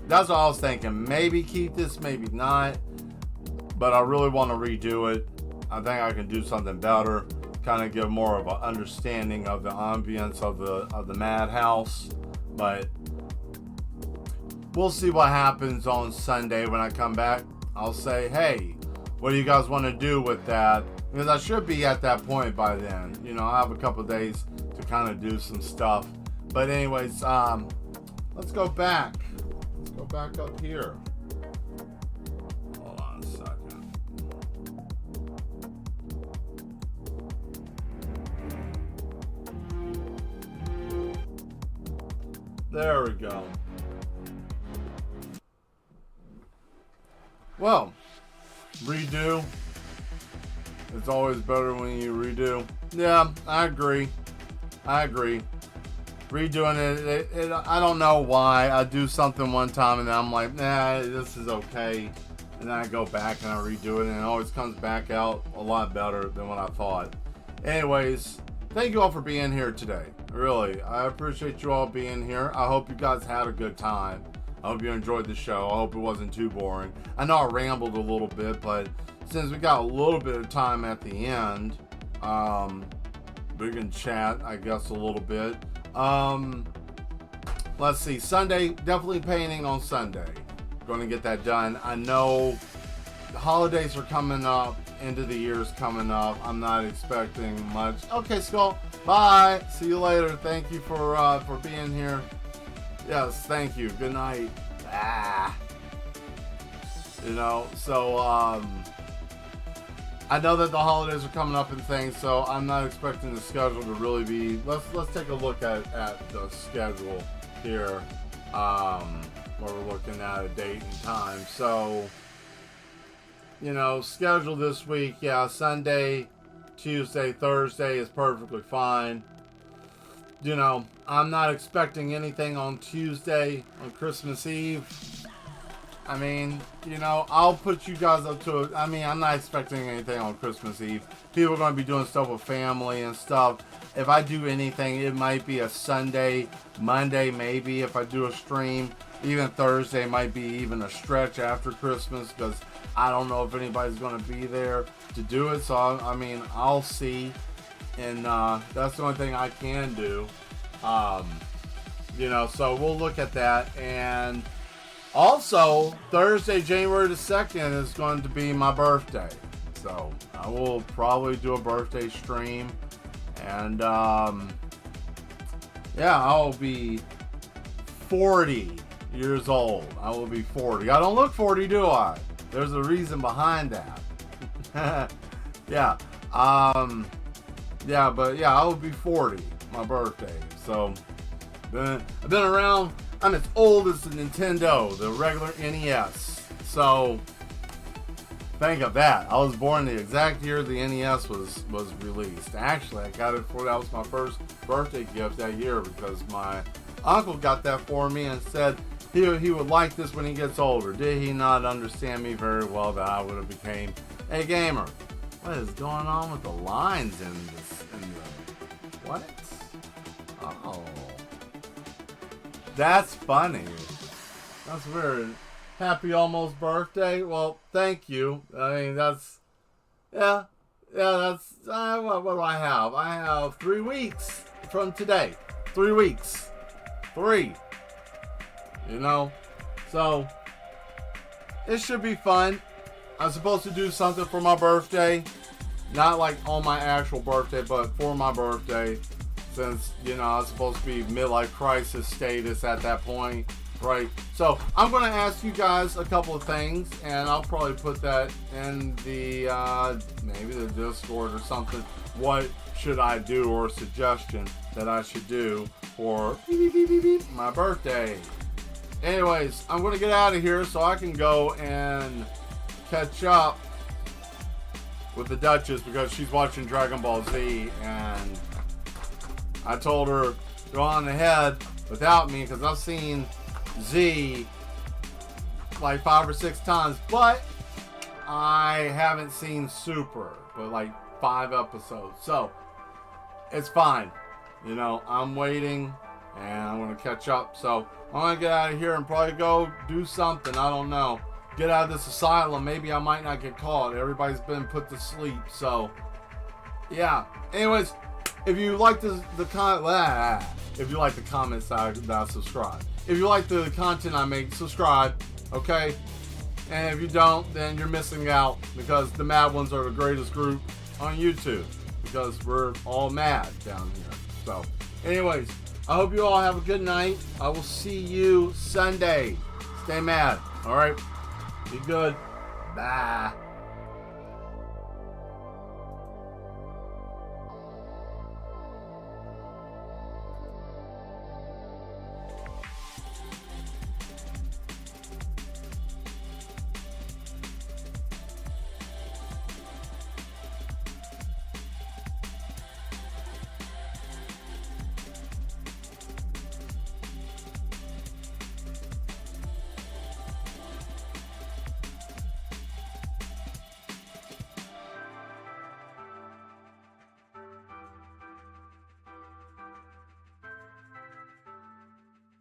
that's what I was thinking. Maybe keep this, maybe not. But I really want to redo it. I think I can do something better. Kind of give more of an understanding of the ambience of the madhouse. But we'll see what happens on Sunday when I come back. I'll say, hey, what do you guys want to do with that? Because I should be at that point by then. You know, I have a couple of days to kind of do some stuff. But anyways, let's go back. Let's go back up here. Hold on a second. There we go. Well, redo. It's always better when you redo. Yeah, I agree. Redoing it, I don't know why. I do something one time and then I'm like, nah, this is okay. And then I go back and I redo it and it always comes back out a lot better than what I thought. Anyways, thank you all for being here today. Really, I appreciate you all being here. I hope you guys had a good time. I hope you enjoyed the show. I hope it wasn't too boring. I know I rambled a little bit, but since we got a little bit of time at the end, we can chat, I guess, a little bit. Let's see. Sunday, definitely painting on Sunday. Going to get that done. I know the holidays are coming up. End of the year's coming up. I'm not expecting much. Okay, Skull. Bye. See you later. Thank you for being here. Yes, thank you. Good night. You know, so I know that the holidays are coming up and things, so I'm not expecting the schedule to really be. Let's take a look at the schedule here. Where we're looking at a date and time. So, you know, schedule this week, yeah, Sunday, Tuesday, Thursday is perfectly fine. You know, I'm not expecting anything on Tuesday, on Christmas Eve. I mean, you know, I'll put you guys up to it. I mean, I'm not expecting anything on Christmas Eve. People are going to be doing stuff with family and stuff. If I do anything, it might be a Sunday, Monday maybe if I do a stream. Even Thursday might be even a stretch after Christmas because I don't know if anybody's going to be there to do it. So, I mean, I'll see. And that's the only thing I can do. You know, so we'll look at that. And also, Thursday, January the 2nd is going to be my birthday. So, I will probably do a birthday stream. And, yeah, I'll be 40 years old. I will be 40. I don't look 40, do I? There's a reason behind that. Yeah. Yeah, but yeah, I will be 40, my birthday. So, I've been around. I'm as old as the Nintendo, the regular NES. So, think of that. I was born the exact year the NES was released. Actually, I got it that was my first birthday gift that year because my uncle got that for me and said he would like this when he gets older. Did he not understand me very well that I would have became a gamer? What is going on with the lines in this? What? Oh. That's funny. That's weird. Happy almost birthday. Well, thank you. I mean, that's... Yeah, that's... what do I have? I have 3 weeks from today. 3 weeks. 3. You know? So, it should be fun. I'm supposed to do something for my birthday. Not like on my actual birthday, but for my birthday. Since, you know, I was supposed to be midlife crisis status at that point. Right? So, I'm going to ask you guys a couple of things. And I'll probably put that in the, maybe the Discord or something. What should I do, or a suggestion that I should do for my birthday. Anyways, I'm going to get out of here so I can go and catch up with the Duchess because she's watching Dragon Ball Z, and I told her go on ahead without me because I've seen Z like 5 or 6 times, but I haven't seen Super, but like 5 episodes, so it's fine. You know, I'm waiting and I'm going to catch up, so I'm going to get out of here and probably go do something. I don't know. Get out of this asylum. Maybe I might not get caught. Everybody's been put to sleep, so yeah. Anyways, if you like if you like the comments that I subscribe. If you like the content I make, subscribe, okay? And if you don't, then you're missing out because the mad ones are the greatest group on YouTube because we're all mad down here. So, anyways, I hope you all have a good night. I will see you Sunday. Stay mad, all right? Be good. Bye.